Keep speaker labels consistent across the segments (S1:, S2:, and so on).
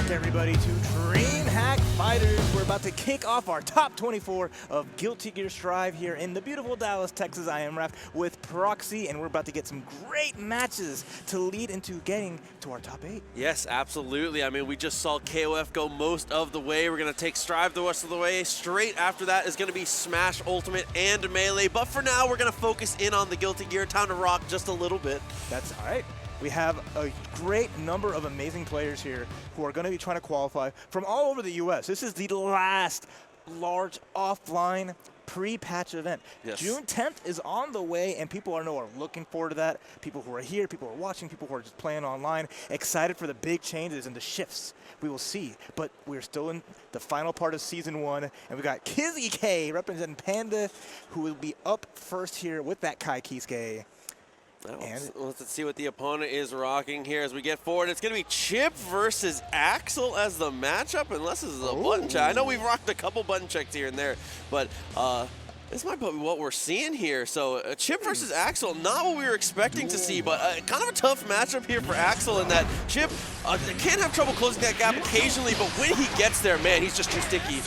S1: Welcome everybody to DreamHack Fighters. We're about to kick off our top 24 of Guilty Gear Strive here in the beautiful Dallas, Texas. I am Raph with Proxy, and we're about to get some great matches to lead into getting to our top 8.
S2: Yes, absolutely. I mean, we just saw KOF go most of the way. We're going to take Strive the rest of the way. Straight after that is going to be Smash Ultimate and Melee. But for now, we're going to focus in on the Guilty Gear. Time to rock just a little bit.
S1: That's all right. We have a great number of amazing players here who are going to be trying to qualify from all over the U.S. This is the last large offline pre-patch event.
S2: Yes.
S1: June 10th is on the way, and people are looking forward to that. People who are here, people who are watching, people who are just playing online, excited for the big changes and the shifts we will see. But we're still in the final part of Season 1, and we got Kizzie K representing Panda, who will be up first here with that Kai Kisuke.
S2: Let's see what the opponent is rocking here as we get forward. It's going to be Chipp versus Axel as the matchup, unless this is a button check. I know we've rocked a couple button checks here and there, but this might be what we're seeing here. So Chipp versus Axel, not what we were expecting to see, but kind of a tough matchup here for Axel in that Chipp can have trouble closing that gap occasionally, but when he gets there, man, he's just too sticky.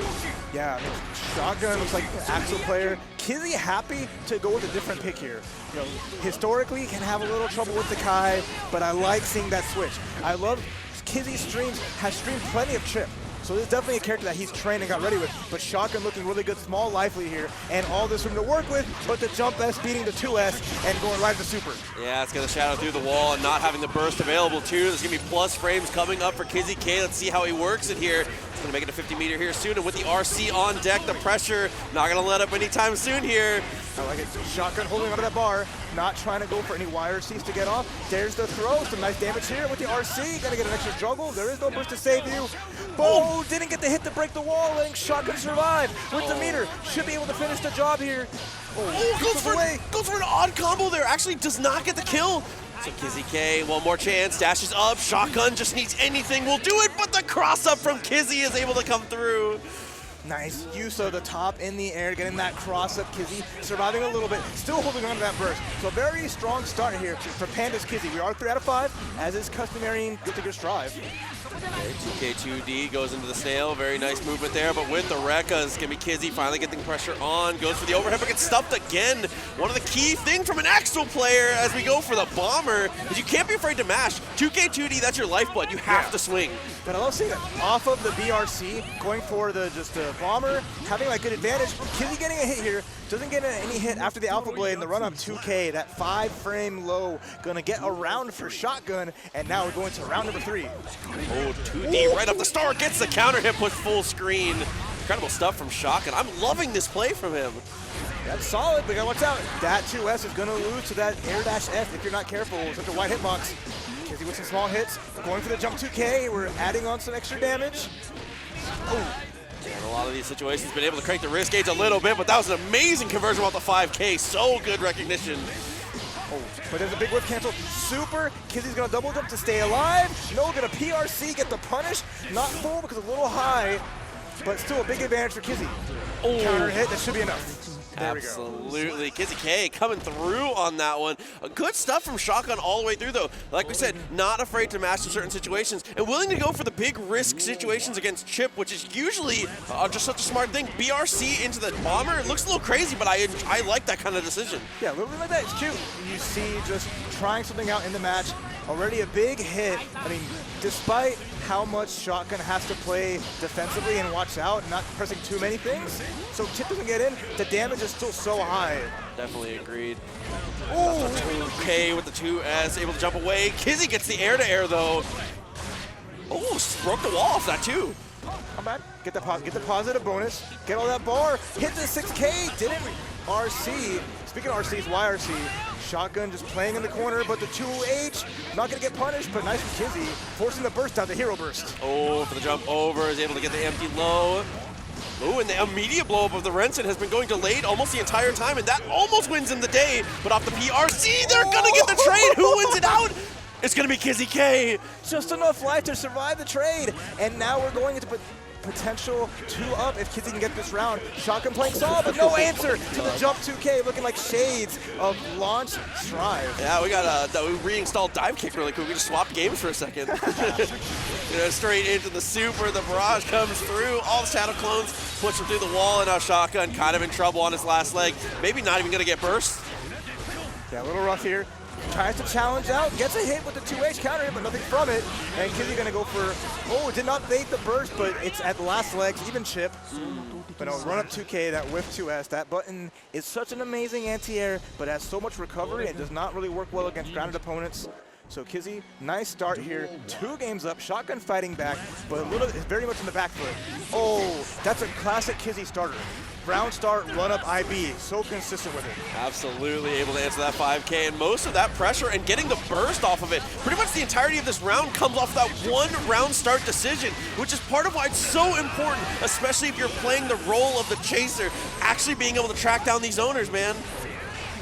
S1: Yeah, I mean, Shotgun looks like an Axel player. Kizzie happy to go with a different pick here. You know, historically can have a little trouble with the Kai, but I like seeing that switch. I love Kizzie's streams, has streamed plenty of Chipp. So this is definitely a character that he's trained and got ready with. But Shotgun looking really good, small, lively here, and all this room to work with, but the jump S beating the 2S and going right to super.
S2: Yeah, it's going to shadow through the wall and not having the burst available too. There's going to be plus frames coming up for Kizzie K. Let's see how he works it here. He's going to make it a 50-meter here soon, and with the RC on deck, the pressure not going to let up anytime soon here.
S1: I like it. Shotgun holding onto that bar, not trying to go for any wire Cs to get off. There's the throw, some nice damage here with the RC. Gonna get an extra juggle. There is no burst to save you. Bo didn't get the hit to break the wall, letting Shotgun survive with the meter. Should be able to finish the job here.
S2: Goes for an odd combo there. Actually does not get the kill. So Kizzie K, one more chance, dashes up. Shotgun just needs anything, will do it, but the cross up from Kizzie is able to come through.
S1: Nice use of the top in the air, getting that cross-up. Kizzie surviving a little bit, still holding on to that burst. So very strong start here for Panda's Kizzie. We are 3 out of 5, as is customary in Guilty Gear Strive.
S2: Okay, 2K2D goes into the snail. Very nice movement there, but with the Rekka, it's going to be Kizzie finally getting pressure on. Goes for the overhead, but gets stuffed again. One of the key things from an Axel player as we go for the bomber is you can't be afraid to mash. 2K2D, that's your lifeblood. You have to swing.
S1: But I love seeing it. Off of the BRC, going for the bomber, having like good advantage. Kizzie getting a hit here. Doesn't get any hit after the Alpha Blade in the run-up 2K. That 5-frame low gonna get around for Shotgun, and now we're going to round number 3.
S2: Oh, 2D right up the start, gets the counter hit, push full screen. Incredible stuff from Shotgun. I'm loving this play from him.
S1: That's solid, but you gotta watch out. That 2S is gonna lose to that air dash S if you're not careful. Such a wide hitbox. Kizzie with some small hits, going for the jump 2K. We're adding on some extra damage. Oh.
S2: And a lot of these situations been able to crank the risk gauge a little bit, but that was an amazing conversion off the 5K. So good recognition.
S1: Oh, but there's a big whip cancel. Super. Kizzie's gonna double jump to stay alive. No, gonna PRC, get the punish. Not full because a little high, but still a big advantage for Kizzie. Oh. Counter hit, that should be enough. There
S2: Absolutely. Kizzie K coming through on that one. Good stuff from Shotgun all the way through, though. Like we said, not afraid to match in certain situations and willing to go for the big risk situations against Chipp, which is usually just such a smart thing. BRC into the bomber. It looks a little crazy, but I like that kind of decision.
S1: Yeah, a little bit like that. It's cute. You see just trying something out in the match. Already a big hit. I mean, despite how much Shotgun has to play defensively and watch out, not pressing too many things, so Chipp doesn't get in, the damage is still so high.
S2: Definitely agreed. Oh, 2K with the 2S, able to jump away. Kizzie gets the air-to-air, though. Oh, broke the wall off that, too.
S1: Come back, get the positive bonus, get all that bar, hit the 6K, didn't RC. Speaking of RCs, YRC, Shotgun just playing in the corner, but the 2H, not gonna get punished, but nice from Kizzie, forcing the burst out, the hero burst.
S2: Oh, for the jump over, is able to get the empty low. Oh, and the immediate blow up of the Renson has been going delayed almost the entire time, and that almost wins in the day, but off the PRC, they're gonna get the trade. Who wins it out? It's gonna be Kizzie K.
S1: Just enough life to survive the trade, and now we're going into potential 2-up if Kizzie can get this round. Shotgun playing Saw, but no answer to the jump 2K, looking like shades of launch Strive.
S2: Yeah, we got we reinstalled dive kick really quick. We just swapped games for a second. Straight into the super. The barrage comes through. All the shadow clones push him through the wall, and now Shotgun kind of in trouble on his last leg. Maybe not even going to get burst.
S1: Yeah, a little rough here. Tries to challenge out, gets a hit with the 2H counter hit, but nothing from it. And Kizzie gonna go for, oh, did not bait the burst, but it's at the last legs, even Chipp. But no, run up 2K, that whiff 2S, that button is such an amazing anti-air, but has so much recovery and does not really work well against grounded opponents. So Kizzie, nice start here, 2 games up, Shotgun fighting back, but very much in the back foot. Oh, that's a classic Kizzie starter. Ground start, run up IB, so consistent with it.
S2: Absolutely able to answer that 5K, and most of that pressure and getting the burst off of it. Pretty much the entirety of this round comes off that 1 round start decision, which is part of why it's so important, especially if you're playing the role of the chaser, actually being able to track down these owners, man.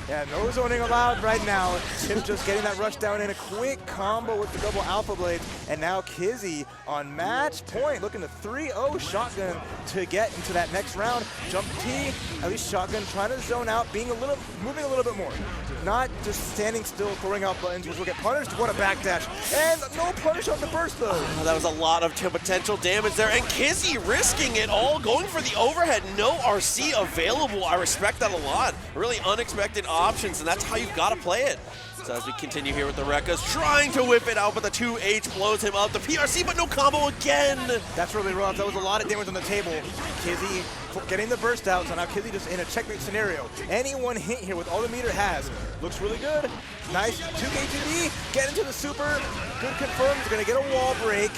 S1: Yeah, no zoning allowed right now. Chipp just getting that rush down in a quick combo with the double alpha blades. And now Kizzie on match point, looking to 3-0 Shotgun to get into that next round. Jump T, at least Shotgun trying to zone out, moving a little bit more. Not just standing still, throwing out buttons, which will get punished. What a backdash. And no punish on the burst though.
S2: That was a lot of potential damage there. And Kizzie risking it all, going for the overhead. No RC available. I respect that a lot. Really unexpected options, and that's how you've got to play it. So as we continue here with the Rekkas, trying to whip it out, but the 2H blows him up. The PRC, but no combo again.
S1: That's really rough. That was a lot of damage on the table. Kizzie getting the burst out, so now Kizzie just in a checkmate scenario. Any one hit here with all the meter has. Looks really good. Nice 2K2D, get into the super. Good confirm, he's gonna get a wall break.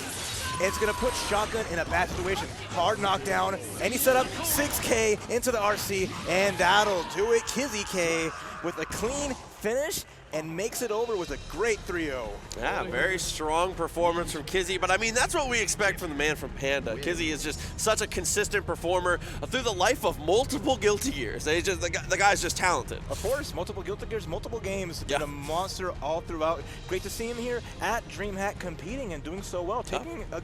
S1: It's gonna put Shotgun in a bad situation. Hard knockdown, any setup, 6K into the RC, and that'll do it. Kizzie K with a clean finish and makes it over with a great 3-0.
S2: Yeah, very strong performance from Kizzie, but I mean, that's what we expect from the man from Panda. Kizzie is just such a consistent performer through the life of multiple Guilty Gears. The guy's just talented.
S1: Of course, multiple Guilty Gears, multiple games, been a monster all throughout. Great to see him here at DreamHack competing and doing so well,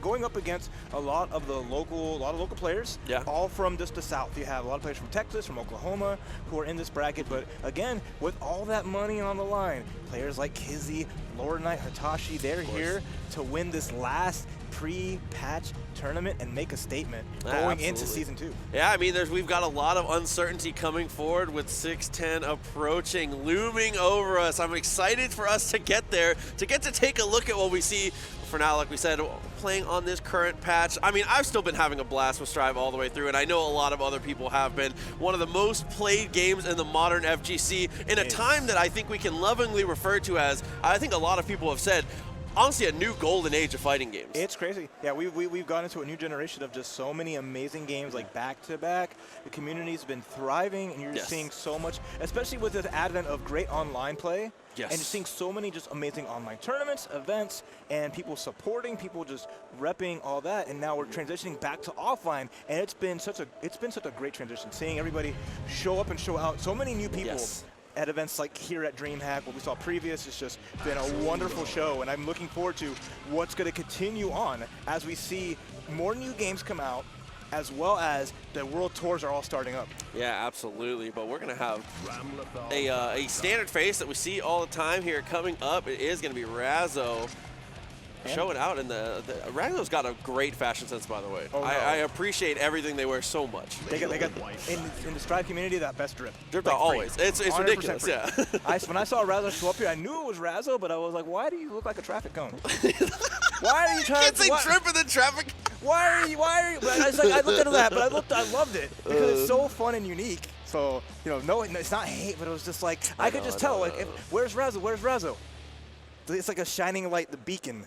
S1: going up against a lot of local players, all from just the south. You have a lot of players from Texas, from Oklahoma, who are in this bracket, but again, with all that money on the line, players like Kizzie, Lord Knight, Hotashi, they're here to win this last pre-patch tournament and make a statement going into Season 2.
S2: Yeah, I mean, we've got a lot of uncertainty coming forward with 610 approaching, looming over us. I'm excited for us to get there, to get to take a look at what we see. For now, like we said, playing on this current patch, I mean, I've still been having a blast with Strive all the way through, and I know a lot of other people have been. One of the most played games in the modern FGC in a time that I think we can lovingly refer to as, I think a lot of people have said, honestly, a new golden age of fighting games.
S1: It's crazy. Yeah, we've gone into a new generation of just so many amazing games, like back-to-back. The community's been thriving, and you're seeing so much, especially with the advent of great online play. And you're seeing so many just amazing online tournaments, events, and people supporting, people just repping all that. And now we're transitioning back to offline, and it's been such a great transition. Seeing everybody show up and show out, so many new people. At events like here at DreamHack, what we saw previous, it's just been a wonderful show, and I'm looking forward to what's going to continue on as we see more new games come out, as well as the world tours are all starting up.
S2: Yeah, absolutely. But we're going to have a standard face that we see all the time here coming up. It is going to be Razzo. Showing out, and the Razzo's got a great fashion sense, by the way. I appreciate everything they wear so much.
S1: They got in the Strive community, that best drip.
S2: Drip always. It's ridiculous, yeah.
S1: When I saw Razzo show up here, I knew it was Razzo, but I was like, why do you look like a traffic cone? Why are you trying to say
S2: drip in the traffic?
S1: Why are you? But I looked at that, but I loved it because it's so fun and unique. So, no, it's not hate, but it was just like, I could just tell, like, where's Razzo? Where's Razzo? It's like a shining light, the beacon.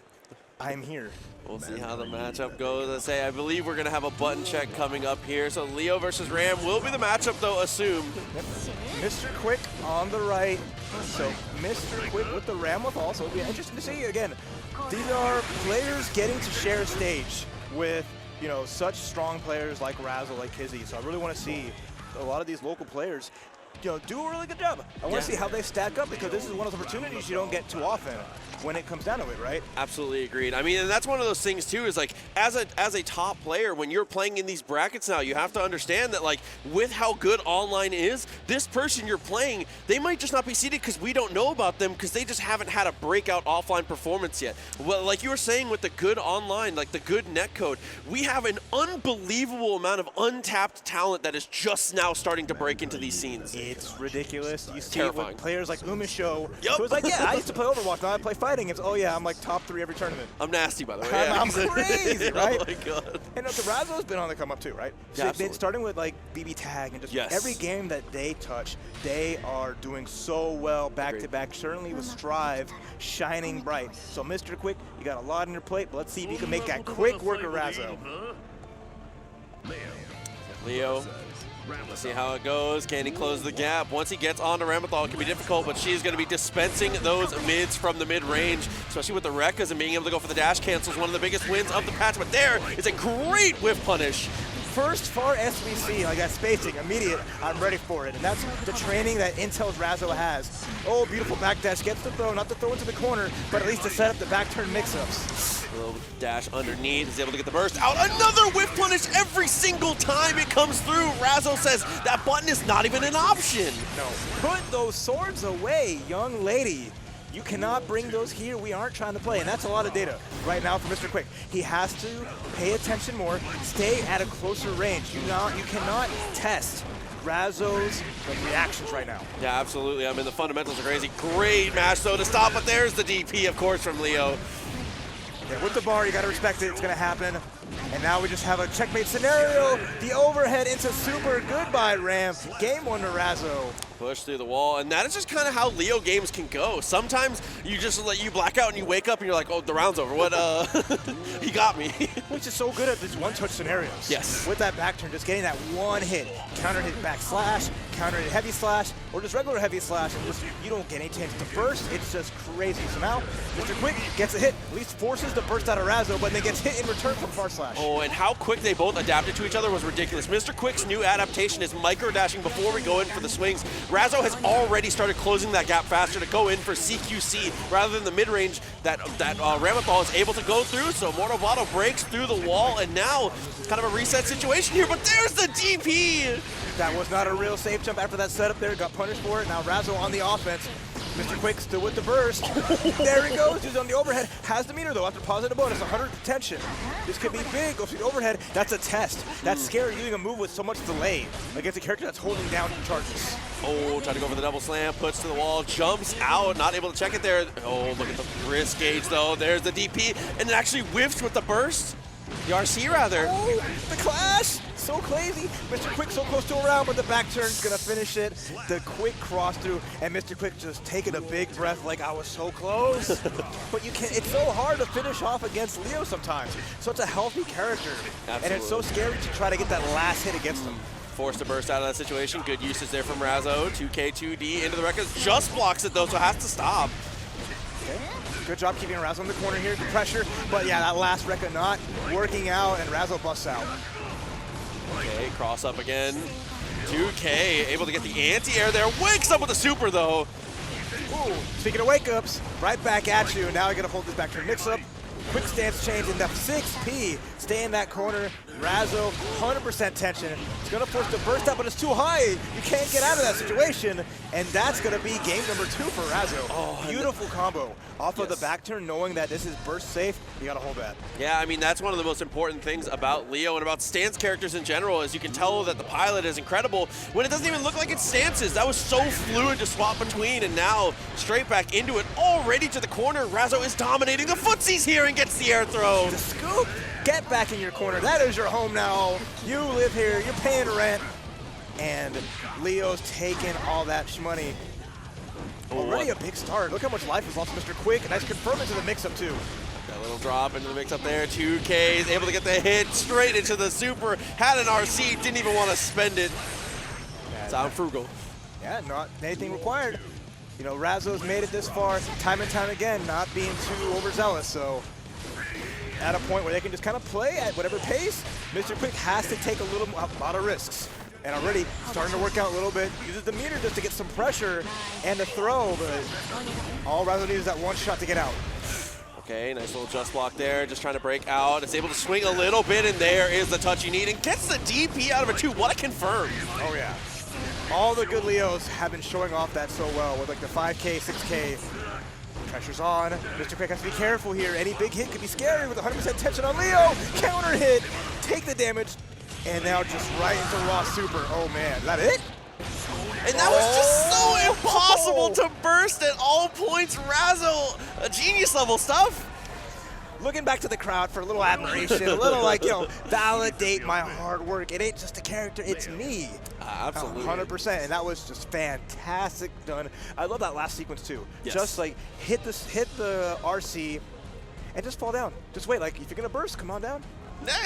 S1: I'm here.
S2: We'll see how the matchup goes. I believe we're going to have a button check coming up here. So Leo versus Ram will be the matchup, though, assumed.
S1: Mr. Quick on the right. So Mr. Quick with the Ramlethal. So it'll be interesting to see, again, these are players getting to share a stage with, such strong players like Razzo, like Kizzie. So I really want to see a lot of these local players do a really good job. I want to see how they stack up because this is one of those opportunities you don't get too often when it comes down to it, right?
S2: Absolutely agreed. I mean, and that's one of those things too, is like as a top player, when you're playing in these brackets now, you have to understand that like with how good online is, this person you're playing, they might just not be seeded because we don't know about them because they just haven't had a breakout offline performance yet. Well, like you were saying with the good online, like the good netcode, we have an unbelievable amount of untapped talent that is just now starting to break into these scenes.
S1: It's ridiculous. You see
S2: Terrifying.
S1: it with players like Umisho,
S2: Yep.
S1: who was like, yeah, I used to play Overwatch, now I play fighting games. Oh yeah, I'm like top 3 every tournament.
S2: I'm nasty, by the way.
S1: I'm crazy, right?
S2: Oh my god.
S1: And the Razzo's been on the come up too, right? So
S2: absolutely.
S1: starting with like BB Tag and just every game that they touch, they are doing so well back to back. Certainly with Strive shining bright. So Mr. Quick, you got a lot on your plate, but let's see if you can make that quick work of Razzo.
S2: Leo. Let's see how it goes. Can he close the gap? Once he gets onto Ramlethal, it can be difficult, but she's going to be dispensing those mids from the mid-range, especially with the Rekkas and being able to go for the dash cancels. One of the biggest wins of the patch, but there is a great whiff punish.
S1: First far SVC, like that spacing, immediate, I'm ready for it. And that's the training that Intel's Razzo has. Oh, beautiful backdash, gets the throw, not to throw into the corner, but at least to set up the back turn mix-ups.
S2: A little dash underneath, is able to get the burst out. Another whiff punish every single time it comes through. Razzo says that button is not even an option.
S1: No, put those swords away, young lady. You cannot bring those here. We aren't trying to play, and that's a lot of data right now for Mr. Quick. He has to pay attention more, stay at a closer range. You cannot test Razzo's reactions right now.
S2: Yeah, absolutely. I mean, the fundamentals are crazy. Great match, though, to stop, but there's the DP, of course, from Leo.
S1: Yeah, with the bar, you got to respect it. It's going to happen. And now we just have a checkmate scenario. The overhead into super. Goodbye, Ram. Game 1 to Razzo.
S2: Push through the wall, and that is just kind of how Leo games can go. Sometimes you just let you black out and you wake up and you're like, oh, the round's over. What? He got me.
S1: Which is so good at these one-touch scenarios.
S2: Yes.
S1: With that back turn, just getting that one hit. Counter hit back slash, counter hit heavy slash, or just regular heavy slash, and just you don't get any chance to burst. It's just crazy. So now, Mr. Quick gets a hit, at least forces the burst out of Razzo, but then gets hit in return from far slash.
S2: Oh, and how quick they both adapted to each other was ridiculous. Mr. Quick's new adaptation is micro-dashing before we go in for the swings. Razzo has already started closing that gap faster to go in for CQC rather than the mid-range that Ramlethal is able to go through. So Mortal Bottle breaks through the wall, and now it's kind of a reset situation here, but there's the DP!
S1: That was not a real safe jump after that setup there, got punished for it. Now Razzo on the offense. Mr. Quick still with the burst. There he goes, he's on the overhead. Has the meter though, after positive bonus, 100 detention. This could be big, goes to the overhead. That's a test. That's scary, using a move with so much delay against a character that's holding down charges.
S2: Oh, trying to go for the double slam, puts to the wall, jumps out, not able to check it there. Oh, look at the wrist gauge though. There's the DP, and it actually whiffs with the burst. The RC rather.
S1: Oh, the clash! So crazy. Mr. Quick so close to a round, but the back turn's gonna finish it. The quick cross through, and Mr. Quick just taking a big breath like I was so close. But you can't, it's so hard to finish off against Leo sometimes. Such a healthy character.
S2: Absolutely.
S1: And it's so scary to try to get that last hit against him.
S2: Forced to burst out of that situation. Good usage there from Razzo. 2K2D into the Rekkas. Just blocks it though, so has to stop.
S1: Okay. Good job keeping Razzo in the corner here, the pressure. But yeah, that last Rekka not working out, and Razzo busts out.
S2: Okay, cross up again. 2K able to get the anti-air there. Wakes up with a super though.
S1: Ooh, speaking of wake-ups, right back at you. Now I gotta hold this back turn mix-up. Quick stance change in the 6P. Stay in that corner. Razzo, 100% tension. It's gonna force the burst out, but it's too high. You can't get out of that situation. And that's gonna be game number 2 for Razzo. Oh, beautiful combo. Off of the back turn, knowing that this is burst safe, you gotta hold that.
S2: Yeah, I mean, that's one of the most important things about Leo and about stance characters in general, is you can tell that the pilot is incredible when it doesn't even look like it's stances. That was so fluid to swap between, and now straight back into it, already to the corner. Razzo is dominating the footsies here and gets the air throw.
S1: The scoop, get back in your corner. That is your home now. You live here, you're paying rent. And Leo's taking all that money. Already a big start. Look how much life is lost to Mr. Quick. Nice confirm into the mix-up too.
S2: That little drop into the mix-up there. 2K is able to get the hit straight into the super. Had an RC, didn't even want to spend it. Sound frugal.
S1: Yeah, not anything required. You know, Razzo's made it this far time and time again, not being too overzealous. So at a point where they can just kind of play at whatever pace, Mr. Quick has to take a lot of risks. And already starting to work out a little bit. Uses the meter just to get some pressure and the throw, but all Razzo needs is that one shot to get out.
S2: Okay, nice little just block there, just trying to break out. It's able to swing a little bit, and there is the touch you need, and gets the DP out of it too. What a confirm.
S1: Oh yeah. All the good Leos have been showing off that so well with like the 5K, 6K. Pressure's on. Mr. Quick has to be careful here. Any big hit could be scary with 100% tension on Leo. Counter hit, take the damage, and now just right into raw super. Oh man, is that it?
S2: And that was just so impossible to burst at all points. Razzo, genius level stuff.
S1: Looking back to the crowd for a little admiration, a little like, you know, validate my hard work. It ain't just a character, it's me.
S2: Absolutely.
S1: 100%, and that was just fantastic done. I love that last sequence too.
S2: Yes.
S1: Just like hit the RC and just fall down. Just wait, like if you're gonna burst, come on down.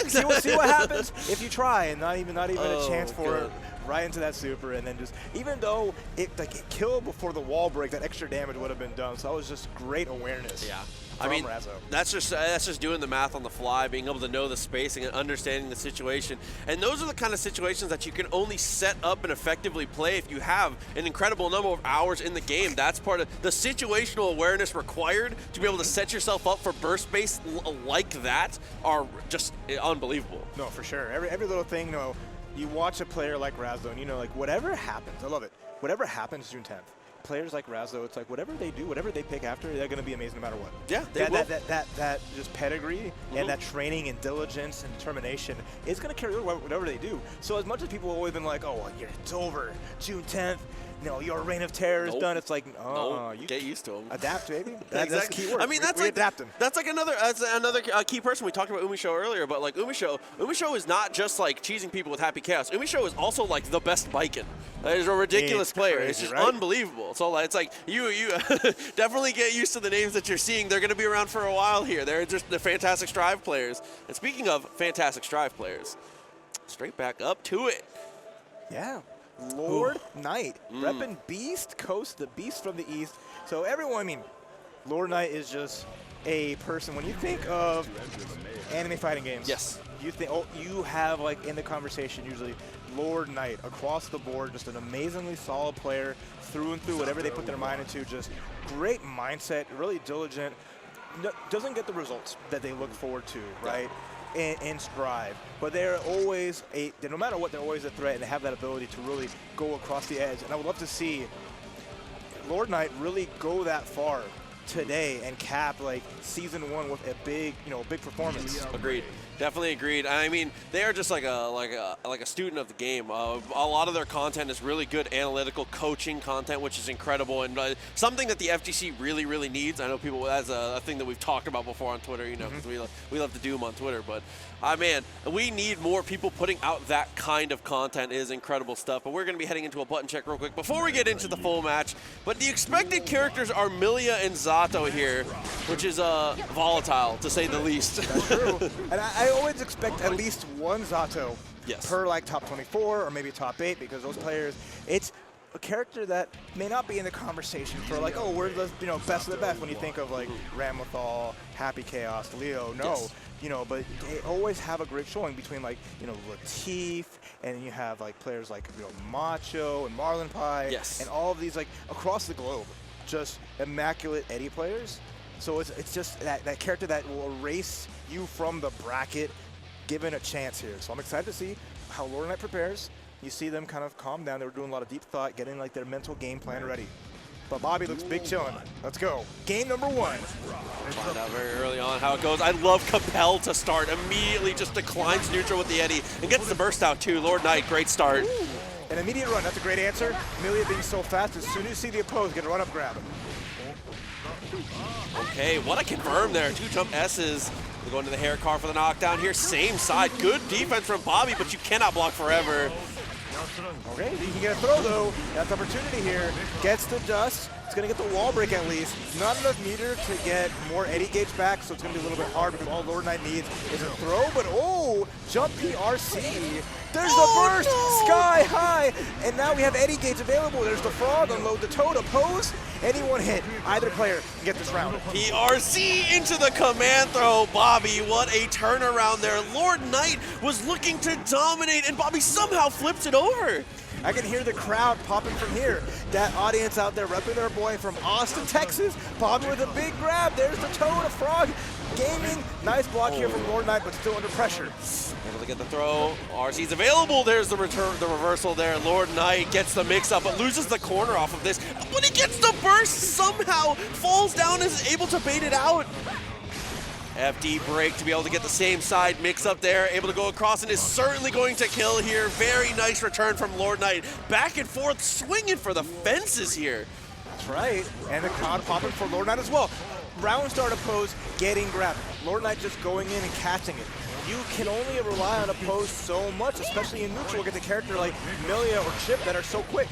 S1: see what happens if you try, and not even a chance for it. Right into that super, and then just, even though it killed before the wall break, that extra damage would have been done. So that was just great awareness.
S2: Yeah.
S1: From
S2: I mean,
S1: Razzo.
S2: that's just doing the math on the fly, being able to know the spacing and understanding the situation. And those are the kind of situations that you can only set up and effectively play if you have an incredible number of hours in the game. That's part of the situational awareness required to be able to set yourself up for burst space like that are just unbelievable.
S1: No, for sure. Every little thing, no. You watch a player like Razzo, and you know, like, whatever happens, I love it. Whatever happens June 10th, players like Razzo, it's like whatever they do, whatever they pick after, they're going to be amazing no matter what.
S2: Yeah, they will.
S1: That just pedigree and that training and diligence and determination is going to carry over whatever they do. So as much as people have always been like, oh, well, it's over, June 10th, no, your reign of terror is done. It's like, you
S2: get used to them.
S1: Adapt, baby.
S2: Exactly.
S1: That's key word.
S2: I mean,
S1: we adapt them.
S2: That's like another key person. We talked about Umisho earlier, but like Umisho is not just like cheesing people with Happy Chaos. Umisho is also like the best biking. He's a ridiculous player.
S1: Crazy,
S2: it's just
S1: right?
S2: unbelievable. So it's like you definitely get used to the names that you're seeing. They're going to be around for a while here. They're just the fantastic Strive players. And speaking of fantastic Strive players, straight back up to it.
S1: Yeah. Lord Knight, repping Beast Coast, the Beast from the East. So everyone, I mean, Lord Knight is just a person. When you think of anime fighting games,
S2: yes,
S1: you think, oh, you have like in the conversation usually Lord Knight across the board, just an amazingly solid player through and through. Whatever they put their mind into, just great mindset, really diligent. Doesn't get the results that they look forward to, right? And strive, but they're always no matter what, they're always a threat, and they have that ability to really go across the edge. And I would love to see Lord Knight really go that far today and cap like season 1 with a big performance.
S2: Agreed. Definitely agreed. I mean, they are just like a student of the game. A lot of their content is really good analytical coaching content, which is incredible, and something that the FGC really, really needs. I know people, that's a thing that we've talked about before on Twitter, you know, because we love to do them on Twitter. But man, we need more people putting out that kind of content. It is incredible stuff. But we're going to be heading into a button check real quick before we get into the full match. But the expected characters are Millia and Zato here, which is volatile to say the least.
S1: That's true. And I always expect at least one Zato per like top 24 or maybe top 8, because those players, it's a character that may not be in the conversation for like, oh, we're the best of the best when you think of like Ramlethal, Happy Chaos, Leo. No, but they always have a great showing between like Latif, and you have like players like Macho and Marlin Pie, and all of these like across the globe, just immaculate Eddie players. So it's just that character that will erase you from the bracket, given a chance here. So I'm excited to see how Lord Knight prepares. You see them kind of calm down. They were doing a lot of deep thought, getting like their mental game plan ready. But Bobby looks big chillin'. Let's go. Game number 1.
S2: Find out very early on how it goes. I love Capel to start. Immediately just declines neutral with the Eddie and gets the burst out too. Lord Knight, great start.
S1: Ooh. An immediate run. That's a great answer. Millia being so fast, as soon as you see the opposed, get a run-up grab.
S2: Okay, what a confirm there. 2 jump S's. We're going to the hair car for the knockdown here. Same side. Good defense from Bobby, but you cannot block forever.
S1: Okay, he can get a throw though. That's opportunity here. Gets the dust. It's going to get the wall break at least. Not enough meter to get more Eddie gauge back, so it's going to be a little bit hard because all Lord Knight needs is a throw. But oh, jump PRC. There's the burst, sky high, and now we have Eddie gauge available. There's the frog, unload the toad, oppose. Anyone hit, either player can get this round.
S2: PRC into the command throw. Bobby, what a turnaround there. Lord Knight was looking to dominate, and Bobby somehow flips it over.
S1: I can hear the crowd popping from here. That audience out there repping their boy from Austin, Texas. Bobby with a big grab. There's the toad, a frog. Gaming, nice block here from Lord Knight, but still under pressure.
S2: Able to get the throw. RC's available. There's the return, the reversal there. Lord Knight gets the mix up, but loses the corner off of this. But he gets the burst, somehow falls down and is able to bait it out. FD break to be able to get the same side mix up there, able to go across and is certainly going to kill here. Very nice return from Lord Knight. Back and forth, swinging for the fences here.
S1: That's right, and the crowd popping for Lord Knight as well. Round start oppose, getting grabbed. Lord Knight just going in and catching it. You can only rely on oppose so much, especially in neutral against a character like Millia or Chipp that are so quick.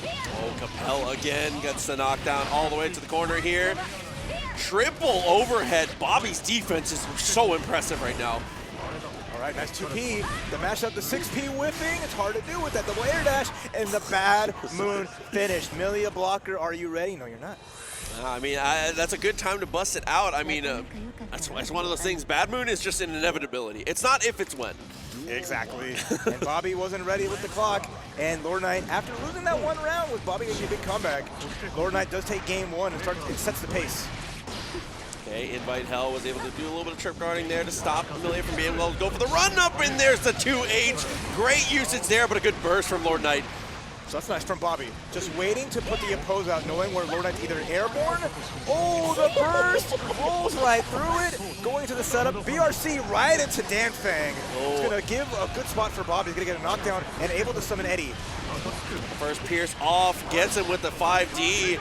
S2: Oh, Capel again gets the knockdown all the way to the corner here. Triple overhead. Bobby's defense is so impressive right now.
S1: All right, nice 2P. The mashup, the 6P whiffing. It's hard to do with that double air dash and the bad moon finish. Millia blocker, are you ready? No, you're not.
S2: I mean, that's a good time to bust it out. I mean, it's one of those things. Bad moon is just an inevitability. It's not if, it's when.
S1: Exactly. And Bobby wasn't ready with the clock. And Lord Knight, after losing that one round with Bobby making a big comeback, Lord Knight does take game one and sets the pace.
S2: Okay, Invite Hell was able to do a little bit of trip guarding there to stop Millia from being able to go for the run up, and there's the 2H. Great usage there, but a good burst from Lord Knight.
S1: So that's nice from Bobby. Just waiting to put the oppose out, knowing where Lord Knight's either airborne. Oh, the burst! Rolls right through it. Going to the setup. BRC right into Dan Fang. It's going to give a good spot for Bobby. He's going to get a knockdown and able to summon Eddie.
S2: First Pierce off, gets him with the 5D.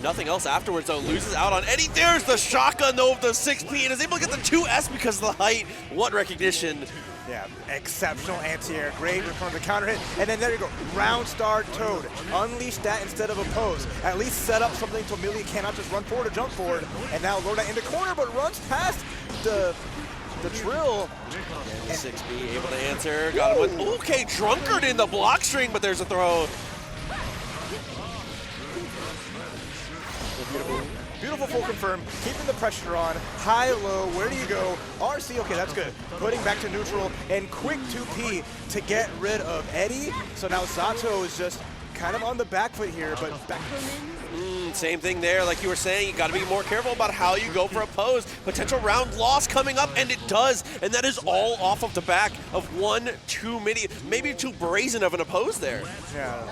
S2: Nothing else afterwards, though. Loses out on Eddie. There's the shotgun, though, of the 6P, and is able to get the 2S because of the height. What recognition.
S1: Yeah, exceptional anti-air. Great return to the counter hit. And then there you go. Round star Toad. Unleash that instead of oppose. At least set up something so Millia cannot just run forward or jump forward. And now Lord Knight in the corner, but runs past the drill.
S2: And 6B able to answer. Got him with, okay, Drunkard in the block string, but there's a throw.
S1: Beautiful full confirm, keeping the pressure on, high, low, where do you go? RC, okay, that's good. Putting back to neutral, and quick 2P to get rid of Eddie. So now Zato is just kind of on the back foot here, but back.
S2: Same thing there, like you were saying, you gotta be more careful about how you go for a pose. Potential round loss coming up, and it does, and that is all off of the back of one too many, maybe too brazen of an oppose there.
S1: Yeah,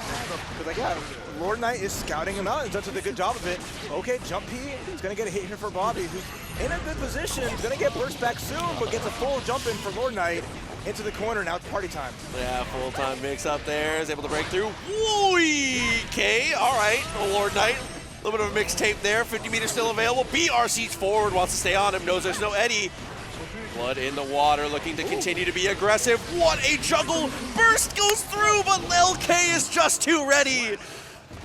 S1: but like, yeah, Lord Knight is scouting him out and does a good job of it. Okay, jump P, he's gonna get a hit here for Bobby, who's in a good position, he's gonna get burst back soon, but gets a full jump in for Lord Knight. Into the corner, now it's party time.
S2: Yeah, full-time mix up there, is able to break through. Okay, all right, Lord Knight. A little bit of a mixtape there, 50 meters still available. BRC's forward, wants to stay on him, knows there's no Eddie. Blood in the water, looking to continue to be aggressive. What a juggle! Burst goes through, but LK is just too ready.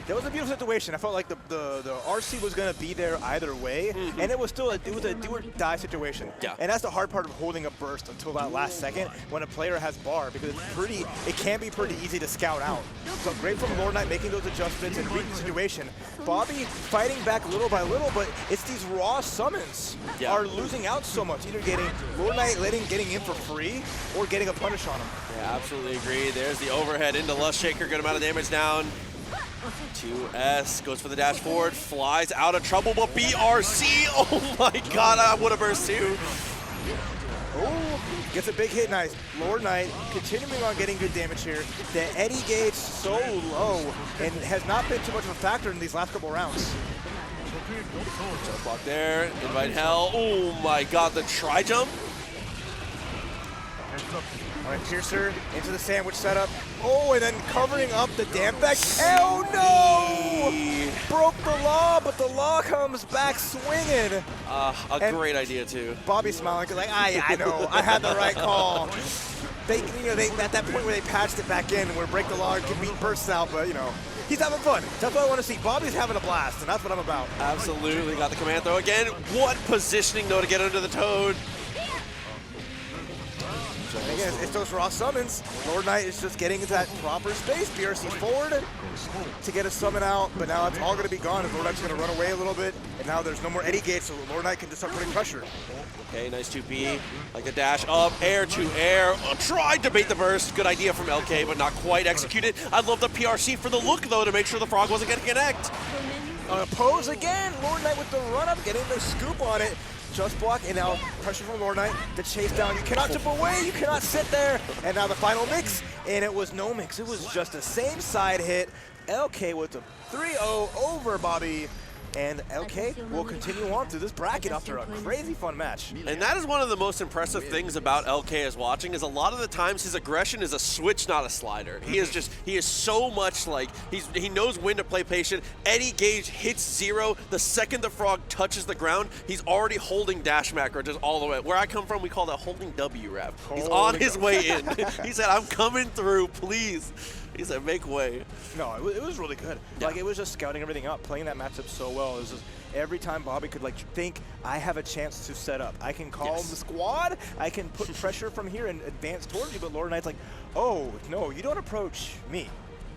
S1: That was a beautiful situation. I felt like the RC was going to be there either way, and it was still a do or die situation.
S2: Yeah.
S1: And that's the hard part of holding a burst until that last second when a player has bar, because it can be pretty easy to scout out. So great from Lord Knight making those adjustments and reading the situation. Bobby fighting back little by little, but it's these raw summons are losing out so much. Either getting Lord Knight getting in for free or getting a punish on him.
S2: Yeah, absolutely agree. There's the overhead into Lust Shaker, good amount of damage down. 2S goes for the dash forward, flies out of trouble, but BRC, oh my god, I would have burst too.
S1: Oh, gets a big hit, nice. Lord Knight continuing on getting good damage here. The Eddie gauge so low and has not been too much of a factor in these last couple rounds.
S2: Jump block there, Invite Hell, oh my god, the tri-jump.
S1: All right, Piercer into the sandwich setup. Oh, and then covering up the damn back. Oh no! Broke the law, but the law comes back swinging.
S2: A great idea too.
S1: Bobby smiling, like, I know, I had the right call. They at that point where they patched it back in, where break the law could beat bursts out, but He's having fun. That's what I want to see. Bobby's having a blast, and that's what I'm about.
S2: Absolutely. Got the command throw again. What positioning, though, to get under the Toad.
S1: Again, it's those raw summons. Lord Knight is just getting into that proper space. BRC forward to get a summon out, but now it's all going to be gone. And Lord Knight's going to run away a little bit, and now there's no more Eddie gates, so Lord Knight can just start putting pressure.
S2: Okay, nice 2P. Like the dash up, air to air. Tried to bait the burst. Good idea from LK, but not quite executed. I love the PRC for the look, though, to make sure the frog wasn't going to connect.
S1: Pose again. Lord Knight with the run-up, getting the scoop on it. Just block, and now pressure from Lord Knight. The chase down. You cannot jump away. You cannot sit there. And now the final mix, and it was no mix. It was just a same side hit. LK with the 3-0 over Bobby. And LK will continue on through this bracket after a crazy fun match.
S2: And that is one of the most impressive things about LK as watching, is a lot of the times his aggression is a switch, not a slider. He is so much like, he knows when to play patient. Any gauge hits 0. The second the frog touches the ground, he's already holding dash macro just all the way. Where I come from, we call that holding W rap. He's on his way in. He said, I'm coming through, please. He said, make way.
S1: No, it was really good.
S2: Yeah.
S1: Like, it was just scouting everything up, playing that matchup so well. It was just every time Bobby could, like, think, I have a chance to set up. I can call the squad. I can put pressure from here and advance towards you. But Lord Knight's like, oh, no, you don't approach me.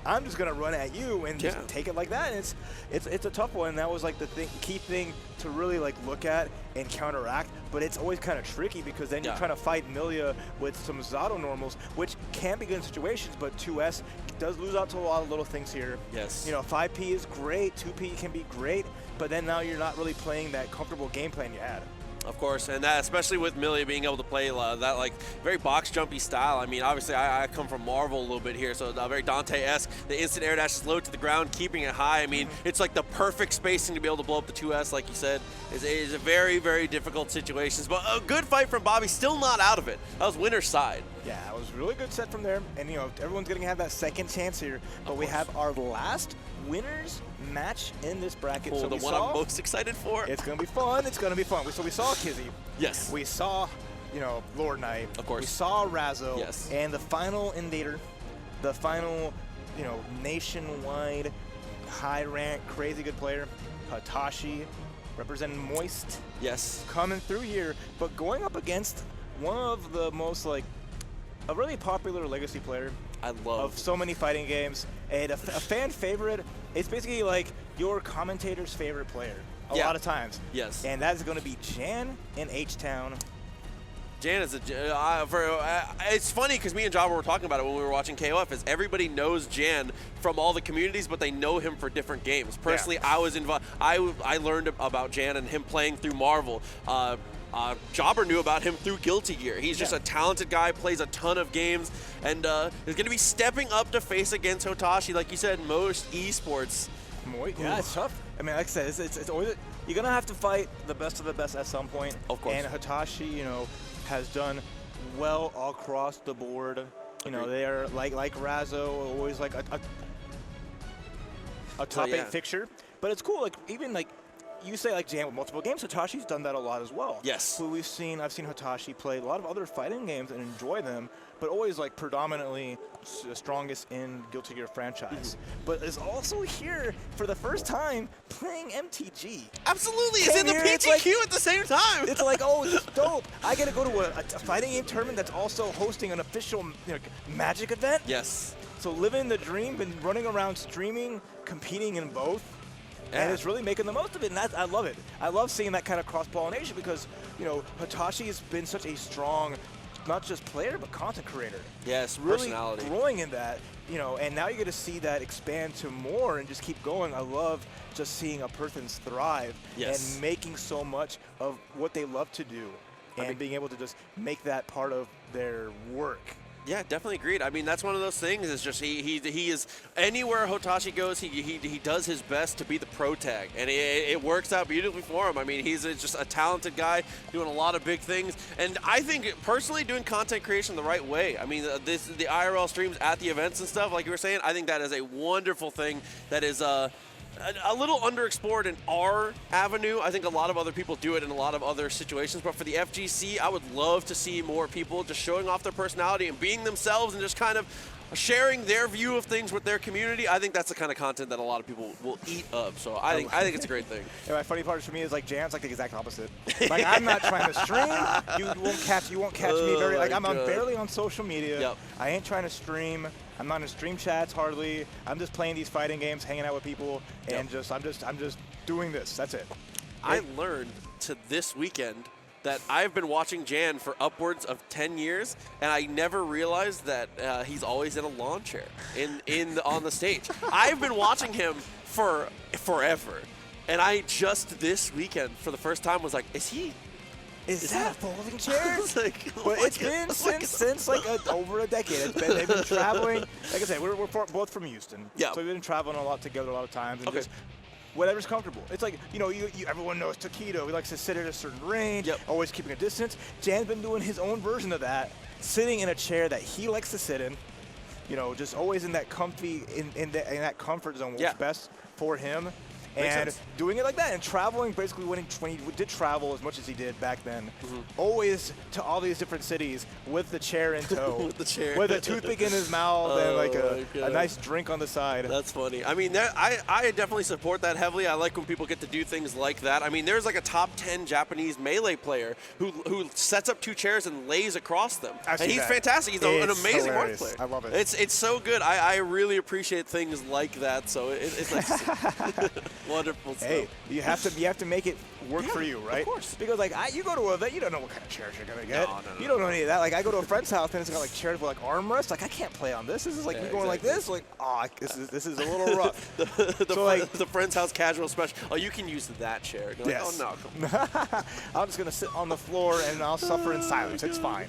S1: I'm just going to run at you and just take it like that. And it's a tough one. That was, like, the key thing to really, like, look at and counteract. But it's always kind of tricky because then you're trying to fight Millia with some Zato normals, which can be good in situations, but 2S does lose out to a lot of little things here.
S2: Yes.
S1: You know, 5P is great, 2P can be great, but then now you're not really playing that comfortable game plan you had.
S2: Of course, and that especially with Millia being able to play that like very box jumpy style. I mean, obviously I come from Marvel a little bit here, so very Dante-esque. The instant air dash is low to the ground, keeping it high. I mean, it's like the perfect spacing to be able to blow up the 2S, like you said. Is a very, very difficult situation. But a good fight from Bobby, still not out of it. That was winner's side.
S1: Yeah, it was a really good set from there, and you know, everyone's gonna have that second chance here, but we have our last winners match in this bracket.
S2: Oh,
S1: so
S2: the one I'm most excited for.
S1: It's gonna be fun. It's gonna be fun. So we saw Kizzie.
S2: Yes.
S1: We saw, you know, Lord Knight.
S2: Of course.
S1: We saw Razzo.
S2: Yes.
S1: And the final Invader, the final, you know, nationwide, high rank, crazy good player, Hotashi, representing Moist.
S2: Yes.
S1: Coming through here, but going up against one of the most, like, a really popular legacy player.
S2: I love
S1: of so many fighting games, and a fan favorite. It's basically like your commentator's favorite player a lot of times.
S2: Yes.
S1: And that is going to be JaninHtown.
S2: Jan is it's funny because me and Jabba were talking about it when we were watching KOF, is everybody knows Jan from all the communities, but they know him for different games. Personally, I was involved. I learned about Jan and him playing through Marvel. Jobber knew about him through Guilty Gear. He's just a talented guy, plays a ton of games, and is going to be stepping up to face against Hotashi, like you said, most esports.
S1: Yeah, it's tough. I mean, like I said, it's always, you're going to have to fight the best of the best at some point.
S2: Of course.
S1: And Hotashi, you know, has done well across the board. You know, they are like Razzo, always like a top 8 fixture. But it's cool, like even like you say like Jan with multiple games, Hotashi's done that a lot as well.
S2: Yes.
S1: So I've seen Hotashi play a lot of other fighting games and enjoy them, but always like predominantly the strongest in Guilty Gear franchise. But is also here for the first time playing MTG.
S2: Absolutely, it's in the PTQ at the same time.
S1: It's like, oh, this is dope. I get to go to a fighting game tournament that's also hosting an official Magic event.
S2: Yes.
S1: So living the dream, been running around streaming, competing in both. And it's really making the most of it, and I love it. I love seeing that kind of cross-pollination because, you know, Hotashi has been such a strong, not just player, but content creator.
S2: Yes,
S1: really
S2: personality.
S1: Growing in that, you know, and now you get to see that expand to more and just keep going. I love just seeing a person thrive and making so much of what they love to do and being able to just make that part of their work.
S2: Yeah, definitely agreed. I mean, that's one of those things. Is just he is anywhere Hotashi goes, he does his best to be the pro tag, and it works out beautifully for him. I mean, he's just a talented guy doing a lot of big things, and I think personally doing content creation the right way. I mean, the IRL streams at the events and stuff, like you were saying, I think that is a wonderful thing. That is a little underexplored in our avenue. I think a lot of other people do it in a lot of other situations, but for the FGC, I would love to see more people just showing off their personality and being themselves and just kind of sharing their view of things with their community. I think that's the kind of content that a lot of people will eat up. So I think it's a great thing.
S1: Yeah, my funny part for me is like Jan's like the exact opposite. Like I'm not trying to stream. You won't catch me very like I'm barely on social media.
S2: Yep.
S1: I ain't trying to stream. I'm not in stream chats hardly. I'm just playing these fighting games, hanging out with people, and I'm just doing this. That's it.
S2: I learned to this weekend that I've been watching Jan for upwards of 10 years, and I never realized that he's always in a lawn chair on the stage. I've been watching him for forever, and I just this weekend for the first time was like, is that a folding chair? Like,
S1: but it's been since like over a decade. They've been traveling. Like I said, we're both from Houston, so we've been traveling a lot together a lot of times. And just whatever's comfortable. It's like, everyone knows Taquito. He likes to sit at a certain range, always keeping a distance. Jan's been doing his own version of that, sitting in a chair that he likes to sit in, just always in that comfy, in that comfort zone, what's best for him. And doing it like that and traveling, basically when he did travel as much as he did back then, always to all these different cities with the chair in tow, with a toothpick in his mouth and like a nice drink on the side.
S2: That's funny. I mean, I definitely support that heavily. I like when people get to do things like that. I mean, there's like a top 10 Japanese Melee player who sets up 2 chairs and lays across them. And he's fantastic. He's an amazing Mark player.
S1: I love it.
S2: It's so good. I really appreciate things like that. So it's nice to see. Wonderful stuff.
S1: Hey, you have to make it work for you, right?
S2: Of course.
S1: Because like you go to an event, you don't know what kind of chairs you're gonna get.
S2: No.
S1: You don't know any of that. Like I go to a friend's house and it's got like chairs with like armrests. Like I can't play on this. This is like me going like this. Like this is a little rough.
S2: the friend's house casual special. Oh, you can use that chair. Like,
S1: yes.
S2: Oh no.
S1: I'm just gonna sit on the floor and I'll suffer in silence. It's fine.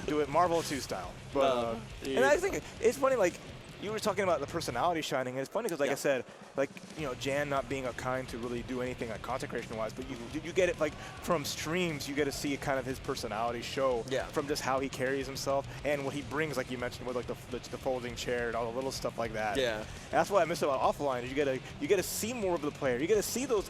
S1: Do it Marvel 2 style. But and I think it's funny. Like you were talking about the personality shining, and it's funny because, like I said, like Jan not being a kind to really do anything like content creation wise, but you get it like from streams. You get to see kind of his personality show from just how he carries himself and what he brings, like you mentioned with like the folding chair and all the little stuff like that.
S2: Yeah,
S1: and that's what I miss about offline. Is you get to see more of the player. You get to see those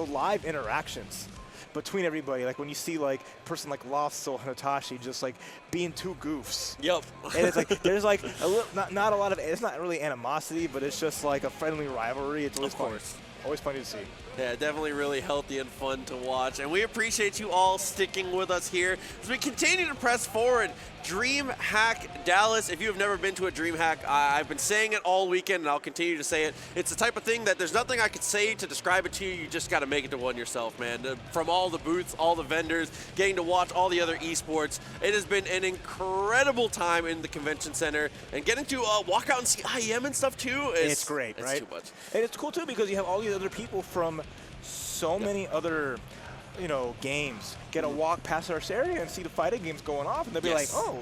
S1: live interactions between everybody, like when you see like a person like Razzo and Hotashi just like being 2 goofs.
S2: Yep.
S1: And it's like there's like a little, not a lot of, it's not really animosity, but it's just like a friendly rivalry. It's always fun. Always funny to see.
S2: Yeah, definitely really healthy and fun to watch. And we appreciate you all sticking with us here as we continue to press forward. DreamHack Dallas. If you have never been to a DreamHack, I've been saying it all weekend and I'll continue to say it. It's the type of thing that there's nothing I could say to describe it to you. You just got to make it to one yourself, man. From all the booths, all the vendors, getting to watch all the other esports. It has been an incredible time in the convention center, and getting to walk out and see IEM and stuff too.
S1: It's great, right?
S2: It's too much.
S1: And it's cool too because you have all these other people from so many other games get to walk past our area and see the fighting games going off, and they'll be like, oh,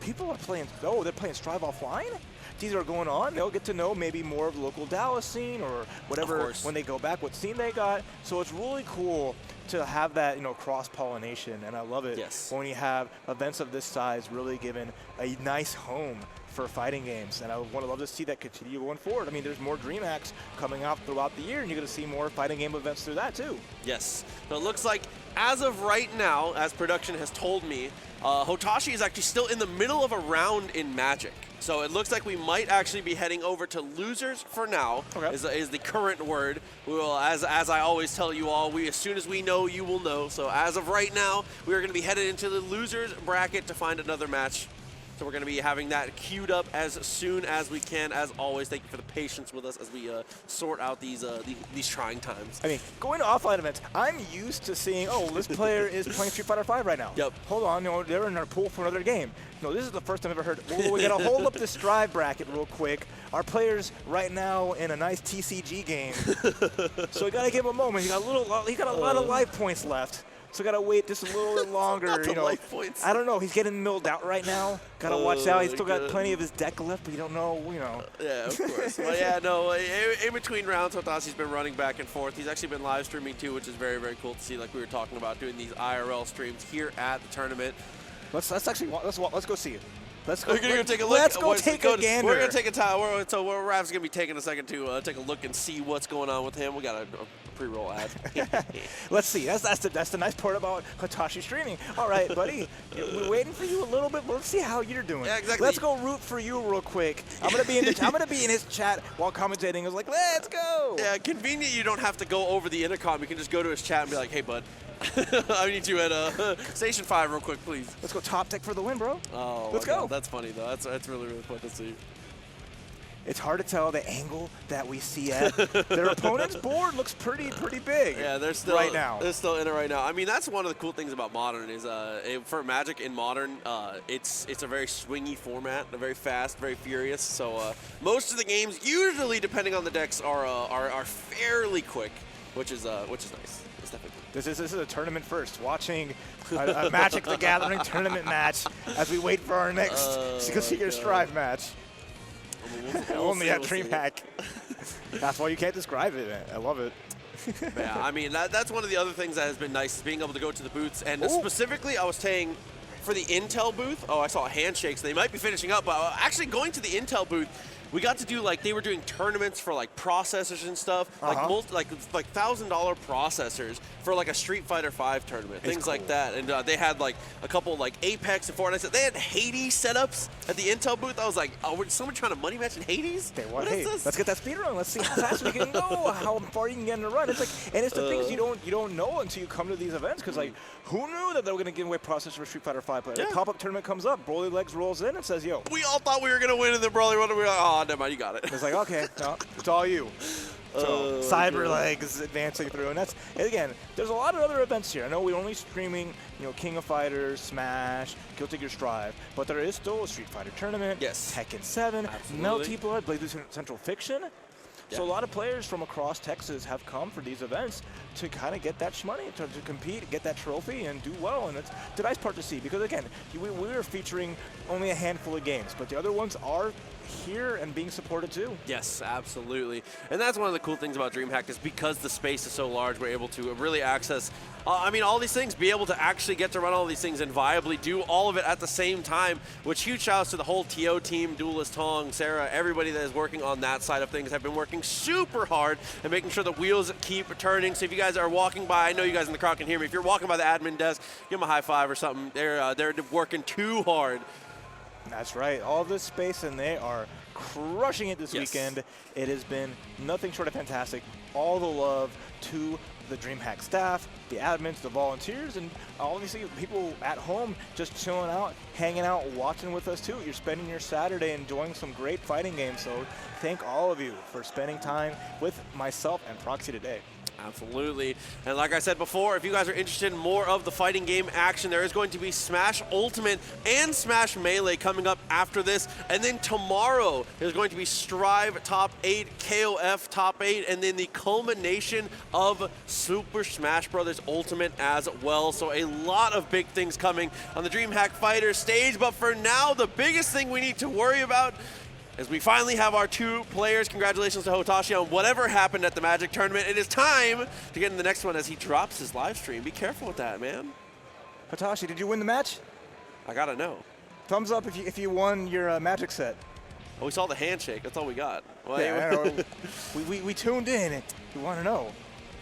S1: people are playing, they're playing Strive offline? These are going on. They'll get to know maybe more of the local Dallas scene or whatever when they go back, what scene they got. So it's really cool to have that, cross-pollination, and I love it when you have events of this size really given a nice home for fighting games, and I would love to see that continue going forward. I mean, there's more DreamHacks coming out throughout the year, and you're going to see more fighting game events through that too.
S2: Yes. So it looks like as of right now, as production has told me, Hotashi is actually still in the middle of a round in Magic. So it looks like we might actually be heading over to losers for now, is the current word. We will, as I always tell you all, as soon as we know, you will know. So as of right now, we are going to be headed into the losers bracket to find another match. So we're going to be having that queued up as soon as we can. As always, thank you for the patience with us as we sort out these trying times.
S1: I mean, going to offline events, I'm used to seeing, this player is playing Street Fighter V right now.
S2: Yep.
S1: Hold on, they're in our pool for another game. No, this is the first time I've ever heard. We got to hold up this Strive bracket real quick. Our player's right now in a nice TCG game, so we got to give him a moment. He got a lot of life points left. So gotta wait just a little bit longer.
S2: Life points.
S1: I don't know. He's getting milled out right now. Gotta watch out. He's still got plenty of his deck left, but you don't know.
S2: Yeah, of course. Well, yeah, no. In between rounds, Hotashi's been running back and forth. He's actually been live streaming too, which is very, very cool to see. Like we were talking about, doing these IRL streams here at the tournament.
S1: Let's go see it. Let's go.
S2: We're gonna go take a look.
S1: Let's go take a gander.
S2: We're gonna take a time. So Rav's gonna be taking a second to take a look and see what's going on with him. We got a pre-roll ad.
S1: Let's see. That's the nice part about Hotashi streaming. All right, buddy. We're waiting for you a little bit, but let's see how you're doing.
S2: Yeah, exactly.
S1: Let's go root for you real quick. I'm gonna be in his chat while commentating. I was like, let's go.
S2: Yeah, convenient. You don't have to go over the intercom. You can just go to his chat and be like, hey, bud. I need you at Station 5 real quick, please.
S1: Let's go top tech for the win, bro.
S2: Oh,
S1: let's go.
S2: God, that's funny, though. That's really, really fun to see.
S1: It's hard to tell the angle that we see at. Their opponent's board looks pretty big.
S2: Yeah, they're still
S1: right now.
S2: They're still in it right now. I mean, that's one of the cool things about Modern is for Magic in Modern, it's a very swingy format, very fast, very furious. So most of the games, usually depending on the decks, are fairly quick, which is nice. It's definitely cool.
S1: This is a tournament first. Watching a Magic the Gathering tournament match as we wait for our next Secret Strive match. Only at DreamHack. That's why you can't describe it. I love it.
S2: Yeah, I mean, that's one of the other things that has been nice, is being able to go to the booths. And specifically, I was saying for the Intel booth, I saw handshakes. They might be finishing up, but actually going to the Intel booth, we got to do, like, they were doing tournaments for, like, processors and stuff, like $1,000 processors for, like, a Street Fighter V tournament, things like that. And they had, like, a couple, like, Apex and Fortnite. They had Hades setups at the Intel booth. I was like, oh, is someone trying to money match in Hades? What is this?
S1: Let's get that speed run. Let's see how fast we can go, how far you can get in a run. It's like, and it's the things you don't know until you come to these events, because, like, who knew that they were going to give away processors for Street Fighter V players?
S2: Yeah.
S1: The pop-up tournament comes up, Broly Legs rolls in and says, yo.
S2: We all thought we were going to win, and then Broly won, and we were like, oh, never mind, you got it.
S1: It's like, okay, no, it's all you. So Cyber Legs advancing through, and again, there's a lot of other events here. I know we're only streaming, King of Fighters, Smash, Guilty Gear Strive, but there is still a Street Fighter tournament,
S2: yes,
S1: Tekken 7, Melty Blood, BlazBlue Central Fiction. Yeah. So a lot of players from across Texas have come for these events to kind of get that shmoney, to compete, get that trophy, and do well. And it's the nice part to see, because again, we are featuring only a handful of games, but the other ones are here and being supported too.
S2: Yes, absolutely. And that's one of the cool things about DreamHack, is because the space is so large, we're able to really access, all these things, be able to actually get to run all these things and viably do all of it at the same time, which huge shout outs to the whole TO team, Duelist Tong, Sarah, everybody that is working on that side of things have been working super hard and making sure the wheels keep turning. So if you guys are walking by, I know you guys in the crowd can hear me, if you're walking by the admin desk, give them a high five or something. They're working too hard.
S1: That's right. All this space, and they are crushing it this weekend. It has been nothing short of fantastic. All the love to the DreamHack staff, the admins, the volunteers, and obviously people at home just chilling out, hanging out, watching with us too. You're spending your Saturday enjoying some great fighting games, so thank all of you for spending time with myself and Proxy today.
S2: Absolutely. And like I said before, if you guys are interested in more of the fighting game action, there is going to be Smash Ultimate and Smash Melee coming up after this. And then tomorrow, there's going to be Strive Top 8, KOF Top 8, and then the culmination of Super Smash Bros. Ultimate as well. So a lot of big things coming on the DreamHack Fighter stage. But for now, the biggest thing we need to worry about as we finally have our 2 players. Congratulations to Hotashi on whatever happened at the Magic Tournament. It is time to get in the next one as he drops his live stream. Be careful with that, man.
S1: Hotashi, did you win the match?
S2: I gotta know.
S1: Thumbs up if you won your Magic set.
S2: Oh, we saw the handshake. That's all we got. Well,
S1: yeah, I know. we tuned in. We want to know.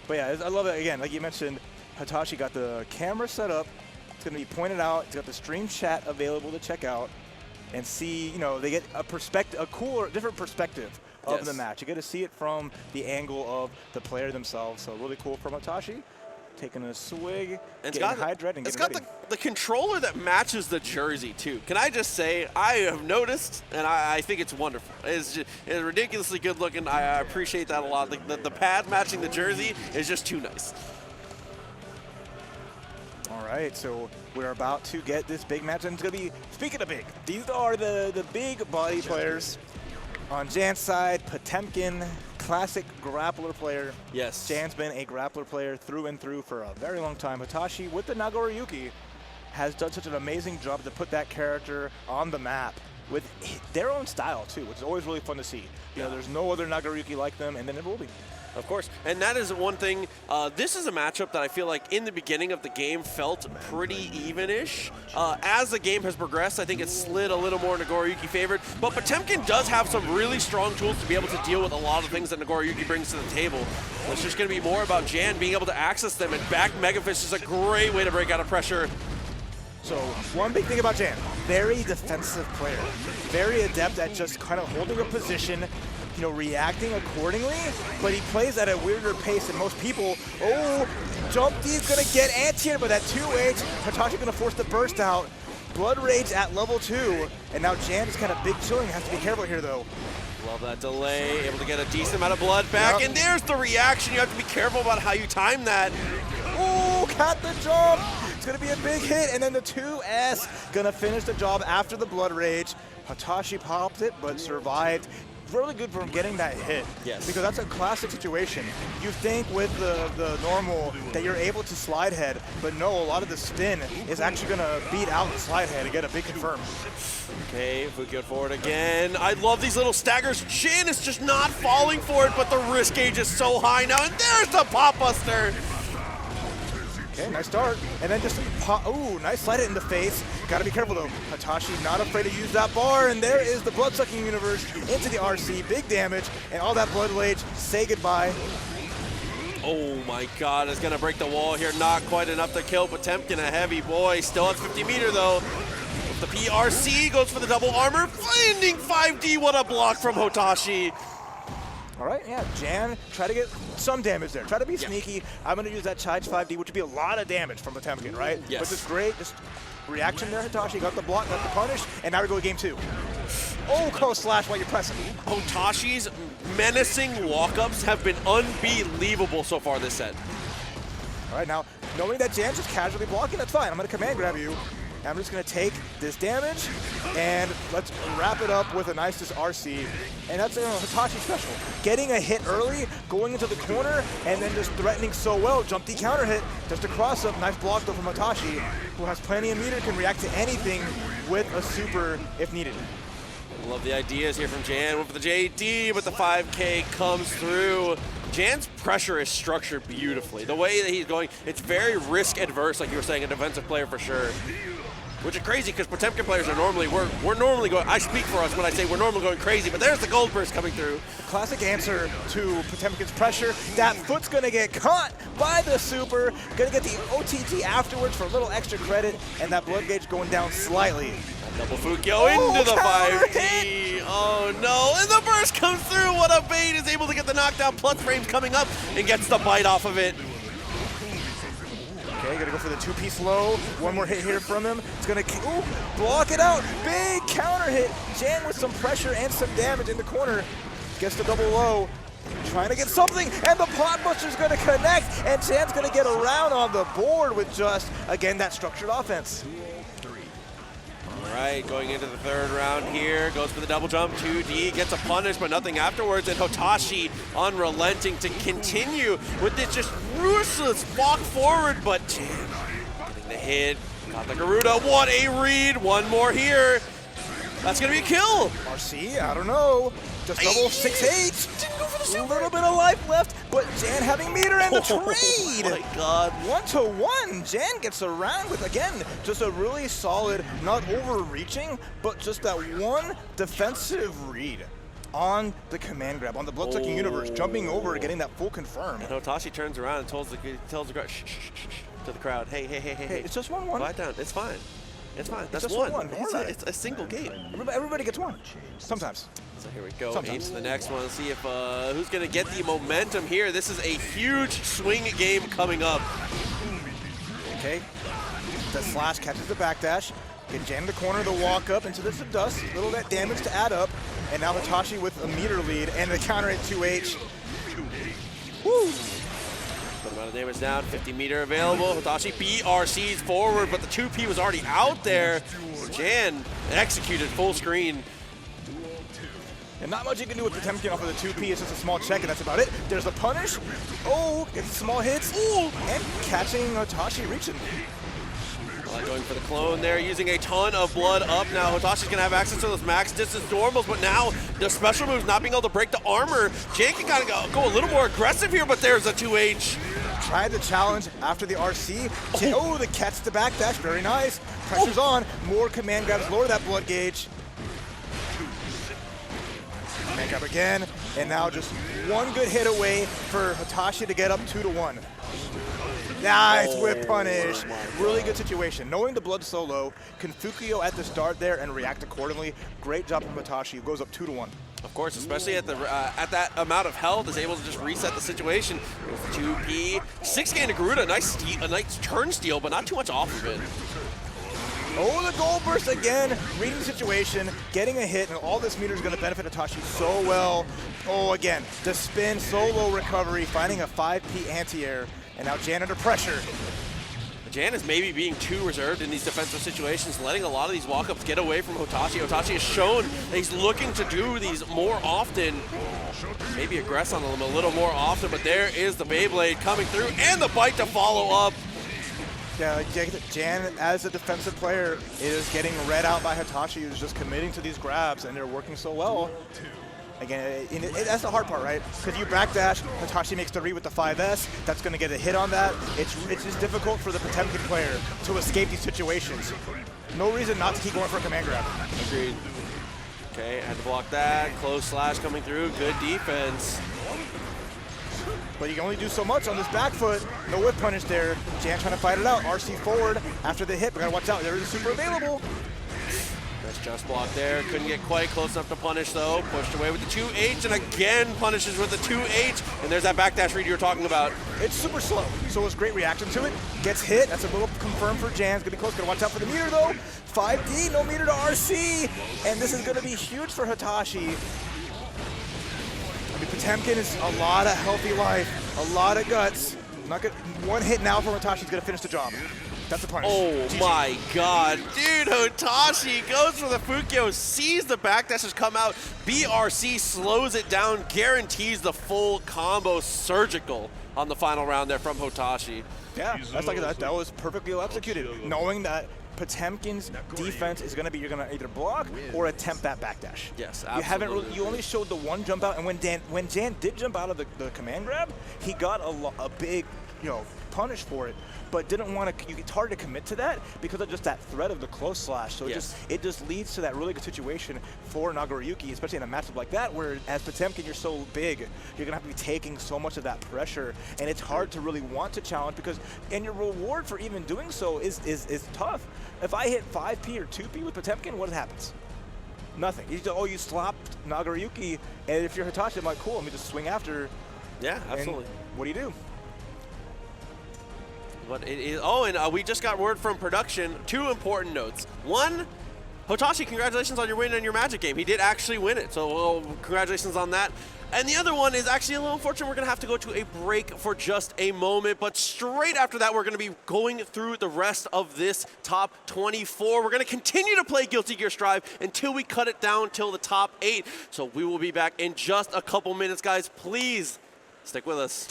S1: But yeah, I love it. Again, like you mentioned, Hotashi got the camera set up. It's going to be pointed out. It's got the stream chat available to check out and see, they get a perspective, a cooler, different perspective of the match. You get to see it from the angle of the player themselves. So really cool from Hotashi. Taking a swig, and getting hydrated, and getting ready.
S2: It's got the controller that matches the jersey, too. Can I just say, I have noticed, and I think it's wonderful. It's ridiculously good looking. I appreciate that a lot. The pad matching the jersey is just too nice.
S1: All right, so we're about to get this big match, and it's going to be, speaking of big, these are the big body players. On Jan's side, Potemkin, classic grappler player.
S2: Yes.
S1: Jan's been a grappler player through and through for a very long time. Hotashi, with the Nagoriyuki, has done such an amazing job to put that character on the map with their own style, too, which is always really fun to see. You know, there's no other Nagoriyuki like them, and then it will be.
S2: Of course, and that is one thing. This is a matchup that I feel like in the beginning of the game felt pretty even-ish. As the game has progressed, I think it's slid a little more Nagoriyuki favored, but Potemkin does have some really strong tools to be able to deal with a lot of things that Nagoriyuki brings to the table. It's just going to be more about Jan being able to access them, and back Megafish is a great way to break out of pressure.
S1: So one big thing about Jan, very defensive player, very adept at just kind of holding a position, you know, reacting accordingly, but he plays at a weirder pace than most people. Oh, Jump D's gonna get anti-hit, but that 2H, Hotashi gonna force the burst out. Blood Rage at level 2, and now Jan is kind of big chilling, has to be careful here though.
S2: Love that delay, able to get a decent amount of blood back, and there's the reaction. You have to be careful about how you time that.
S1: Oh, got the jump! It's gonna be a big hit, and then the 2S gonna finish the job after the Blood Rage. Hotashi popped it, but survived. Really good for him getting that hit.
S2: Yes.
S1: Because that's a classic situation. You think with the normal that you're able to slide head, but no, a lot of the spin is actually gonna beat out the slide head and get a big confirm.
S2: Okay, if we go forward again. I love these little staggers. Jin is just not falling for it, but the risk gauge is so high now, and there's the pop buster.
S1: Okay, nice start. And then just pop, ooh, nice slide it in the face. Gotta be careful though. Hotashi not afraid to use that bar, and there is the blood-sucking universe into the RC, big damage, and all that blood rage, say goodbye.
S2: Oh my god, it's gonna break the wall here. Not quite enough to kill Potemkin, a heavy boy. Still at 50 meter though. The PRC goes for the double armor, finding 5D, what a block from Hotashi.
S1: All right, yeah, Jan, try to get some damage there. Try to be sneaky. I'm going to use that charge 5D, which would be a lot of damage from Potemkin, right?
S2: Yes.
S1: Which is great. Just reaction there, Hotashi. Got the block, got the punish, and now we go to game 2. Oh, close slash while you're pressing.
S2: Hotashi's menacing walk-ups have been unbelievable so far this set.
S1: All right, now, knowing that Jan's just casually blocking, that's fine. I'm going to command grab you. I'm just going to take this damage, and let's wrap it up with a nice just RC. And that's Hotashi special. Getting a hit early, going into the corner, and then just threatening so well. Jump D counter hit, just a cross-up. Nice block though from Hotashi, who has plenty of meter, can react to anything with a super if needed.
S2: Love the ideas here from Jan. Went for the JD, but the 5K comes through. Jan's pressure is structured beautifully. The way that he's going, it's very risk adverse, like you were saying, a defensive player for sure. Which is crazy because Potemkin players are normally, we're normally going, I speak for us when I say we're normally going crazy, but there's the gold burst coming through.
S1: Classic answer to Potemkin's pressure. That foot's gonna get caught by the super, gonna get the OTG afterwards for a little extra credit, and that blood gauge going down slightly.
S2: Double Fukyo into the 5D. Oh no, and the burst comes through. What a bait, is able to get the knockdown, plus frames coming up, and gets the bite off of it.
S1: Okay, gonna go for the 2-piece low. One more hit here from him. It's gonna block it out. Big counter hit. Jan with some pressure and some damage in the corner. Gets the double low. Trying to get something, and the pot buster's gonna connect, and Jan's gonna get around on the board with just, again, that structured offense.
S2: All right, going into the third round here, goes for the double jump, 2D, gets a punish, but nothing afterwards, and Hotashi unrelenting to continue with this just ruthless walk forward, but Jan getting the hit, got the Garuda, what a read, one more here. That's gonna be a kill.
S1: RC, I don't know. Just double 6-8. Didn't go for the super. A little bit of life left, but Jan having meter and the trade.
S2: Oh my god.
S1: 1-to-1. Jan gets around with, again, just a really solid, not overreaching, but just that one defensive read on the command grab, on the blood-sucking universe, jumping over, getting that full confirm.
S2: And Hotashi turns around and tells the crowd, shh, shh, shh, to the crowd, hey.
S1: It's just 1-1.
S2: Quiet down, it's fine. It's fine, that's
S1: just
S2: one.
S1: It's
S2: a single game.
S1: Everybody gets one, sometimes.
S2: So here we go,
S1: Sometimes.
S2: into the next one. Let's see if who's gonna get the momentum here. This is a huge swing game coming up.
S1: Okay, the slash catches the backdash. Get Jan in the corner, the walk up into the dust, a little bit damage to add up, and now Hotashi with a meter lead and the counter at 2H. Woo!
S2: Good amount of damage down, 50 meter available. Hotashi BRC's forward, but the 2P was already out there. Jan executed full screen.
S1: And not much you can do with Potemkin off of the 2P, it's just a small check and that's about it. There's the punish. Oh, gets small hits. Ooh, and catching Hotashi reaching.
S2: Going for the clone there, using a ton of blood up now. Hotashi's going to have access to those max distance normals, but now the special moves not being able to break the armor. Jan can kind of go a little more aggressive here, but there's a 2H.
S1: Tried the challenge after the RC. Oh, the catch the backdash, very nice. Pressure's on, more command grabs, lower that blood gauge. Command grab again, and now just one good hit away for Hotashi to get up 2-1. Nice whip punish. Really good situation. Knowing the blood so low, Confukio at the start there and react accordingly. Great job from Hotashi, who goes up 2-1.
S2: Of course, especially at that amount of health, is able to just reset the situation. 2P, 6K Nagoriyuki, a nice turn steal, but not too much off of it.
S1: Oh, the gold burst again, reading the situation, getting a hit, and all this meter is going to benefit Hotashi so well. Oh, again, the spin, solo recovery, finding a 5P anti-air, and now Jan under pressure.
S2: Jan is maybe being too reserved in these defensive situations, letting a lot of these walk-ups get away from Hotashi. Hotashi has shown that he's looking to do these more often, maybe aggress on them a little more often, but there is the Beyblade coming through, and the bite to follow up.
S1: Yeah, Jan, as a defensive player, is getting read out by Hotashi, who's just committing to these grabs, and they're working so well. Again, that's the hard part, right? Because you backdash, Hotashi makes the read with the 5S, that's going to get a hit on that. It's just difficult for the Potemkin player to escape these situations. No reason not to keep going for a command grab.
S2: Agreed. Okay, had to block that. Close slash coming through, good defense.
S1: But you can only do so much on this back foot. No whip punish there. Jan trying to fight it out. RC forward after the hit, but gotta watch out. There is a super available.
S2: That's just blocked there. Couldn't get quite close enough to punish though. Pushed away with the 2H and again punishes with the 2H. And there's that backdash read you were talking about.
S1: It's super slow, so it's great reaction to it. Gets hit. That's a little confirmed for Jan. It's gonna be close. Gotta watch out for the meter though. 5D, no meter to RC. And this is gonna be huge for Hotashi. Potemkin is a lot of healthy life, a lot of guts. Not good. One hit now from Hotashi is going to finish the job. That's the punish.
S2: Oh
S1: GG.
S2: My God. Dude, Hotashi goes for the Fukio, sees the backdashes come out. BRC slows it down, guarantees the full combo surgical on the final round there from Hotashi.
S1: Yeah, that's like that was perfectly well executed. Knowing that Potemkin's defense is going to be you're going to either block or attempt that backdash.
S2: Yes, absolutely.
S1: You haven't really, you only showed the one jump out, and when Jan did jump out of the command grab, he got a big, punish for it, but didn't want to. It's hard to commit to that because of just that threat of the close slash. So it just leads to that really good situation for Nagoriyuki, especially in a matchup like that, where as Potemkin you're so big, you're gonna have to be taking so much of that pressure, and it's hard to really want to challenge and your reward for even doing so is tough. If I hit 5P or 2P with Potemkin, what happens? Nothing. You slapped Nagoriyuki, and if you're Hotashi, I'm like, cool, let me just swing after.
S2: Yeah, absolutely.
S1: What do you do?
S2: But it is, and we just got word from production, 2 important notes. One, Hotashi, congratulations on your win in your Magic game. He did actually win it, so congratulations on that. And the other one is actually a little unfortunate. We're going to have to go to a break for just a moment, but straight after that, we're going to be going through the rest of this top 24. We're going to continue to play Guilty Gear Strive until we cut it down till the top 8. So we will be back in just a couple minutes, guys. Please stick with us.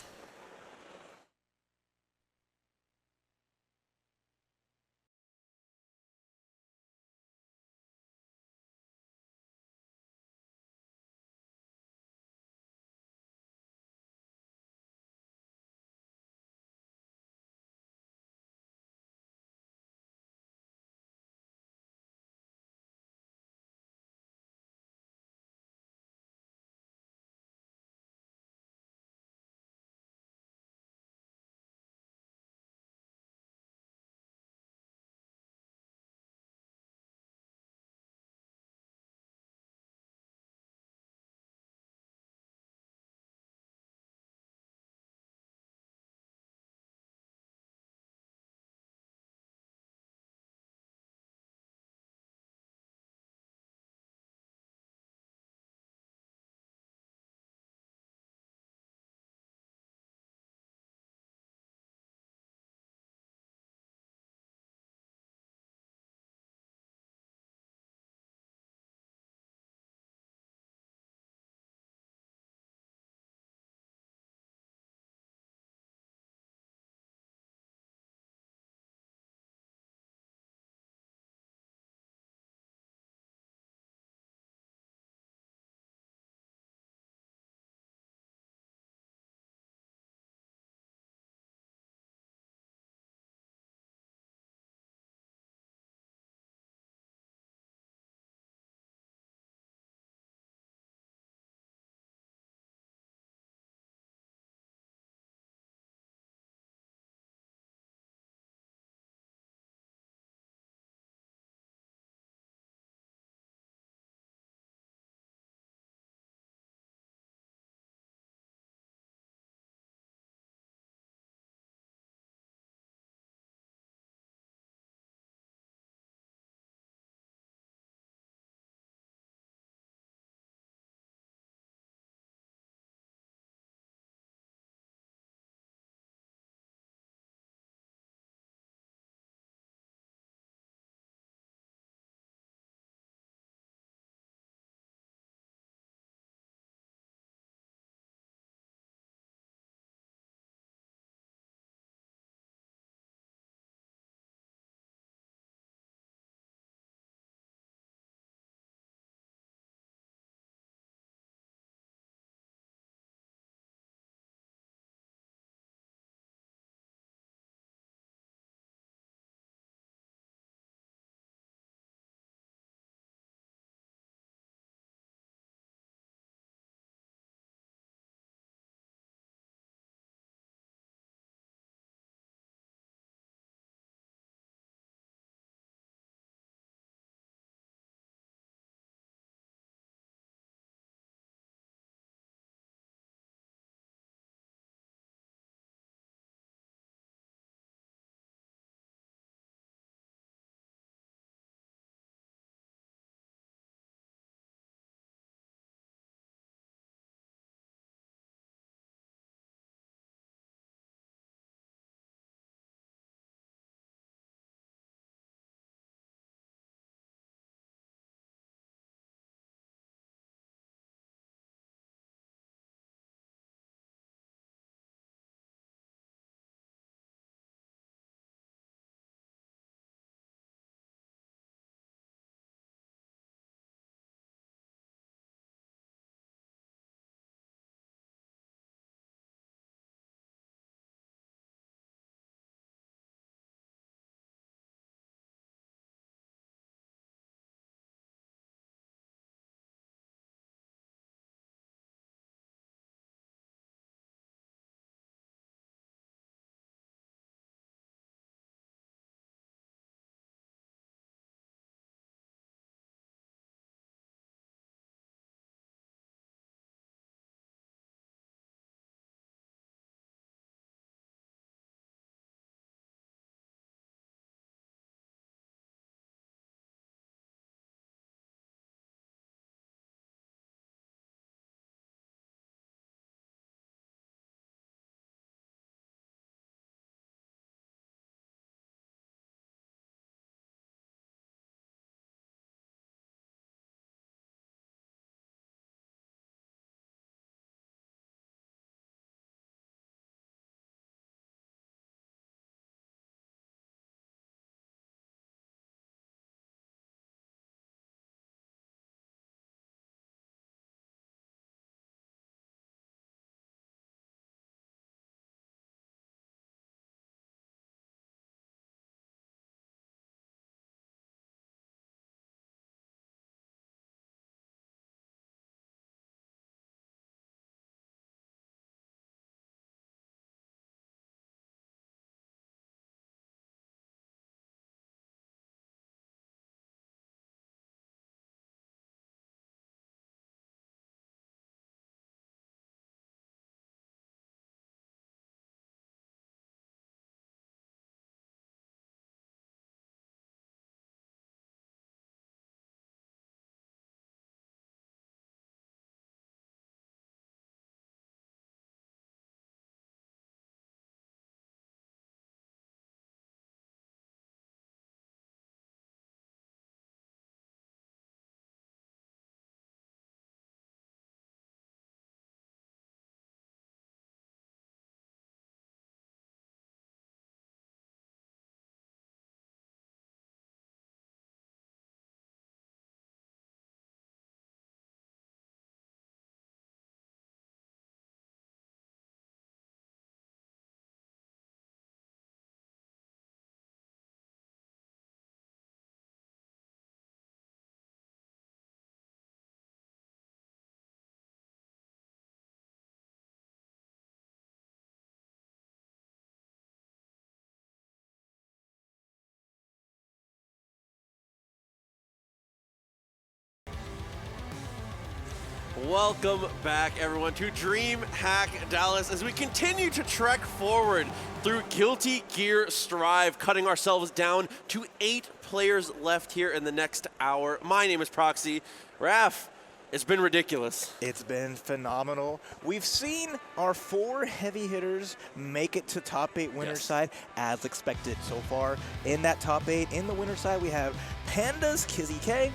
S2: Welcome back, everyone, to DreamHack Dallas as we continue to trek forward through Guilty Gear Strive, cutting ourselves down to 8 players left here in the next hour. My name is Proxy. Raph, it's been ridiculous.
S1: It's been phenomenal. We've seen our 4 heavy hitters make it to top 8 winner's side as expected so far. In that top 8, in the winner's side, we have Panda's Kizzie K,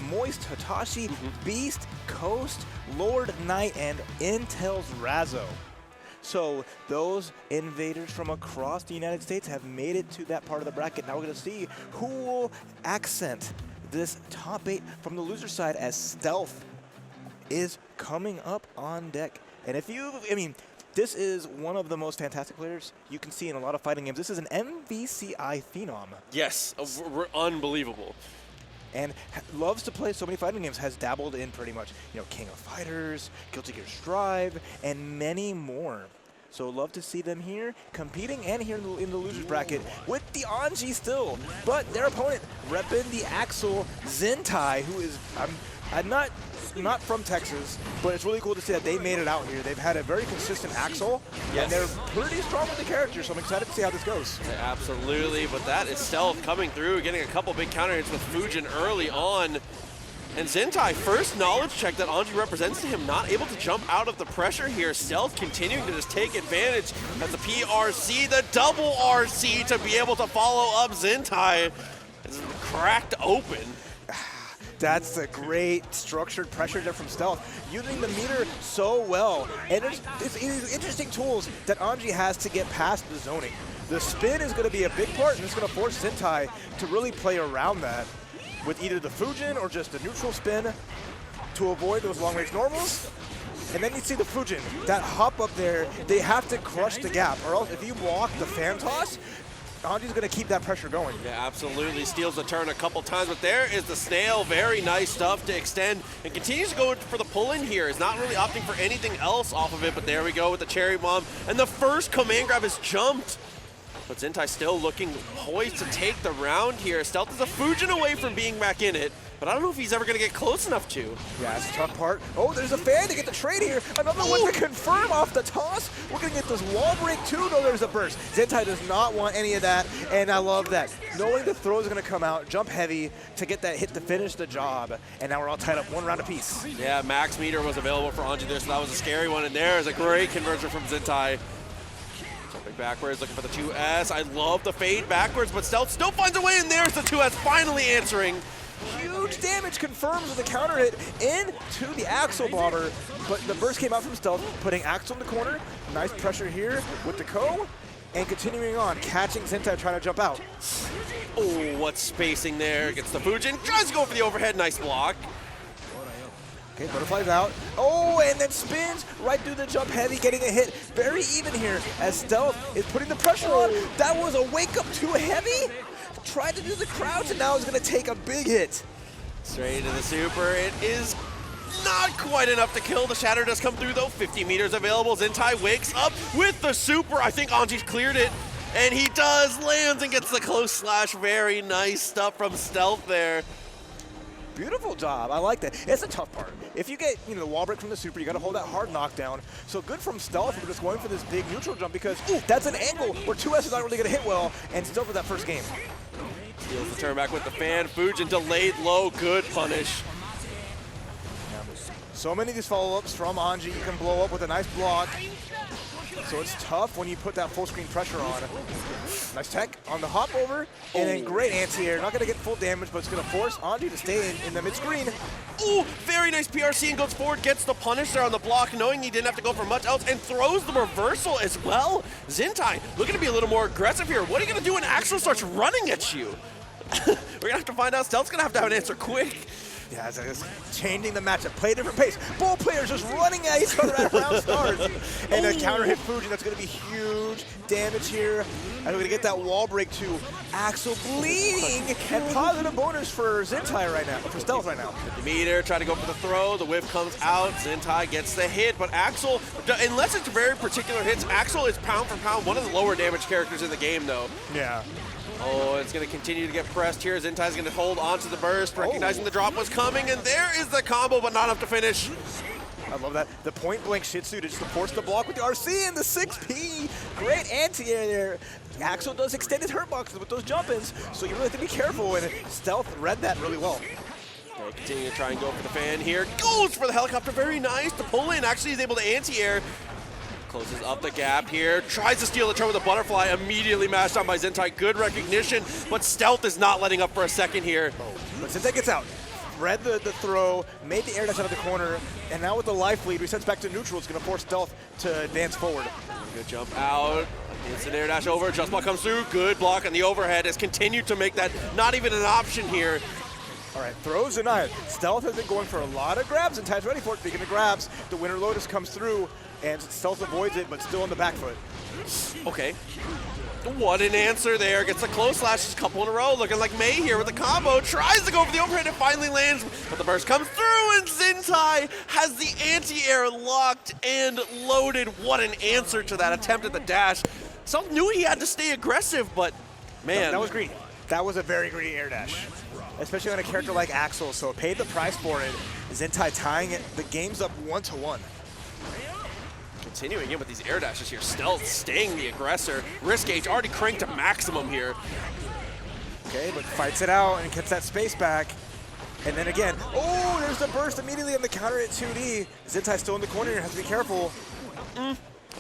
S1: Moist Hotashi, Beast, Coast, Lord Knight, and Intel's Razzo. So those invaders from across the United States have made it to that part of the bracket. Now we're going to see who will accent this top 8 from the loser side as Stealth is coming up on deck. And if you, this is one of the most fantastic players you can see in a lot of fighting games. This is an MVCI phenom.
S2: Yes, unbelievable.
S1: And loves to play so many fighting games, has dabbled in pretty much, King of Fighters, Guilty Gear Strive, and many more. So love to see them here competing and here in the losers bracket with the Anji still. But their opponent repping the Axel Zintai, who is, I'm not from Texas, but it's really cool to see that they made it out here. They've had a very consistent Axel, and they're pretty strong with the character, so I'm excited to see how this goes.
S2: Yeah, absolutely, but that is Stealth coming through, getting a couple big counter hits with Fujin early on. And Zintai, first knowledge check that Anji represents to him, not able to jump out of the pressure here. Stealth continuing to just take advantage as the PRC, the double RC to be able to follow up Zintai. It's cracked open.
S1: That's a great structured pressure there from Stealth, using the meter so well. And it's interesting tools that Anji has to get past the zoning. The spin is going to be a big part, and it's going to force Zintai to really play around that with either the Fujin or just a neutral spin to avoid those long-range normals. And then you see the Fujin, that hop up there, they have to crush the gap, or else if you block the fan toss, Anji's going to keep that pressure going.
S2: Yeah, absolutely. Steals the turn a couple times, but there is the snail. Very nice stuff to extend and continues to go for the pull-in here. Is not really opting for anything else off of it, but there we go with the cherry bomb. And the first command grab is jumped. But Zintai still looking poised to take the round here. Stealth is a Fujin away from being back in it, but I don't know if he's ever going to get close enough to.
S1: Yeah, that's a tough part. Oh, there's a fan to get the trade here. Another one to confirm off the toss. We're going to get this wall break too. No, there's a burst. Zintai does not want any of that, and I love that. Knowing the throw is going to come out, jump heavy to get that hit to finish the job, and now we're all tied up 1 round apiece.
S2: Yeah, max meter was available for Anji there, so that was a scary one, and there is a great conversion from Zintai. Backwards, looking for the 2S. I love the fade backwards, but Stealth still finds a way, and there's the 2S finally answering.
S1: Huge damage confirmed with the counter hit into the Axel bomber, but the burst came out from Stealth, putting Axel in the corner. Nice pressure here with the Ko, and continuing on, catching Zintai trying to jump out.
S2: Oh, what spacing there. Gets the Fujin, tries to go for the overhead, nice block.
S1: Okay, butterflies out. Oh, and then spins right through the jump heavy, getting a hit. Very even here as Stealth is putting the pressure on. That was a wake up too heavy. Tried to do the crouch, and now is going to take a big hit.
S2: Straight into the super. It is not quite enough to kill. The shatter does come through, though. 50 meters available. Zintai wakes up with the super. I think Anji's cleared it, and he does. Lands and gets the close slash. Very nice stuff from Stealth there.
S1: Beautiful job. I like that. It's a tough part. If you get the wall break from the super, you got to hold that hard knockdown. So good from Stealth for just going for this big neutral jump because that's an angle where 2S is not really going to hit well, and Stealth for that first game.
S2: Steals the turn back with the fan. Fujin delayed low. Good punish.
S1: So many of these follow-ups from Anji. You can blow up with a nice block. So it's tough when you put that full screen pressure on. Nice tech on the hop over, and then great anti-air. Not going to get full damage, but it's going to force Anji to stay in the mid-screen.
S2: Ooh, very nice PRC and goes forward, gets the punish there on the block, knowing he didn't have to go for much else, and throws the reversal as well. Zintai looking to be a little more aggressive here. What are you going to do when Axel starts running at you? We're going to have to find out. Stealth's going to have an answer quick.
S1: Yeah, it's changing the matchup. Play a different pace. Both players just running at each other at round starts. And a counter hit Fujin. That's going to be huge damage here. And we're going to get that wall break to Axel bleeding. And positive bonus for Zintai right now, for Stealth right now.
S2: The meter, try to go for the throw. The whip comes out. Zintai gets the hit. But Axel, unless it's very particular hits, Axel is pound for pound one of the lower damage characters in the game, though.
S1: Yeah.
S2: Oh, it's going to continue to get pressed here. Zintai's going to hold on to the burst, recognizing the drop was coming, and there is the combo, but not enough to finish.
S1: I love that. The point-blank Shitsu to just force the block with the RC and the 6P. Great anti-air there. Axel does extended hurt boxes with those jump-ins, so you really have to be careful, and Stealth read that really well.
S2: Okay, continue to try and go for the fan here. Goes for the helicopter, very nice. The pull in actually is able to anti-air. Closes up the gap here, tries to steal the turn with a butterfly, immediately mashed on by Zintai. Good recognition, but Stealth is not letting up for a second here.
S1: But Zintai gets out. Read the throw, made the air dash out of the corner, and now with the life lead, resets back to neutral. It's going to force Stealth to dance forward.
S2: Good jump out. Instant air dash over. Just block comes through. Good block on the overhead. Has continued to make that not even an option here.
S1: All right, throws denied. Stealth has been going for a lot of grabs, and Ty's ready for it. Speaking of grabs, the Winter Lotus comes through, and Stealth avoids it, but still on the back foot.
S2: Okay. What an answer there. Gets a close slash, a couple in a row. Looking like May here with the combo. Tries to go for the overhead and finally lands, but the burst comes through, and Zintai has the anti-air locked and loaded. What an answer to that attempt at the dash. Stealth knew he had to stay aggressive, but man.
S1: That was greedy. That was a very greedy air dash, especially on a character like Axel, so paid the price for it. Zintai tying it. The game's up 1-1.
S2: Continuing in with these air dashes here. Stealth staying the aggressor. Risk gauge already cranked to maximum here.
S1: Okay, but fights it out and gets that space back. And then again, oh, there's the burst immediately on the counter at 2D. Zintai still in the corner here, has to be careful.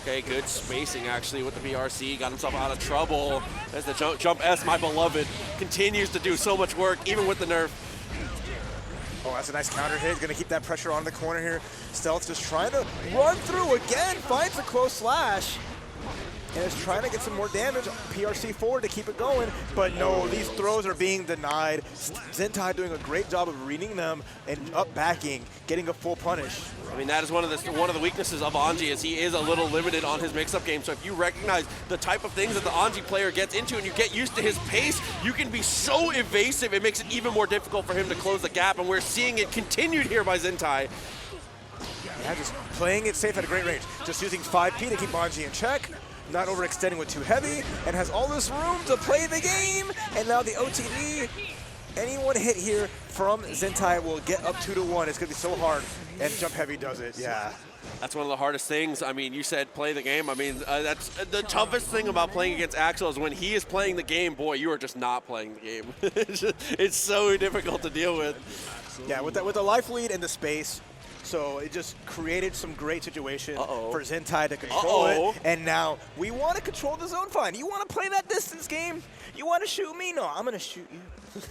S2: Okay, good spacing actually with the BRC. Got himself out of trouble. As the jump S, my beloved, continues to do so much work, even with the nerf.
S1: Oh, that's a nice counter hit. Gonna keep that pressure on the corner here. Stealth just trying to run through again. Finds a close slash. And is trying to get some more damage. PRC forward to keep it going. But no, these throws are being denied. Zintai doing a great job of reading them and up backing, getting a full punish.
S2: I mean, that is one of the weaknesses of Anji, is he is a little limited on his mix-up game. So if you recognize the type of things that the Anji player gets into and you get used to his pace, you can be so evasive. It makes it even more difficult for him to close the gap, and we're seeing it continued here by Zintai.
S1: Yeah, just playing it safe at a great range. Just using 5P to keep Anji in check. Not overextending with too heavy, and has all this room to play the game. And now the OTD, any one hit here from Zintai will get up 2-1. It's gonna be so hard, and Jump Heavy does it, yeah.
S2: That's one of the hardest things. I mean, you said play the game. I mean, that's the toughest thing about playing against Axel is when he is playing the game, boy, you are just not playing the game. It's so difficult to deal with.
S1: Yeah, with the life lead and the space, so it just created some great situation for Zintai to control it. And now we want to control the zone fine. You want to play that distance game? You want to shoot me? No, I'm going to shoot you.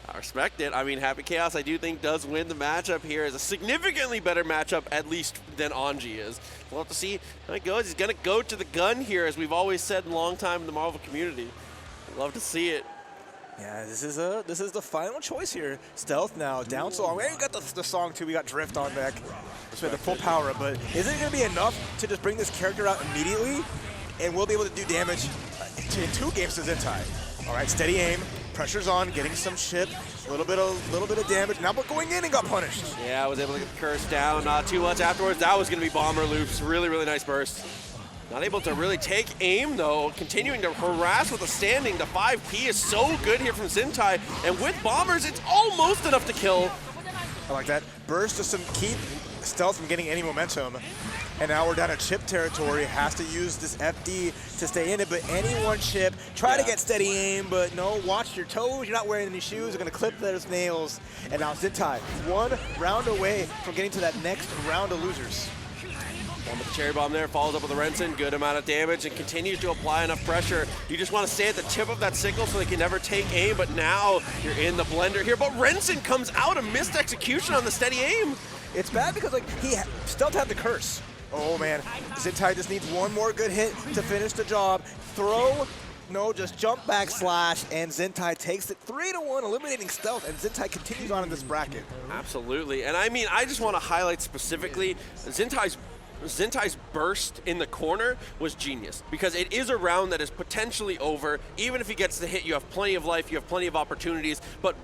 S2: I respect it. I mean, Happy Chaos, I do think, does win the matchup here. Is a significantly better matchup, at least, than Anji is. We'll have to see how it goes. He's going to go to the gun here, as we've always said in a long time in the Marvel community. I'd love to see it.
S1: Yeah, this is the final choice here. Stealth now, down so long. We already got the song too. We got Drift on deck. So the full power up, but is it going to be enough to just bring this character out immediately? And we'll be able to do damage in 2 games to Zintai. All right, steady aim. Pressure's on, getting some Chipp, a little bit of damage. Now, but going in and got punished.
S2: Yeah, I was able to get the curse down. Not too much afterwards. That was going to be bomber loops. Really, really nice burst. Not able to really take aim, though. Continuing to harass with a standing. The 5P is so good here from Zintai. And with bombers, it's almost enough to kill.
S1: I like that. Burst just to keep Stealth from getting any momentum. And now we're down at Chipp territory. Has to use this FD to stay in it, but any one Chipp. Try to get steady aim, but no, watch your toes. You're not wearing any shoes. You're going to clip those nails. And now Zintai, 1 round away from getting to that next round of losers.
S2: One with the cherry bomb there, follows up with the Renson, good amount of damage, and continues to apply enough pressure. You just want to stay at the tip of that sickle so they can never take aim, but now you're in the blender here. But Renson comes out, a missed execution on the steady aim.
S1: It's bad because like Stealth had the curse. Oh man, Zintai just needs 1 more good hit to finish the job. Throw, no, just jump back slash, and Zintai takes it 3-1, eliminating Stealth, and Zintai continues on in this bracket.
S2: Absolutely, and I mean, I just want to highlight specifically Zintai's burst in the corner was genius, because it is a round that is potentially over. Even if he gets the hit, you have plenty of life, you have plenty of opportunities, but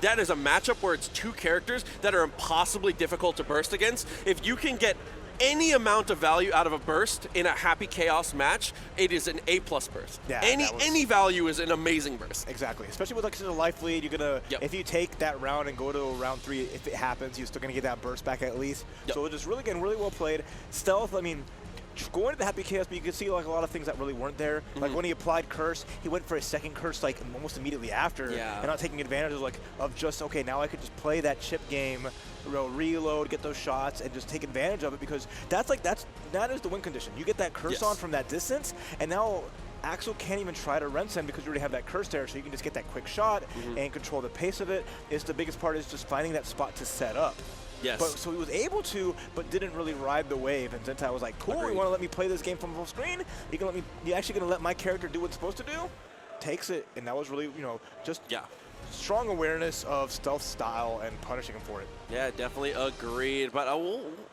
S2: that is a matchup where it's 2 characters that are impossibly difficult to burst against. If you can get any amount of value out of a burst in a Happy Chaos match, it is an A+ burst.
S1: Yeah,
S2: any value is an amazing burst.
S1: Exactly, especially with like such a life lead, you're gonna, if you take that round and go to round 3, if it happens, you're still gonna get that burst back at least. So it's just really getting really well played. Stealth, I mean, going to the Happy Chaos, but you can see like a lot of things that really weren't there. Like when he applied Curse, he went for a second Curse like almost immediately after, and not taking advantage of just, okay, now I could just play that chip game, reload, get those shots, and just take advantage of it, because that is the win condition. You get that Curse on from that distance, and now Axel can't even try to Rensen because you already have that Curse there, so you can just get that quick shot and control the pace of it. It's the biggest part is just finding that spot to set up. But, so he was able to, but didn't really ride the wave. And Zintai was like, cool, you want to let me play this game from full screen? You actually going to let my character do what it's supposed to do? Takes it, and that was really, you know, just strong awareness of stealth style and punishing him for it.
S2: Yeah, definitely agreed. But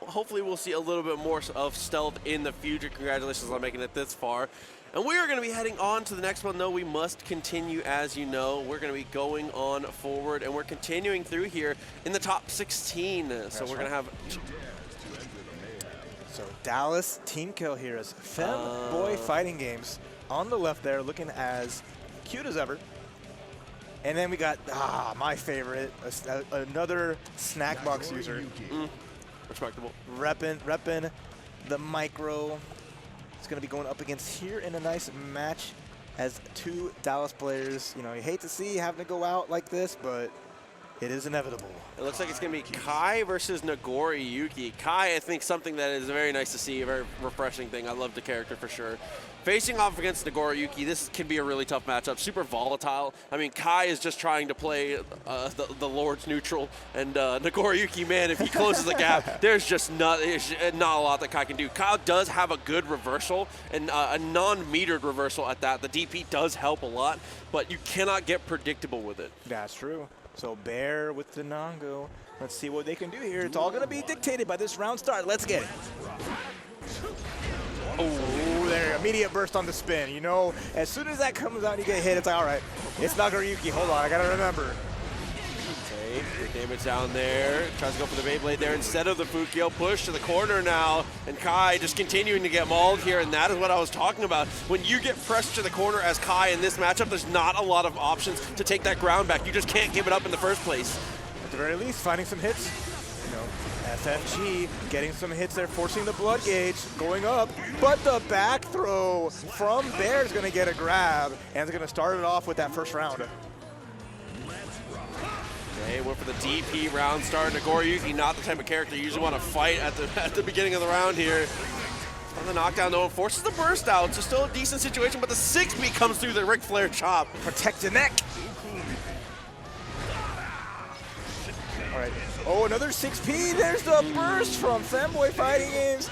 S2: hopefully we'll see a little bit more of stealth in the future. Congratulations on making it this far. And we are going to be heading on to the next one, though. We must continue, as you know. We're going to be going on forward, and we're continuing through here in the top 16. So we're going to have...
S1: So Dallas team kill here is FemboyFightingGames on the left there, looking as cute as ever. And then we got, my favorite, another snack box user.
S2: Respectable.
S1: Reppin' the micro. It's going to be going up against here in a nice match as 2 Dallas players. You know, you hate to see having to go out like this, but it is inevitable.
S2: It looks like it's going to be Kai versus Nagoriyuki. Kai, I think, something that is very nice to see, a very refreshing thing. I love the character for sure. Facing off against Nagoriyuki, this can be a really tough matchup. Super volatile. I mean, Kai is just trying to play the Lord's neutral, and Nagoriyuki, man, if he closes the gap, there's just not a lot that Kai can do. Kyle does have a good reversal, and a non-metered reversal at that. The DP does help a lot, but you cannot get predictable with it.
S1: That's true. So Bear with the Nango. Let's see what they can do here. It's all going to be dictated by this round start. Let's get it. Oh, there, immediate burst on the spin. You know, as soon as that comes out and you get hit, it's like, all right, it's Nagoriyuki. Hold on, I got to remember.
S2: Okay, good damage down there. Tries to go for the Beyblade there instead of the Fukio. Push to the corner now, and Kai just continuing to get mauled here, and that is what I was talking about. When you get pressed to the corner as Kai in this matchup, there's not a lot of options to take that ground back. You just can't give it up in the first place.
S1: At the very least, finding some hits. You know, FFG getting some hits there, forcing the blood gauge, going up, but the back throw from Bear is going to get a grab, and it's going to start it off with that first round.
S2: Okay, went for the DP round start. Nagoriyuki, not the type of character you usually want to fight at the beginning of the round here. On the knockdown, though, forces the burst out. So still a decent situation, but the 6B comes through the Ric Flair chop.
S1: Protect the neck. All right. Oh, another 6P. There's the burst from FemboyFightingGames.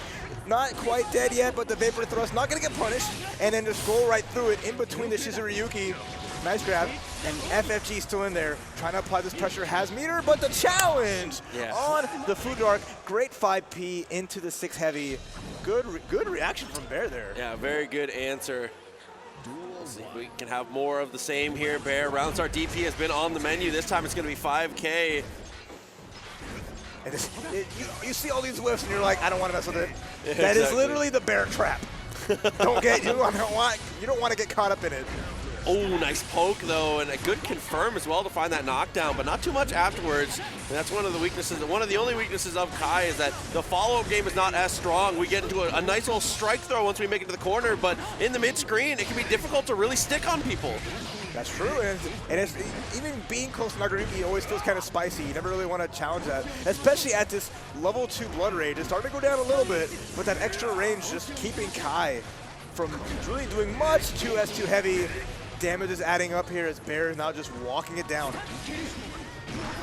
S1: Not quite dead yet, but the Vapor Thrust not going to get punished. And then just go right through it in between the Shizuriyuki. Nice grab. And FFG still in there, trying to apply this pressure. Has meter, but the challenge on the Food Dark. Great 5P into the 6 heavy. Good reaction from Bear there.
S2: Yeah, very good answer. Let's see if we can have more of the same here. Bear, round start DP has been on the menu. This time it's going to be 5K.
S1: And you see all these whiffs and you're like, I don't want to mess with it. That is literally the Bear trap. You don't want to get caught up in it.
S2: Oh, nice poke though, and a good confirm as well to find that knockdown, but not too much afterwards. And that's one of the weaknesses. One of the only weaknesses of Kai is that the follow-up game is not as strong. We get into a nice little strike throw once we make it to the corner, but in the mid-screen, it can be difficult to really stick on people.
S1: That's true, and it's, even being close to Nagoriyuki always feels kind of spicy. You never really want to challenge that, especially at this level 2 Blood Rage. It's starting to go down a little bit, but that extra range just keeping Kai from really doing much 2S2 heavy. Damage is adding up here as Bear is now just walking it down.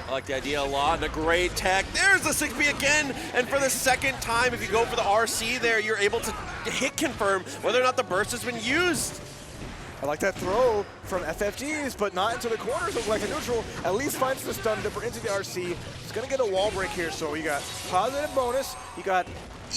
S2: I like the idea a lot, and a great tech. There's the 6B again, and for the second time, if you go for the RC there, you're able to hit confirm whether or not the burst has been used.
S1: I like that throw from FFGs, but not into the corners of like a neutral. At least finds the stun dipper into the RC. He's gonna get a wall break here, so you got positive bonus. You got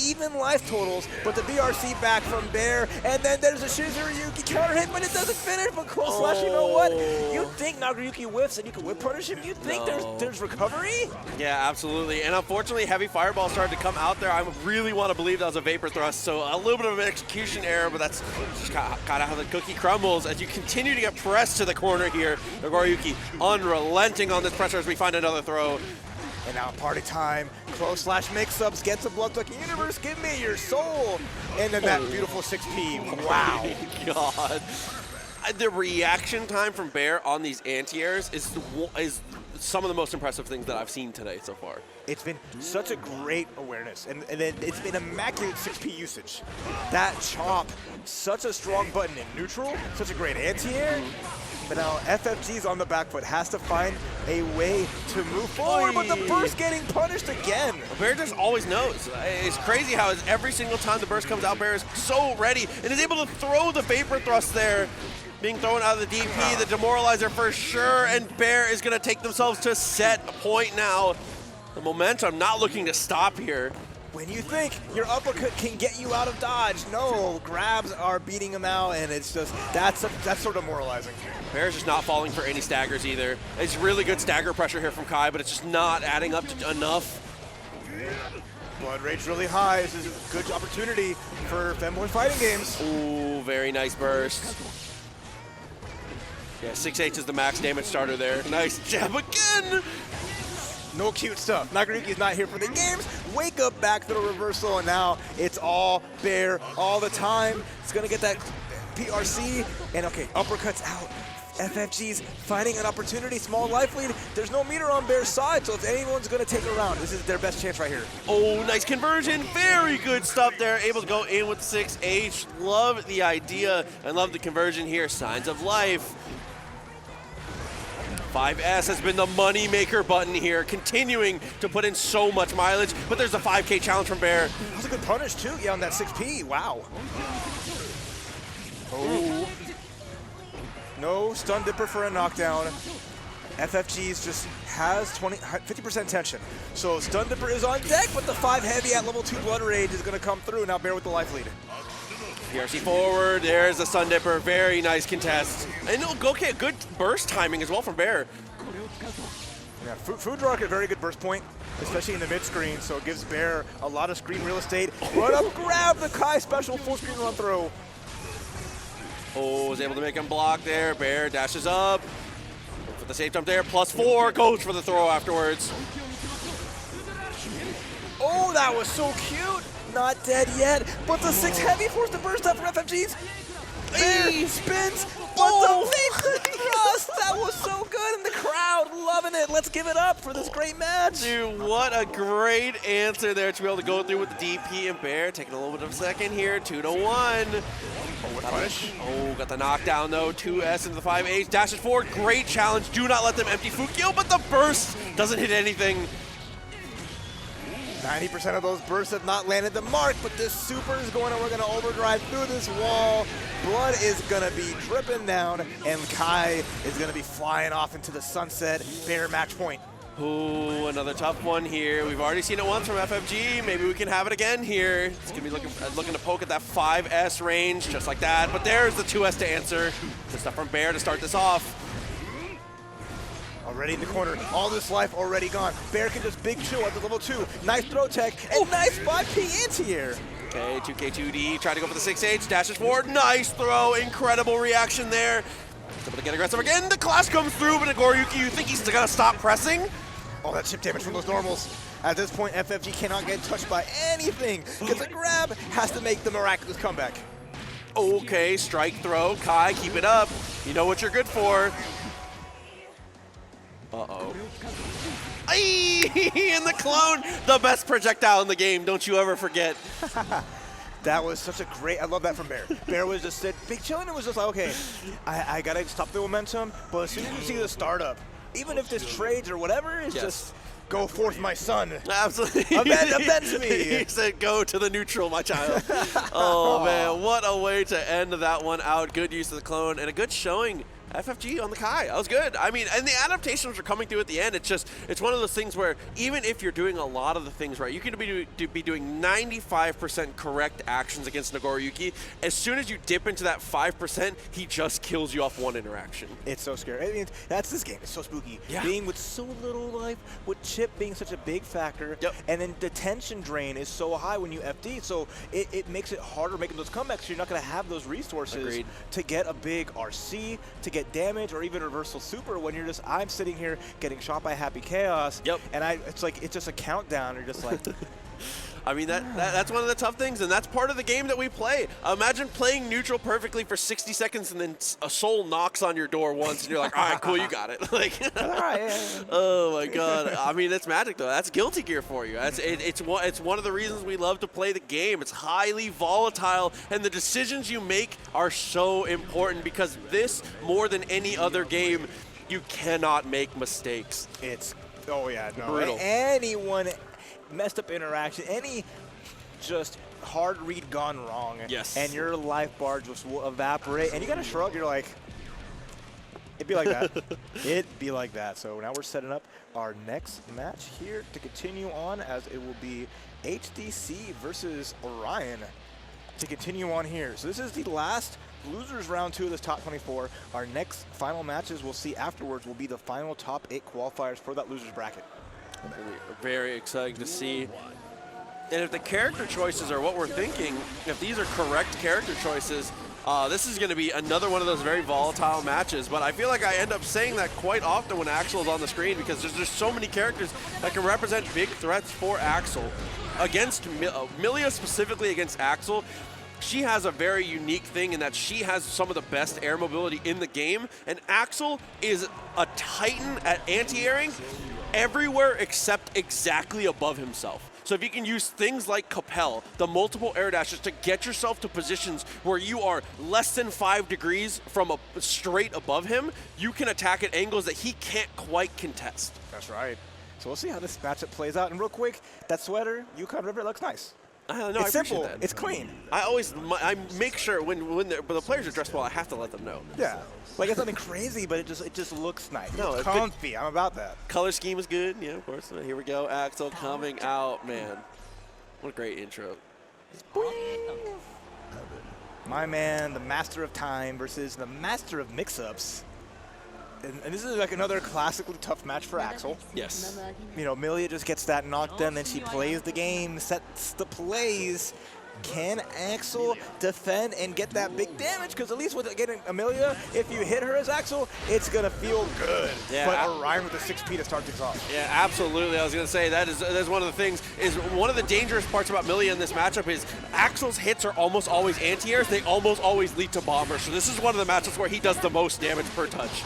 S1: even life totals, but the BRC back from Bear, and then there's a Nagoriyuki counter hit, but it doesn't finish, but close slash, you know what? You think Nagoriyuki whiffs and you can whip punish him? You think there's recovery?
S2: Yeah, absolutely. And unfortunately, heavy fireball started to come out there. I really want to believe that was a vapor thrust, so a little bit of an execution error, but that's just kind of how the cookie crumbles as you continue to get pressed to the corner here. Nagoriyuki unrelenting on this pressure as we find another throw.
S1: And now party time, close slash mix-ups, gets a Bloodsucking Universe, give me your soul. And then that beautiful 6P, wow.
S2: God. The reaction time from Bear on these anti-airs is some of the most impressive things that I've seen today so far.
S1: It's been such a great awareness, and then it's been immaculate 6P usage. That chop, such a strong button in neutral, such a great anti-air. But now FFG's on the back foot, has to find a way to move forward, but the burst getting punished again.
S2: Bear just always knows. It's crazy how every single time the burst comes out, Bear is so ready and is able to throw the vapor thrust there. Being thrown out of the DP, the demoralizer for sure, and Bear is going to take themselves to set point now. The momentum not looking to stop here.
S1: When you think your uppercut can get you out of dodge, no, grabs are beating him out, and it's just, that's sort of demoralizing.
S2: Bear's just not falling for any staggers either. It's really good stagger pressure here from Kai, but it's just not adding up to enough.
S1: Blood rage really high. This is a good opportunity for FemboyFightingGames.
S2: Ooh, very nice burst. Yeah, 6H is the max damage starter there. Nice jab again.
S1: No cute stuff. Nagoriyuki's not here for the games. Wake up back to the reversal, and now it's all Bear all the time. It's gonna get that PRC, and okay, uppercuts out. FFG's finding an opportunity, small life lead. There's no meter on Bear's side, so if anyone's gonna take a round, this is their best chance right here.
S2: Oh, nice conversion. Very good stuff there. Able to go in with 6H. Love the idea and love the conversion here. Signs of life. 5S has been the money maker button here, continuing to put in so much mileage, but there's a 5K challenge from Bear.
S1: That was a good punish too, yeah, on that 6P, wow. Oh. No stun dipper for a knockdown. FFG's just has 50% tension. So stun dipper is on deck, but the 5 heavy at level 2 blood rage is gonna come through. Now Bear with the life lead.
S2: PRC forward, there's the Sun Dipper, very nice contest. And okay, good burst timing as well from Bear.
S1: Yeah, Food Rock a very good burst point, especially in the mid screen, so it gives Bear a lot of screen real estate. Run up, grab the Kai special full screen run through.
S2: Oh, was able to make him block there. Bear dashes up. For the safe jump there, +4, goes for the throw afterwards.
S1: Oh, that was so cute. Not dead yet, but the 6 heavy forced the burst up for FFG's. Bear spins, but the vapor thrust, that was so good, and the crowd loving it. Let's give it up for this great match.
S2: Dude, what a great answer there to be able to go through with the DP, and Bear taking a little bit of a second here, 2-1. Got the knockdown though, 2S into the 5H, dashes forward, great challenge. Do not let them empty Fukio, but the burst doesn't hit anything.
S1: 90% of those bursts have not landed the mark, but this super is going on. We're going to overdrive through this wall. Blood is going to be dripping down, and Kai is going to be flying off into the sunset. Bear match point.
S2: Ooh, another tough one here. We've already seen it once from FFG. Maybe we can have it again here. It's going to be looking to poke at that 5S range, just like that. But there's the 2S to answer. Good stuff from Bear to start this off.
S1: Already in the corner, all this life already gone. Bear can just big chill at the level 2. Nice throw tech, and nice 5P anti-air.
S2: Okay, 2K2D, try to go for the 6H, dashes forward, nice throw, incredible reaction there. Able to get aggressive again, the clash comes through, but Nagoriyuki, you think he's gonna stop pressing?
S1: Oh, that chip damage from those normals. At this point, FFG cannot get touched by anything, because the grab has to make the miraculous comeback.
S2: Okay, strike throw, Kai, keep it up. You know what you're good for. Uh-oh. And the clone, the best projectile in the game, don't you ever forget.
S1: That was such a great, I love that from Bear. Bear was just big chilling, and was just like, okay, I gotta stop the momentum, but as soon as you see the startup, even if this trades or whatever, it's just go forth, my son.
S2: Absolutely.
S1: Avenge me.
S2: He said, go to the neutral, my child. Oh, man, what a way to end that one out. Good use of the clone and a good showing FFG on the Kai. That was good. I mean, and the adaptations are coming through at the end. It's one of those things where even if you're doing a lot of the things right, you can be doing 95% correct actions against Nagoriyuki. As soon as you dip into that 5%, he just kills you off one interaction.
S1: It's so scary. I mean, that's this game. It's so spooky.
S2: Yeah.
S1: Being with so little life, with Chipp being such a big factor, and then the tension drain is so high when you FD, so it makes it harder making those comebacks. So you're not going to have those resources to get a big RC, to get damage, or even reversal super when you're just, I'm sitting here getting shot by Happy Chaos, and it's like, it's just a countdown. You're just like...
S2: I mean, that's one of the tough things, and that's part of the game that we play. Imagine playing neutral perfectly for 60 seconds, and then a soul knocks on your door once, and you're like, all right, cool, you got it. Like,
S1: all right, yeah.
S2: Oh my God. I mean, that's magic though. That's Guilty Gear for you. It's one of the reasons we love to play the game. It's highly volatile, and the decisions you make are so important because this, more than any other game, you cannot make mistakes.
S1: It's, oh yeah, no.
S2: Brutal.
S1: Anyone messed up interaction, any just hard read gone wrong, and your life bar just will evaporate, and you gotta shrug. You're like, it'd be like that. It'd be like that. So now we're setting up our next match here to continue on, as it will be HDC versus Orion to continue on here. So this is the last losers round 2 of this top 24. Our next final matches we'll see afterwards will be the final top 8 qualifiers for that losers bracket.
S2: Very exciting to see. And if the character choices are what we're thinking, if these are correct character choices, this is going to be another one of those very volatile matches. But I feel like I end up saying that quite often when Axel is on the screen because there's just so many characters that can represent big threats for Axel. Against Millia, specifically against Axel, she has a very unique thing in that she has some of the best air mobility in the game, and Axel is a titan at anti-airing everywhere except exactly above himself. So if you can use things like Capel, the multiple air dashes to get yourself to positions where you are less than 5 degrees from straight above him, you can attack at angles that he can't quite contest.
S1: That's right. So we'll see how this matchup plays out. And real quick, that sweater, Yukon River, looks nice.
S2: No,
S1: it's simple. It's clean.
S2: I make sure when the players are dressed well, I have to let them know.
S1: Yeah, like it's nothing crazy, but it just looks nice. No, it's comfy. I'm about that.
S2: Color scheme is good. Yeah, of course. Here we go. Axel coming out. Man, what a great intro.
S1: My man, the master of time versus the master of mix-ups. And this is like another classically tough match for Axel.
S2: Yes.
S1: You know, Millia just gets that knockdown, then she plays the game, sets the plays. Can Axel defend and get that big damage? Because at least with getting Millia, if you hit her as Axel, it's going to feel good.
S2: Yeah.
S1: But Orion with the 6P to start things off.
S2: Yeah, absolutely. I was going to say that's one of the things, is one of the dangerous parts about Millia in this matchup is Axel's hits are almost always anti-airs. They almost always lead to bombers. So this is one of the matchups where he does the most damage per touch.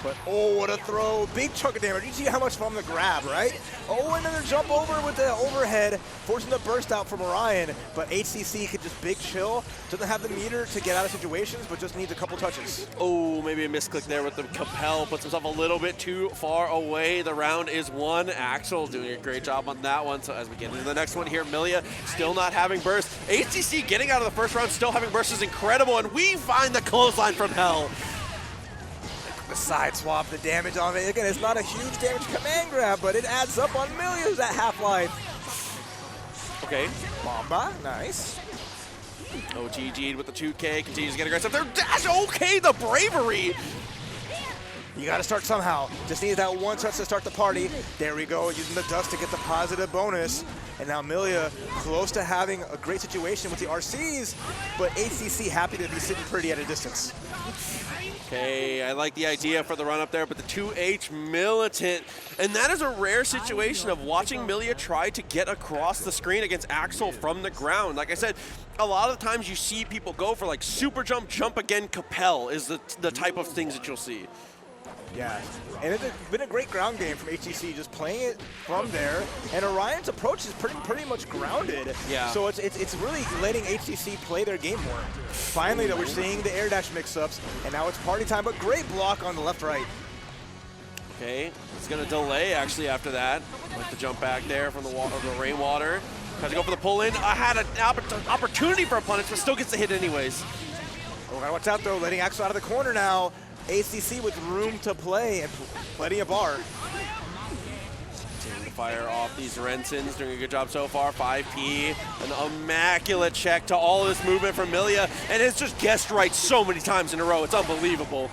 S1: But oh, what a throw. Big chunk of damage. You see how much from the grab, right? Oh, and then the jump over with the overhead, forcing the burst out from Orion. But HDC could just big chill. Doesn't have the meter to get out of situations, but just needs a couple touches.
S2: Oh, maybe a misclick there with the Capel. Puts himself a little bit too far away. The round is won. Axel doing a great job on that one. So as we get into the next one here, Millia still not having burst. HDC getting out of the first round, still having burst is incredible. And we find the clothesline from hell.
S1: The side swap, the damage on it. Again, it's not a huge damage command grab, but it adds up on Millia's at half-life.
S2: Okay.
S1: Bomba, nice.
S2: Oh, GG'd with the 2K, continues to get aggressive. Their dash, okay, the bravery.
S1: You got to start somehow. Just needs that one touch to start the party. There we go, using the dust to get the positive bonus. And now Millia close to having a great situation with the RCs, but HDC happy to be sitting pretty at a distance.
S2: Okay, I like the idea for the run up there, but the 2H militant. And that is a rare situation of watching Millia try to get across the screen against Axel from the ground. Like I said, a lot of the times you see people go for like super jump, jump again, Capel is the type of things that you'll see.
S1: Yeah, and it's been a great ground game from HDC, just playing it from there. And Orion's approach is pretty much grounded.
S2: Yeah.
S1: So it's really letting HDC play their game more. Finally, though, we're seeing the air dash mix-ups, and now it's party time. But great block on the left-right.
S2: Okay, it's gonna delay actually after that. Like the jump back there from the rainwater. Tries to go for the pull-in. I had an opportunity for a punish, but still gets the hit anyways.
S1: Oh, gotta watch out though, letting Axel out of the corner now. HDC with room to play and plenty of bar.
S2: Continuing to fire off these Rensons, doing a good job so far. 5P, an immaculate check to all of this movement from Millia, and it's just guessed right so many times in a row. It's unbelievable.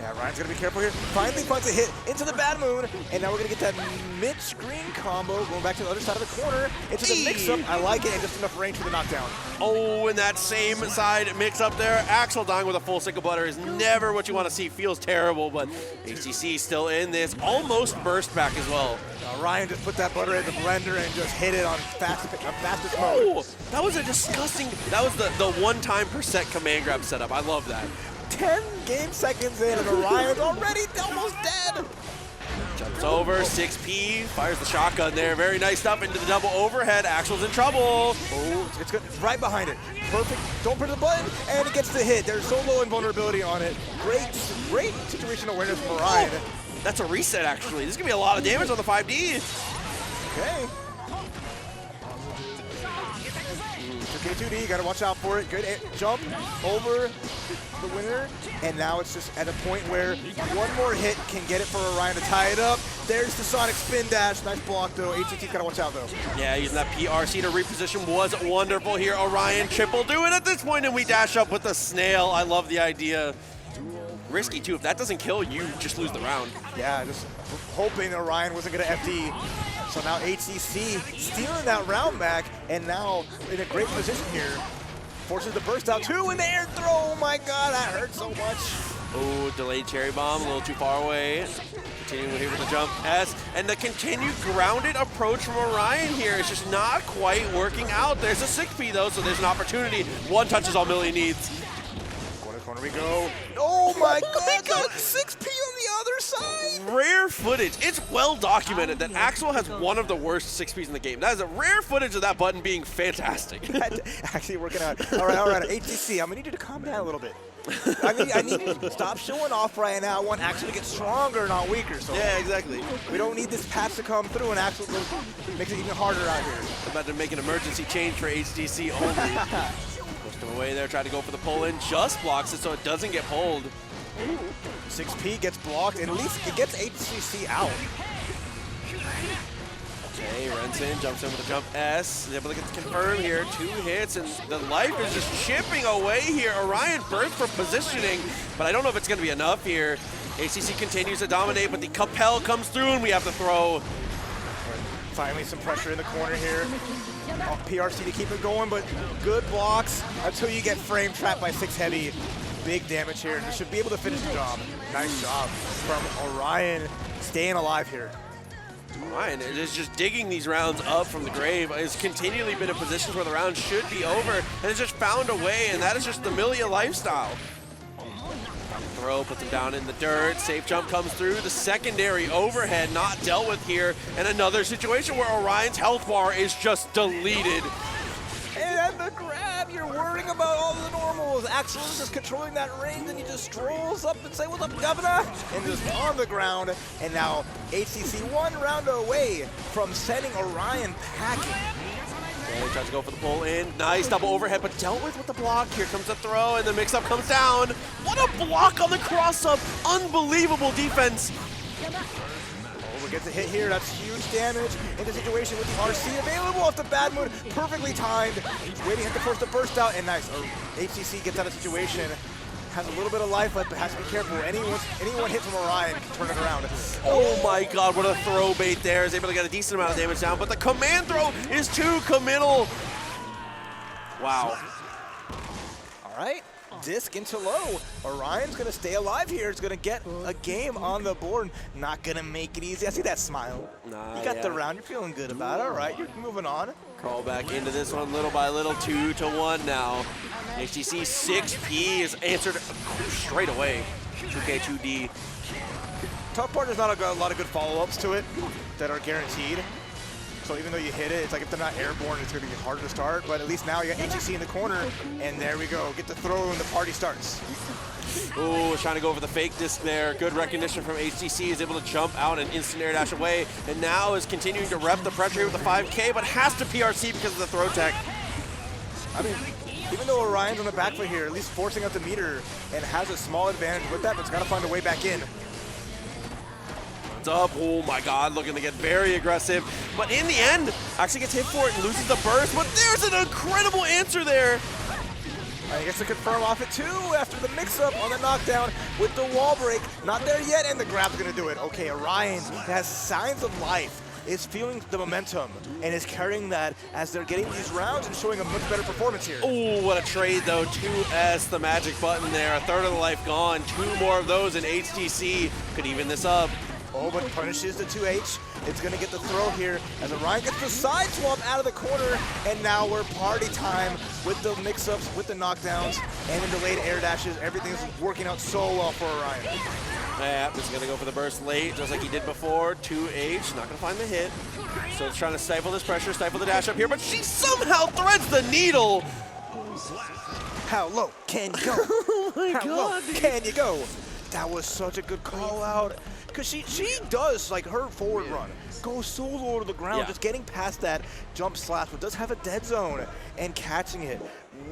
S1: Yeah, Ryan's gonna be careful here. Finally finds a hit into the bad moon, and now we're gonna get that mid-screen combo going back to the other side of the corner into the mix-up. I like it, and just enough range for the knockdown.
S2: Oh, and that same side mix-up there. Axel dying with a full single butter is never what you want to see. Feels terrible, but HDC still in this. Almost burst back as well.
S1: Ryan just put that butter in the blender and just hit it on fastest mode.
S2: Oh, that was a disgusting. That was the one-time % command grab setup. I love that.
S1: 10 game seconds in, and Orion's already almost dead.
S2: Jumps over, 6P, fires the shotgun there. Very nice stuff into the double overhead. Axel's in trouble.
S1: Oh, it's good. Right behind it. Perfect. Don't press the button, and it gets the hit. There's so low invulnerability on it. Great situational awareness from Orion.
S2: Oh, that's a reset, actually. This is going to be a lot of damage on the 5D.
S1: Okay. 2K2D, gotta watch out for it. Good jump over the winner, and now it's just at a point where one more hit can get it for Orion to tie it up. There's the Sonic spin dash. Nice block though. HDC's gotta watch out though.
S2: Yeah, using that PRC to reposition was wonderful here. Orion, Chipp will do it at this point, and we dash up with the snail. I love the idea. Risky too. If that doesn't kill, you just lose the round.
S1: Yeah, just hoping Orion wasn't gonna FD. So now HDC stealing that round back, and now in a great position here. Forces the burst out too, and the air throw. Oh my god, that hurt so much.
S2: Oh, delayed cherry bomb, a little too far away. Continuing here with the jump S, and the continued grounded approach from Orion here is just not quite working out. There's a 6P though, so there's an opportunity. One touch is all Millia needs.
S1: Corner we go. Oh my god, 6P on the other side.
S2: Rare footage. It's well documented that Axel has one of the worst 6Ps in the game. That is a rare footage of that button being fantastic.
S1: Actually working out. All right, HDC, I'm gonna need you to calm down a little bit. I need you to stop showing off right now. I want Axel to get stronger, not weaker. So
S2: yeah, exactly.
S1: We don't need this patch to come through, and Axel makes it even harder out here.
S2: I'm about to make an emergency change for HDC only. Pushed him away there, tried to go for the pull-in, just blocks it so it doesn't get pulled.
S1: 6P gets blocked, and at least it gets HDC out.
S2: Okay, Renson jumps in with a jump S, is able to get the confirm here, 2 hits, and the life is just chipping away here. Orion burst for positioning, but I don't know if it's going to be enough here. HDC continues to dominate, but the Capel comes through, and we have to throw.
S1: Finally some pressure in the corner here. PRC to keep it going, but good blocks until you get frame trapped by 6 heavy. Big damage here. This should be able to finish the job. Nice job from Orion staying alive here.
S2: Orion is just digging these rounds up from the grave. Has continually been in positions where the round should be over, and has just found a way, and that is just the Millia lifestyle. Throw, puts him down in the dirt. Safe jump comes through. The secondary overhead not dealt with here. And another situation where Orion's health bar is just deleted.
S1: And the grab, you're worrying about all the normals. Axel is just controlling that range, and he just strolls up and say, "What's up, governor?" And just on the ground. And now HDC 1 round away from sending Orion packing.
S2: Okay, tries to go for the pull in. Nice double overhead, but dealt with the block. Here comes the throw, and the mix-up comes down. What a block on the cross-up. Unbelievable defense.
S1: Over gets a hit here. That's huge damage in the situation with the RC available off the bad mood. Perfectly timed. Waiting to force the burst out, and nice. HDC gets out of the situation. Has a little bit of life left, but has to be careful. Anyone hit from Orion can turn it around.
S2: Oh my god, what a throw bait there. Is able to get a decent amount of damage down, but the command throw is too committal. Wow.
S1: All right, disc into low. Orion's gonna stay alive here. It's gonna get a game on the board. Not gonna make it easy. I see that smile.
S2: Nah,
S1: you got the round, you're feeling good about it. All right, you're moving on.
S2: Crawl back into this one little by little, 2-1 now. HDC 6P is answered straight away. 2K2D.
S1: Tough part is not a lot of good follow-ups to it that are guaranteed. So even though you hit it, it's like if they're not airborne, it's going to be harder to start. But at least now you got HDC in the corner, and there we go. Get the throw, and the party starts.
S2: Oh, trying to go for the fake disc there. Good recognition from HDC. Is able to jump out and instant air dash away. And now is continuing to rep the pressure here with the 5K, but has to PRC because of the throw tech.
S1: I mean, even though Orion's on the back foot here, at least forcing out the meter and has a small advantage with that, but it's got to find a way back in.
S2: It's up. Oh my God, looking to get very aggressive. But in the end, actually gets hit for it and loses the burst. But there's an incredible answer there.
S1: I guess to confirm off it too after the mix-up on the knockdown with the wall break. Not there yet, and the grab's gonna do it. Okay, Orion has signs of life, is feeling the momentum, and is carrying that as they're getting these rounds and showing a much better performance here.
S2: Oh, what a trade though. 2S, the magic button there. A third of the life gone. 2 more of those, and HDC could even this up.
S1: Oh, but punishes the 2H. It's going to get the throw here as Orion gets the side swap out of the corner, and now we're party time with the mix-ups, with the knockdowns, and the delayed air dashes. Everything's working out so well for Orion.
S2: Yeah, he's going to go for the burst late, just like he did before. 2H, not going to find the hit. So it's trying to stifle this pressure, stifle the dash up here, but she somehow threads the needle.
S1: How low can you go?
S2: Oh my
S1: How low
S2: God.
S1: can you go? That was such a good call out. Because she does, like, her forward run goes so low to the ground, just getting past that jump slash, but does have a dead zone and catching it.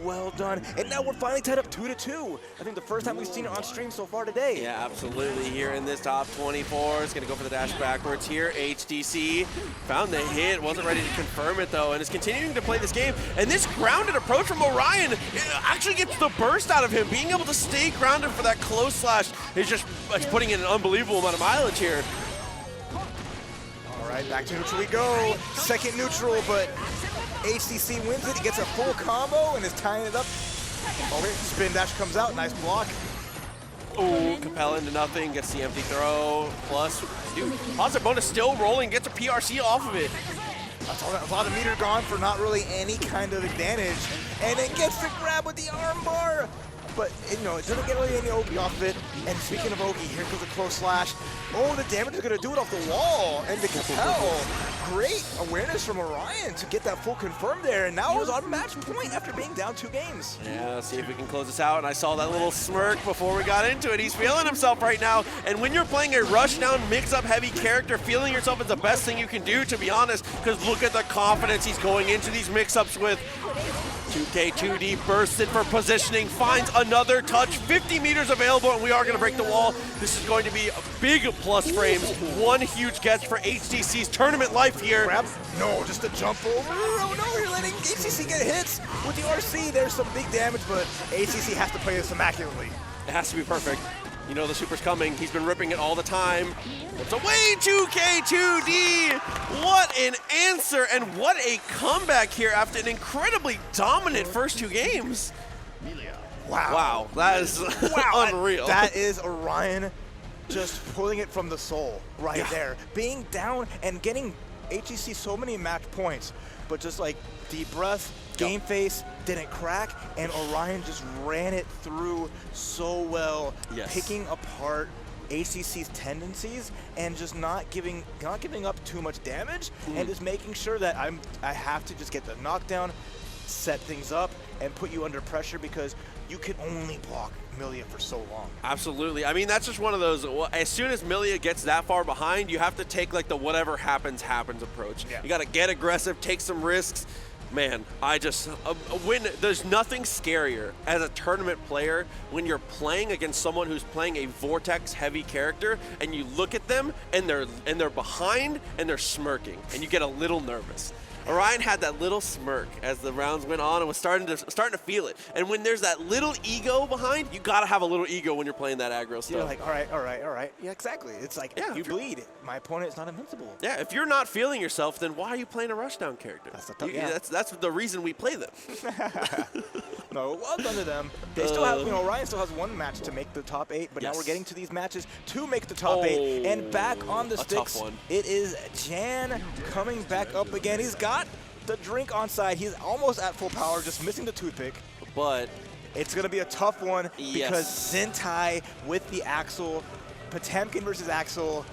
S1: Well done. And now we're finally tied up 2-2. I think the first time we've seen it on stream so far today.
S2: Yeah, absolutely. Here in this top 24, it's going to go for the dash backwards here. HDC found the hit, wasn't ready to confirm it though, and is continuing to play this game. And this grounded approach from Orion actually gets the burst out of him. Being able to stay grounded for that close slash is just putting in an unbelievable amount of mileage here.
S1: All right, back to neutral we go. Second neutral, but HDC wins it. He gets a full combo and is tying it up. Okay, spin dash comes out. Nice block.
S2: Oh, Capella into nothing. Gets the empty throw. Plus, dude, positive bonus still rolling. Gets a PRC off of it.
S1: That's a lot of meter gone for not really any kind of advantage. And it gets the grab with the arm bar. But, you know, it doesn't get really any Oki off of it. And speaking of Oki, here comes a close slash. Oh, the damage is going to do it off the wall. And the Capel, great awareness from Orion to get that full confirm there. And now it was on match point after being down 2 games.
S2: Yeah, let's see if we can close this out. And I saw that little smirk before we got into it. He's feeling himself right now. And when you're playing a rushdown, mix-up heavy character, feeling yourself is the best thing you can do, to be honest. Because look at the confidence he's going into these mix-ups with. 2K2D bursts in for positioning, finds another touch, 50 meters available, and we are going to break the wall. This is going to be a big plus frames. One huge catch for HDC's tournament life here.
S1: Grab? No, just a jump over. Oh no, you're letting HDC get hits with the RC. There's some big damage, but HDC has to play this immaculately.
S2: It has to be perfect. You know the super's coming. He's been ripping it all the time. It's away, 2K2D. What an answer and what a comeback here after an incredibly dominant first 2 games.
S1: Wow.
S2: Wow, that is unreal.
S1: That is Orion just pulling it from the soul right there. Being down and getting HDC so many match points, but just like deep breath, game face, didn't crack, and Orion just ran it through so well, picking apart HDC's tendencies and just not giving up too much damage, and just making sure that I have to just get the knockdown, set things up, and put you under pressure because you can only block Millia for so long.
S2: Absolutely. I mean, that's just one of those, as soon as Millia gets that far behind, you have to take like the whatever happens, happens approach. Yeah. You got to get aggressive, take some risks. Man, there's nothing scarier as a tournament player when you're playing against someone who's playing a Vortex heavy character and you look at them and they're behind and they're smirking and you get a little nervous. Orion had that little smirk as the rounds went on and was starting to feel it. And when there's that little ego behind, you gotta have a little ego when you're playing that aggro stuff.
S1: You're like, all right. Yeah, exactly. It's like, you bleed. My opponent is not invincible.
S2: Yeah, if you're not feeling yourself, then why are you playing a rushdown character? That's the reason we play them.
S1: No, well done to them. They still have, Orion still has 1 match to make the top 8, but now we're getting to these matches to make the top 8. And back on the sticks,
S2: tough one.
S1: It is Jan coming back up again. He's got the drink on side. He's almost at full power, just missing the toothpick.
S2: But
S1: it's going to be a tough one because Zintai with the Axel, Potemkin versus Axel.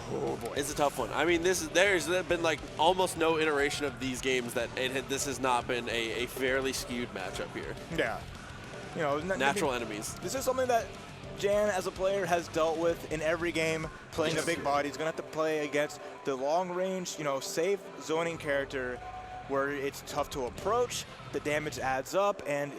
S1: Oh boy,
S2: it's a tough one. I mean, there's been like almost no iteration of these games that this has not been a fairly skewed matchup here.
S1: Yeah,
S2: natural enemies.
S1: This is something that Jan, as a player, has dealt with in every game. Playing a big body, he's gonna have to play against the long range, safe zoning character where it's tough to approach, the damage adds up, and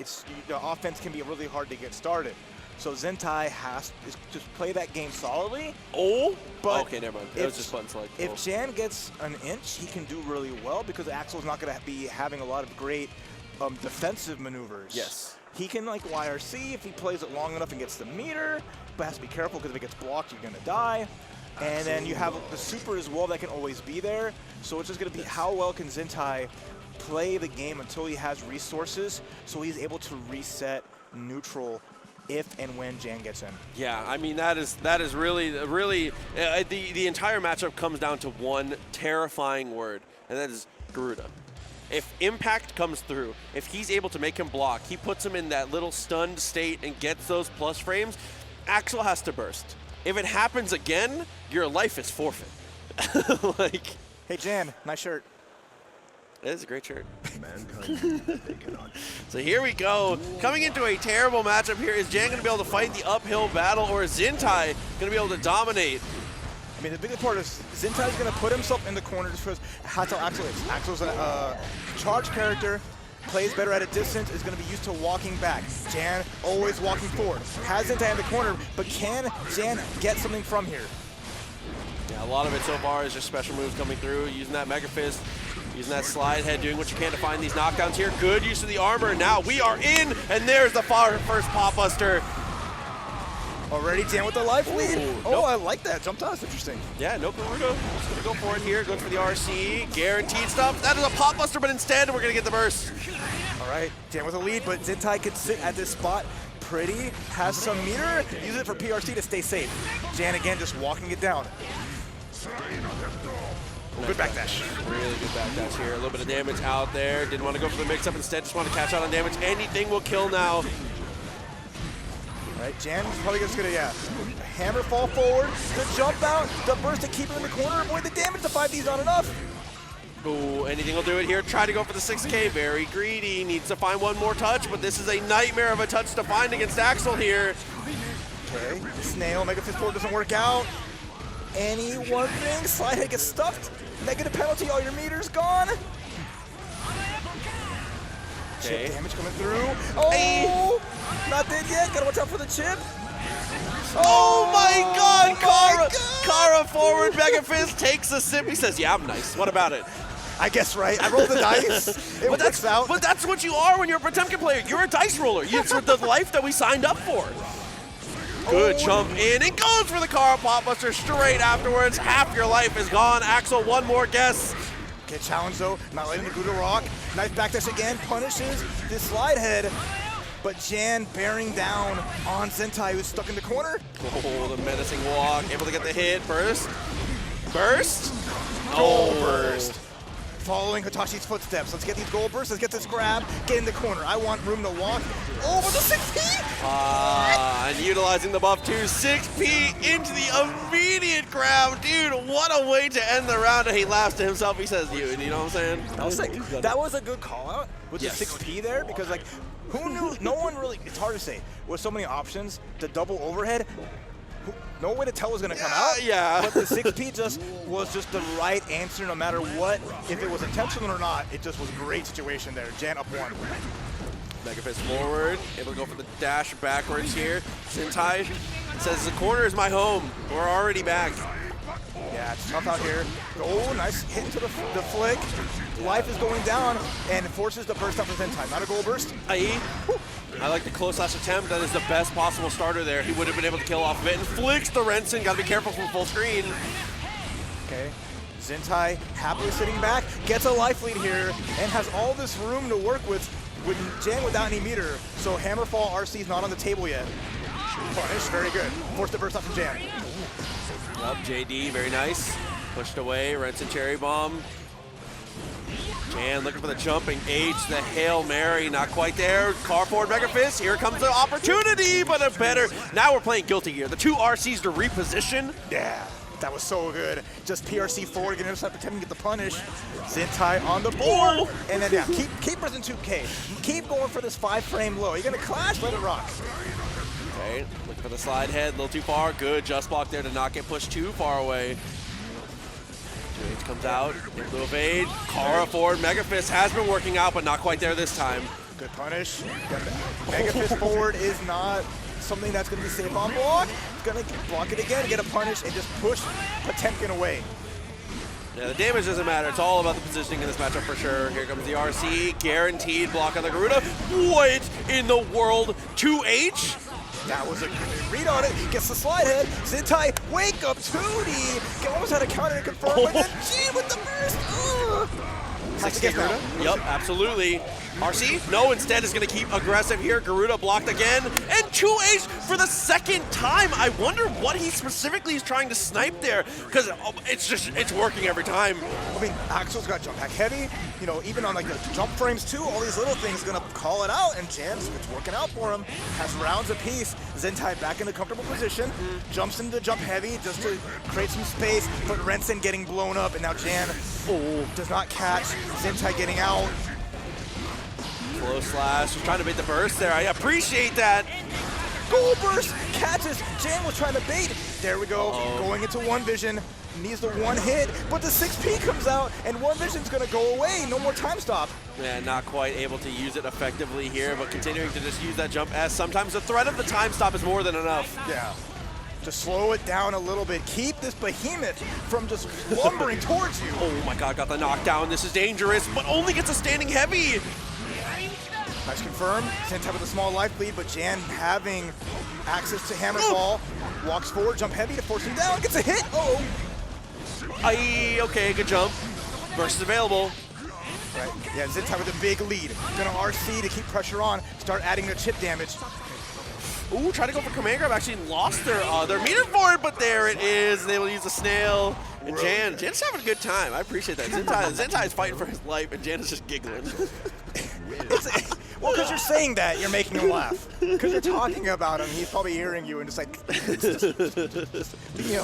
S1: the offense can be really hard to get started. So Zintai has to just play that game solidly.
S2: Oh,
S1: but
S2: okay, never mind. That was just button select.
S1: If Jan gets an inch, he can do really well because Axel's not going to be having a lot of great defensive maneuvers.
S2: Yes.
S1: He can like YRC if he plays it long enough and gets the meter, but has to be careful because if it gets blocked, you're going to die. And then you have the super as well that can always be there. So it's just going to be how well can Zintai play the game until he has resources so he's able to reset neutral if and when Jan gets in.
S2: Yeah, I mean, that is really, the entire matchup comes down to one terrifying word, and that is Garuda. If impact comes through, if he's able to make him block, he puts him in that little stunned state and gets those plus frames, Axel has to burst. If it happens again, your life is forfeit. Like,
S1: hey Jan, nice shirt.
S2: It is a great shirt. So here we go. Coming into a terrible matchup here. Is Jan going to be able to fight the uphill battle, or is Zintai going to be able to dominate?
S1: I mean, the biggest part is Zintai's going to put himself in the corner just because that's how Axel is. Axel's a charge character, plays better at a distance, is going to be used to walking back. Jan always walking forward. Has Zintai in the corner, but can Jan get something from here?
S2: Yeah, a lot of it so far is just special moves coming through, using that Mega Fist, using that slide head, doing what you can to find these knockdowns here. Good use of the armor. Now we are in, and there's the first Pop Buster.
S1: Already Jan with the life lead. Oh,
S2: nope.
S1: I like that. Jump toss, interesting.
S2: Yeah, no Garuda. Just gonna go for it here. Goes for the RC. Guaranteed stuff. That is a Pop Buster, but instead we're gonna get the burst.
S1: All right, Jan with a lead, but Zintai can sit at this spot pretty, has some meter, use it for PRC to stay safe. Jan again just walking it down. Good backdash.
S2: Really good backdash here. A little bit of damage out there. Didn't want to go for the mix-up. Instead, just want to catch out on damage. Anything will kill now.
S1: All right, Jan's probably just gonna, hammer fall forward, the jump out, the burst to keep him in the corner, avoid the damage. The 5D's not enough.
S2: Ooh, anything will do it here. Try to go for the 6K. Very greedy. Needs to find one more touch, but this is a nightmare of a touch to find against Axel here.
S1: Okay, snail, Mega Fist 4 doesn't work out. Any one thing, slide head gets stuffed. Negative penalty, all your meters gone.
S2: Okay.
S1: Chip damage coming through. Oh, hey. Not dead yet. Gotta watch out for the chip.
S2: Oh my God! Kara forward, Mega Fist takes a sip. He says, "Yeah, I'm nice. What about it?"
S1: I guess right. I rolled the dice. It works out.
S2: But that's what you are when you're a Potemkin player. You're a dice roller. It's the life that we signed up for. Good jump in, and goes for the Kara Pop Buster straight afterwards. Half your life is gone. Axel, one more guess.
S1: Get challenged though, not letting the Gouda rock. Nice backdash again, punishes this slide head. But Jan bearing down on Zintai, who's stuck in the corner.
S2: Oh, the menacing walk, able to get the hit. Burst. Burst.
S1: Goal burst. Following Hotashi's footsteps. Let's get these goal bursts. Let's get this grab. Get in the corner. I want room to walk. Over the 6P.
S2: And utilizing the buff too. 6P into the immediate grab. Dude, what a way to end the round. And he laughs to himself. He says, you know what I'm saying?
S1: That was sick. That was a good call out with
S2: Yes.
S1: the 6P there because, like, who knew? No one really, it's hard to say. With so many options, the double overhead, no way to tell was going to come out.
S2: Yeah.
S1: But the 6P just was just the right answer no matter what. If it was intentional or not, it just was a great situation there. Jan up 1.
S2: Mega Fist forward, able to go for the dash backwards here. Zintai says, the corner is my home. We're already back.
S1: Yeah, it's tough out here. Oh, nice hit into the flick. Life is going down and forces the burst up for Zintai. Not a goal burst.
S2: I like the close slash attempt. That is the best possible starter there. He would have been able to kill off of it and flicks the Renson. Got to be careful from full screen.
S1: Okay. Zintai happily sitting back, gets a life lead here, and has all this room to work with Jan without any meter. So Hammerfall RC is not on the table yet. Punish, very good. Forced the burst up from Jan.
S2: Up JD, very nice. Pushed away, Renson Cherry Bomb. Jan looking for the jumping H, the Hail Mary, not quite there. Car forward Mega Fist, here comes the opportunity, but a better. Now we're playing Guilty Gear. The 2 RCs to reposition.
S1: Yeah, that was so good. Just PRC forward, getting inside Potemkin, get the punish. Zintai on the board. And then, keep pressing 2K. Keep going for this 5-frame low. You're going to clash, let it rock.
S2: Okay, looking for the slide head, a little too far. Good just block there to not get pushed too far away. comes out, able to evade. Kara forward, Mega Fist has been working out, but not quite there this time.
S1: Good punish. Mega Fist forward is not something that's going to be safe on block. He's going to block it again, get a punish, and just push Potemkin away.
S2: Yeah, the damage doesn't matter. It's all about the positioning in this matchup for sure. Here comes the RC, guaranteed block on the Garuda. What in the world? 2H?
S1: That was a good read on it. He gets the slide head. Zintai, wake up 2D. Almost had a counter to confirm, but then G with the burst. Has to get Garuda?
S2: Yep, absolutely. RC, no, instead is going to keep aggressive here. Garuda blocked again, and 2H for the second time. I wonder what he specifically is trying to snipe there, because it's working every time.
S1: I mean, Axel's got jump hack heavy, you know, even on like the jump frames too, all these little things gonna call it out, and Jan's, it's working out for him. Has rounds apiece. Zintai back in a comfortable position, jumps into jump heavy just to create some space, but Rensen getting blown up, and now Jan does not catch. Zintai getting out.
S2: Close slash, just trying to bait the burst there. I appreciate that.
S1: Goal burst catches. Jan was trying to bait. There we go. Going into One Vision. Needs the one hit, but the 6P comes out, and One Vision's going to go away. No more time stop.
S2: Yeah, not quite able to use it effectively here, but continuing to just use that jump S. Sometimes the threat of the time stop is more than enough.
S1: Yeah. Just slow it down a little bit. Keep this behemoth from just lumbering towards you.
S2: Oh my god, got the knockdown. This is dangerous, but only gets a standing heavy.
S1: Nice confirm. Zintai with a small life lead, but Jan having access to Hammerfall. Walks forward, jump heavy to force him down. Gets a hit.
S2: Okay, good jump. Burst is available.
S1: Right. Yeah, Zintai with a big lead. Gonna RC to keep pressure on. Start adding the chip damage.
S2: Ooh, try to go for command grab. Actually lost their meter for it, but there it is. They will use the snail. And Jan's having a good time. I appreciate that. Zintai is fighting for his life, and Jan is just giggling.
S1: Well, because you're saying that, you're making him laugh. Because you're talking about him, he's probably hearing you and just like,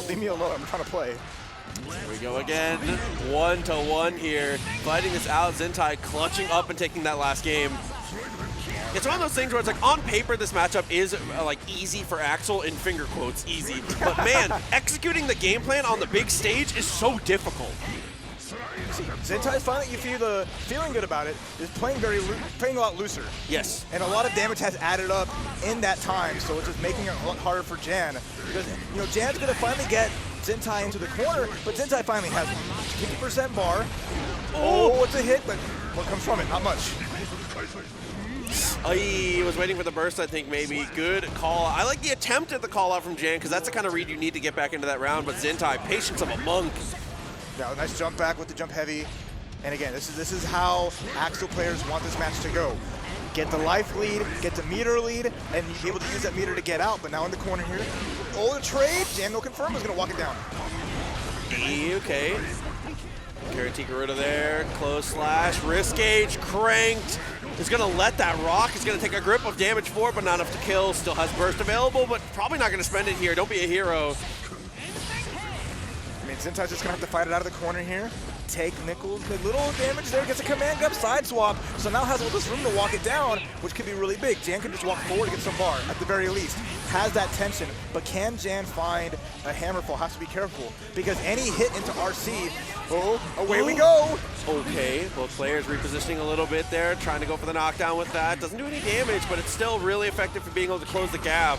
S1: leave me alone, I'm trying to play.
S2: Here we go again, 1-1 here. Fighting this out, Zintai clutching up and taking that last game. It's one of those things where it's like, on paper, this matchup is like easy for Axel, in finger quotes, easy. But man, executing the game plan on the big stage is so difficult.
S1: Zintai is finally, you feel the feeling good about it, is playing a lot looser.
S2: Yes.
S1: And a lot of damage has added up in that time, so it's just making it a lot harder for Jan. Because, you know, Jan's going to finally get Zintai into the corner, but Zintai finally has 50% bar. Oh, it's a hit, but what comes from it? Not much.
S2: He was waiting for the burst, I think, maybe. Good call. I like the attempt at the call out from Jan, because that's the kind of read you need to get back into that round, but Zintai, patience of a monk.
S1: Yeah, nice jump back with the jump heavy. And again, this is how Axel players want this match to go. Get the life lead, get the meter lead, and be able to use that meter to get out. But now in the corner here, the trade, Jan no confirm is going to walk it down.
S2: Okay. Guarantee Garuda there, close slash, wrist gauge, cranked. Is going to let that rock. He's going to take a grip of damage for it, but not enough to kill. Still has burst available, but probably not going to spend it here. Don't be a hero.
S1: I mean, Zintai's just going to have to fight it out of the corner here. Take Nichols, a little damage there, gets a command grab, side swap, so now has all this room to walk it down, which could be really big. Jan can just walk forward and get some bar, at the very least. Has that tension, but can Jan find a Hammerfall? Has to be careful, because any hit into RC, away we go!
S2: Okay, both players repositioning a little bit there, trying to go for the knockdown with that. Doesn't do any damage, but it's still really effective for being able to close the gap.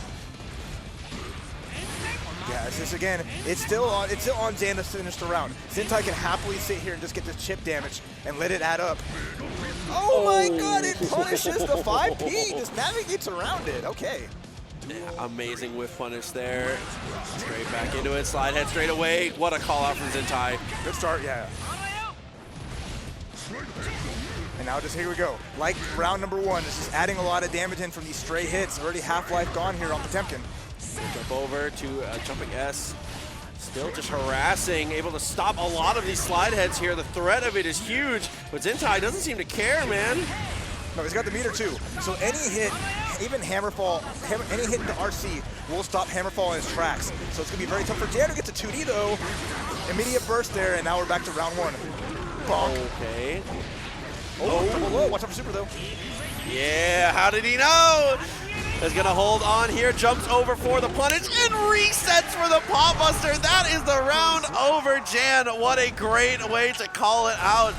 S1: Yeah, it's just, again, it's still on Jan to finish the round. Zintai can happily sit here and just get this chip damage and let it add up. Oh my god, it punishes the 5P, just navigates around it, okay.
S2: Yeah, amazing whiff punish there. Straight back into it, slide head straight away. What a call out from Zintai.
S1: Good start, yeah. And now just here we go. Like round number one, it's just adding a lot of damage in from these stray hits. Already half-life gone here on Potemkin.
S2: Jump over to jumping S. Still just harassing, able to stop a lot of these slide heads here. The threat of it is huge, but Zintai doesn't seem to care, man.
S1: No, he's got the meter too. So any hit, even Hammerfall, any hit into RC will stop Hammerfall in his tracks. So it's going to be very tough for Jan to get to 2D though. Immediate burst there, and now we're back to round one. Bonk.
S2: Okay.
S1: Oh, double low. Watch out for super though.
S2: Yeah, how did he know? is going to hold on here, jumps over for the punish, and resets for the pop buster. That is the round over, Jan. What a great way to call it out.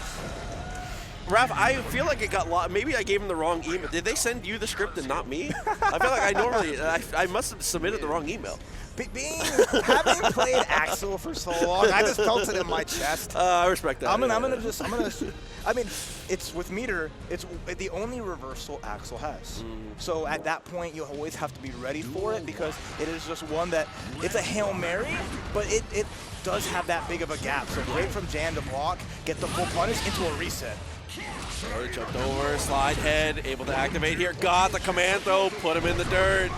S2: Raph, I feel like it got lost. Maybe I gave him the wrong email. Did they send you the script and not me? I feel like I normally, I must have submitted the wrong email.
S1: Having played Axel for so long, I just felt it in my chest.
S2: I respect that.
S1: I mean, it's with meter, it's the only reversal Axel has. So at that point, you always have to be ready for it because it is just one that, it's a Hail Mary, but it does have that big of a gap. So great from Jan to block, get the full punish into a reset.
S2: Already jumped over, slide head, able to activate here. Got the command throw, put him in the dirt.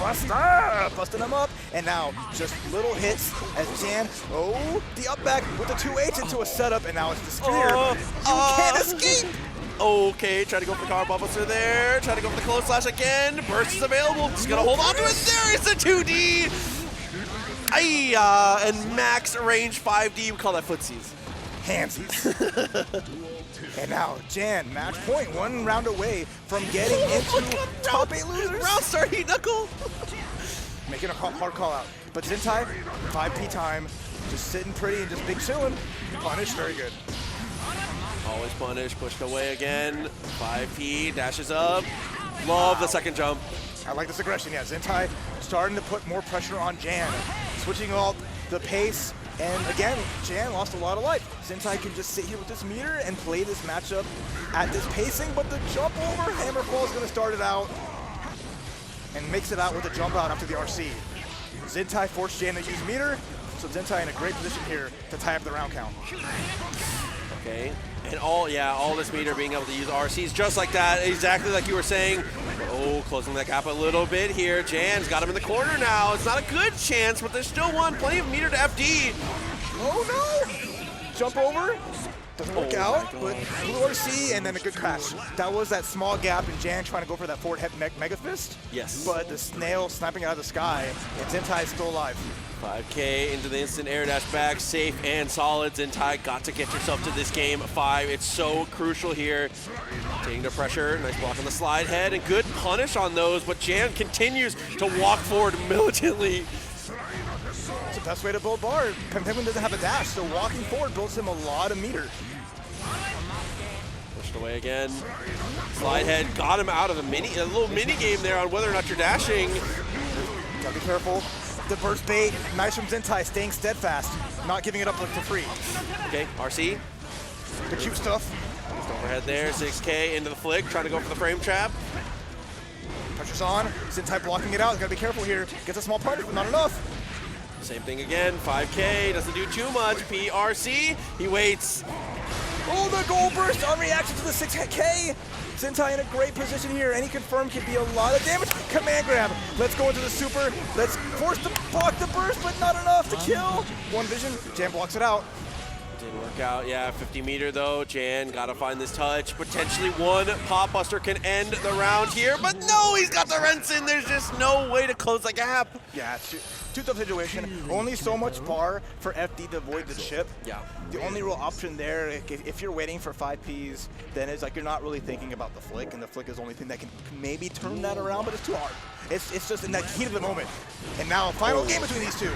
S1: Busting him up, and now just little hits as Jan, the up back with the 2H into a setup, and now it's the spear. You can't escape!
S2: Okay, try to go for the car buster there. Try to go for the close slash again. Burst is available. Just gonna hold on to it. There is the 2D. And max range 5D. We call that footsies.
S1: Handsies. And now Jan, match point, 1 round away from getting into top 8 losers.
S2: Round start, he knuckle.
S1: Making a hard call out. But Zintai, 5P time, just sitting pretty and just big chilling. Punish, very good.
S2: Always punish, pushed away again. 5P, dashes up. Love the second jump.
S1: I like this aggression, yeah. Zintai starting to put more pressure on Jan. Switching up the pace. And again, Jan lost a lot of life. Zintai can just sit here with this meter and play this matchup at this pacing, but the jump over, Hammerfall is going to start it out and makes it out with a jump out after the RC. Zintai forced Jan to use meter, so Zintai in a great position here to tie up the round count.
S2: Okay, and all this meter being able to use RCs just like that, exactly like you were saying. Closing that gap a little bit here. Jan's got him in the corner now. It's not a good chance, but there's still one. Plenty of meter to FD.
S1: Oh no! Jump over. Doesn't work out, but blue RC and then a good crash. That was that small gap in Jan trying to go for that forward head Mega Fist.
S2: Yes.
S1: But the snail sniping out of the sky, and Zintai is still alive.
S2: 5K into the instant air dash back, safe and solid. Zintai, got to get yourself to this game 5. It's so crucial here. Taking the pressure, nice block on the slide head, and good punish on those, but Jan continues to walk forward militantly.
S1: It's the best way to build bar. Potemkin doesn't have a dash, so walking forward builds him a lot of meter.
S2: Pushed away again. Slide head got him out of a little mini game there on whether or not you're dashing.
S1: Gotta be careful. The burst bait, nice from Zintai, staying steadfast, not giving it up for free.
S2: Okay, RC.
S1: The cute stuff.
S2: Overhead there, 6K into the flick, trying to go for the frame trap.
S1: Pressure's on, Zintai blocking it out, gotta be careful here. Gets a small punish, but not enough.
S2: Same thing again, 5K, doesn't do too much. PRC, he waits.
S1: Oh, the goal burst on reaction to the 6K. Zintai in a great position here. Any confirm could be a lot of damage. Command grab. Let's go into the super. Let's force the block the burst, but not enough to kill. One vision. Jan blocks it out.
S2: Didn't work out. Yeah, 50 meter though. Jan got to find this touch. Potentially one pop buster can end the round here, but no, he's got the rents in. There's just no way to close the gap.
S1: Yeah, too tough situation. Only so much bar for FD to avoid the chip.
S2: Yeah.
S1: The only real option there, if you're waiting for 5Ps, then it's like you're not really thinking about the flick, and the flick is the only thing that can maybe turn that around, but it's too hard. It's just in that heat of the moment. And now, final game between these two.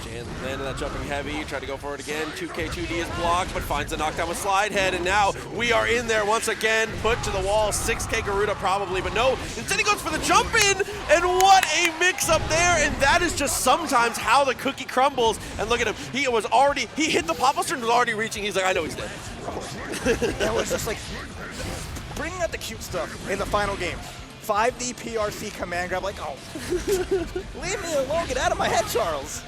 S2: Jan landed that jumping heavy, tried to go for it again. 2K, 2D is blocked, but finds a knockdown with slide head, and now we are in there once again, put to the wall. 6K Garuda probably, but no, instead he goes for the jump in, and what a mix up there, and that is just sometimes how the cookie crumbles. And look at him, he hit the pop buster and was already reaching. He's like, I know he's dead.
S1: That was just like, bringing out the cute stuff in the final game. 5D PRC command grab, like, oh, leave me alone, get out of my head, Charles.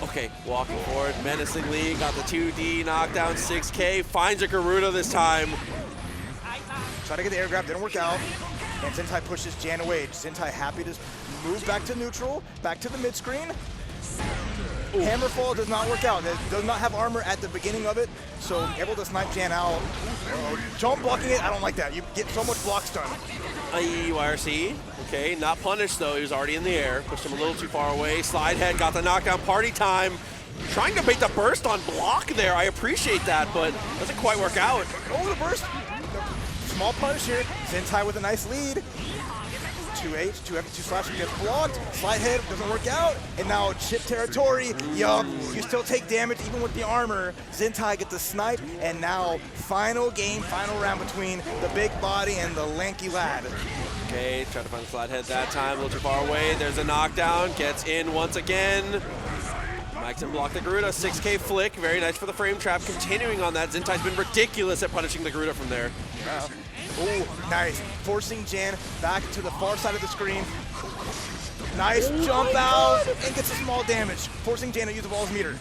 S2: Okay, walking forward menacingly, got the 2D knockdown, 6K, finds a Garuda this time.
S1: Try to get the air grab, didn't work out. And Zintai pushes Jan away. Zintai happy to move back to neutral, back to the mid screen. Hammerfall does not work out. It does not have armor at the beginning of it, so able to snipe Jan out. Jump blocking it, I don't like that. You get so much blocks done.
S2: YRC, okay, not punished though, he was already in the air, pushed him a little too far away. Slide head, got the knockdown, party time. Trying to bait the burst on block there, I appreciate that, but doesn't quite work out.
S1: Oh, the burst. Small punish here. Zintai with a nice lead. 2H, 2F, 2 slash gets blocked, slide head doesn't work out, and now Chipp territory, yup, you still take damage even with the armor. Zintai gets the snipe, and now final game, final round between the big body and the lanky lad.
S2: Okay, try to find the slide head that time, a little too far away. There's a knockdown, gets in once again. Mike's didn't block the Garuda, 6K flick, very nice for the frame trap. Continuing on that, Zintai's been ridiculous at punishing the Garuda from there.
S1: Yeah. Oh, nice. Forcing Jan back to the far side of the screen. Nice jump out and gets a small damage. Forcing Jan to use the ball's meter.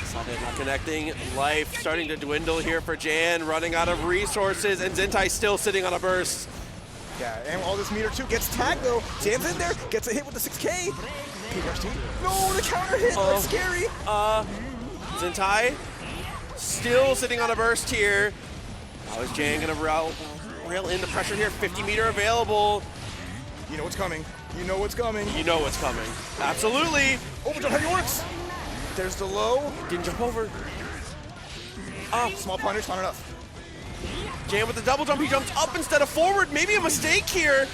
S2: Slide not connecting. Life starting to dwindle here for Jan, running out of resources, and Zintai still sitting on a burst.
S1: Yeah, and all this meter too gets tagged though. Jan's in there, gets a hit with the 6K. No, the counter hit, that's scary.
S2: Zintai still sitting on a burst here. How is Jan gonna rail in the pressure here? 50 meter available.
S1: You know what's coming. You know what's coming.
S2: You know what's coming. Absolutely.
S1: Overdrive heavy works. There's the low.
S2: Didn't jump over.
S1: Small punish, not enough.
S2: Jan with the double jump, he jumps up instead of forward. Maybe a mistake here.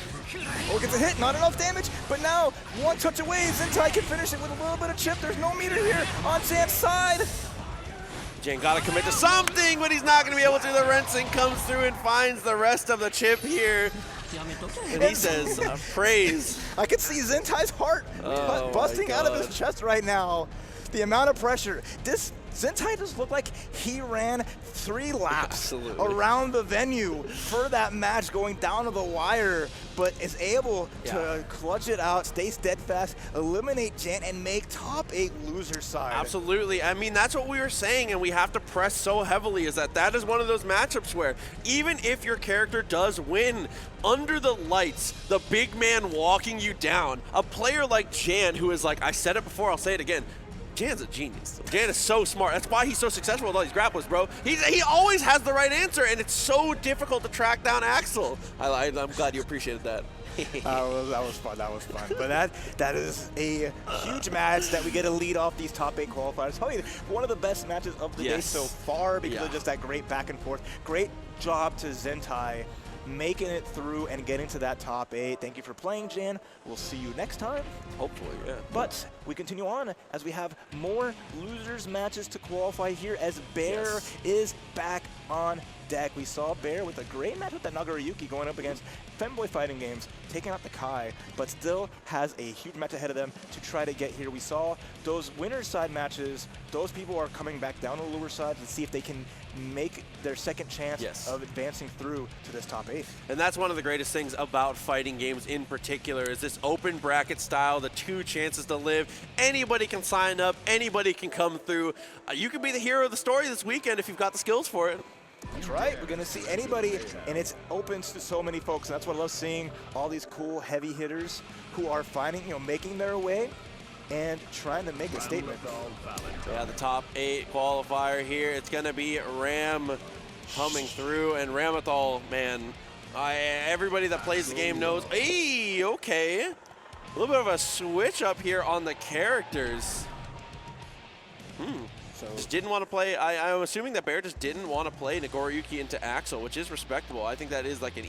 S1: Oh, gets a hit, not enough damage, but now one touch away, Zintai can finish it with a little bit of Chipp. There's no meter here on Jan's side.
S2: Jan gotta commit to something, but he's not gonna be able to. The Rensing comes through and finds the rest of the Chipp here. And he says, praise.
S1: I can see Zintai's heart busting out of his chest right now. The amount of pressure. Zintai just looked like he ran 3 laps around the venue for that match, going down to the wire, but is able to clutch it out, stay steadfast, eliminate Jan, and make top 8 loser side.
S2: Absolutely. I mean, that's what we were saying, and we have to press so heavily, is that is one of those matchups where even if your character does win, under the lights, the big man walking you down, a player like Jan, who is like, I said it before, I'll say it again, Jan's a genius. Jan is so smart. That's why he's so successful with all these grapplers, bro. He always has the right answer, and it's so difficult to track down Axel. I'm glad you appreciated that.
S1: that was fun. That was fun. But that is a huge match that we get to lead off these top 8 qualifiers. Probably one of the best matches of the day so far because of just that great back and forth. Great job to Zintai making it through and getting to that top 8. Thank you for playing, Jan. We'll see you next time.
S2: Hopefully, yeah.
S1: But we continue on as we have more losers matches to qualify here as Bear is back on deck. We saw Bear with a great match with that Nagoriyuki going up against FemboyFightingGames, taking out the Kai, but still has a huge match ahead of them to try to get here. We saw those winner's side matches, those people are coming back down to the lower side to see if they can make their second chance of advancing through to this top 8.
S2: And that's one of the greatest things about fighting games in particular is this open bracket style, the 2 chances to live. Anybody can sign up, anybody can come through. You can be the hero of the story this weekend if you've got the skills for it.
S1: That's right, we're gonna see anybody, and it's open to so many folks. And that's what I love seeing, all these cool heavy hitters who are finding, making their way and trying to make a statement.
S2: Yeah, the top 8 qualifier here. It's gonna be Ram coming through, and Ramlethal, man, everybody that plays the game knows. Hey, okay, a little bit of a switch up here on the characters. So just didn't want to play. I'm assuming that Bear just didn't want to play Nagoriyuki into Axel, which is respectable. I think that is like an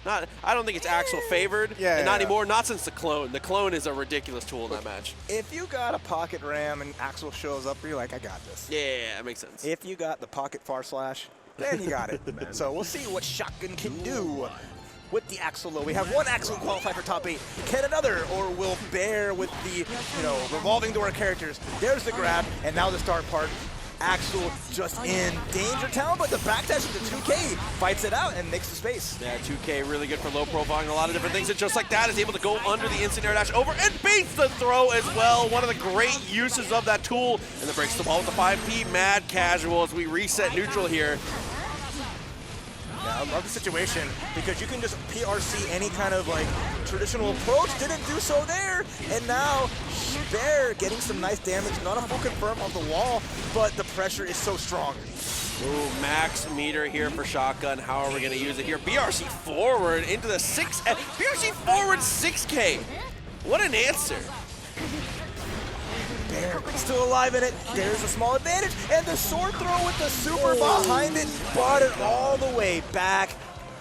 S2: I don't think it's Axel favored, and not anymore. Not since the clone. The clone is a ridiculous tool in that match.
S1: If you got a pocket Ram and Axel shows up, you're like, I got this.
S2: Yeah, that makes sense.
S1: If you got the pocket far slash, then you got it. So we'll see what Shotgun can do with the Axel low. We have one Axel qualified for top 8. Can another, or will Bear with the revolving door characters? There's the grab, and now the start part. Axel just in danger town, but the backdash with the 2K fights it out and makes the space.
S2: Yeah, 2K really good for low profiling a lot of different things, and just like that is able to go under the instant air dash over and baits the throw as well. One of the great uses of that tool, and then breaks the ball with the 5P. Mad casual as we reset neutral here.
S1: Yeah, I love the situation because you can just PRC any kind of traditional approach. Didn't do so there, and now Bear getting some nice damage. Not a full confirm on the wall, but the pressure is so strong.
S2: Ooh, max meter here for Shotgun. How are we going to use it here? BRC forward into the 6. BRC forward 6K. What an answer.
S1: Bear still alive in it. There's a small advantage, and the sword throw with the super behind it brought it all the way back.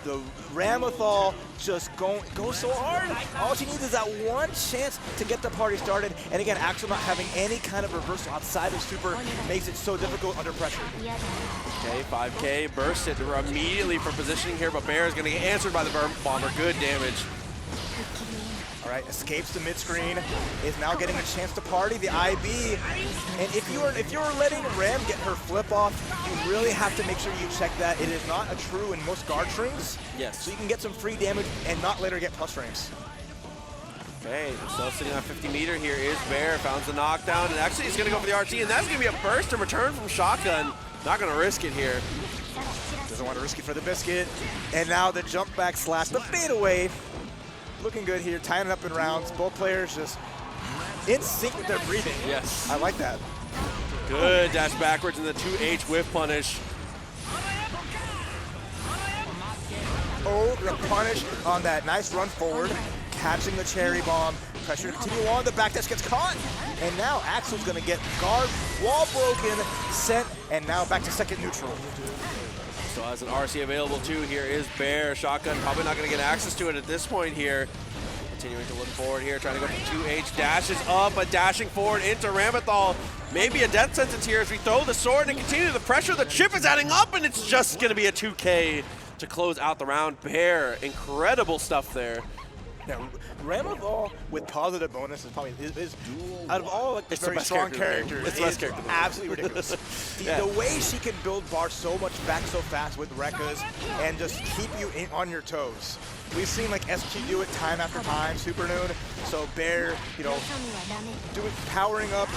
S1: The Ramlethal just goes so hard. All she needs is that one chance to get the party started. And again, Axel not having any kind of reversal outside of super makes it so difficult under pressure.
S2: Okay, 5K bursted immediately for positioning here, but Bear is going to get answered by the bomber. Good damage.
S1: All right, escapes the mid screen, is now getting a chance to party the IB. And if you're letting Ram get her flip off, you really have to make sure you check that. It is not a true in most guard strings.
S2: Yes.
S1: So you can get some free damage and not let her get plus frames.
S2: Okay, so sitting on 50 meter here is Bear, found the knockdown, and actually he's going to go for the RT, and that's going to be a burst in return from Shotgun. Not going to risk it here.
S1: Doesn't want to risk it for the biscuit. And now the jump back slash, the fadeaway. Looking good here, tying it up in rounds. Both players just in sync with their breathing.
S2: Yes.
S1: I like that.
S2: Good dash backwards in the 2H whiff punish.
S1: Oh, the punish on that nice run forward, catching the cherry bomb. Pressure to continue on, the backdash gets caught. And now Axel's gonna get guard, wall broken, sent, and now back to second neutral.
S2: So as an RC available too, here is Bear. Shotgun probably not going to get access to it at this point here. Continuing to look forward here, trying to go for 2H. Dashes up, but dashing forward into Ramlethal. Maybe a death sentence here as we throw the sword and continue the pressure. The chip is adding up, and it's just going to be a 2K to close out the round. Bear, incredible stuff there.
S1: Now, Ramlethal with positive bonus is probably is out of all like,
S2: it's
S1: very strong characters.
S2: It's the best character.
S1: Absolutely ridiculous. The way she can build bars so much back so fast with Rekkas and just keep you on your toes. We've seen like SQ do it time after time, Super Noon. So Bear, you know, powering up.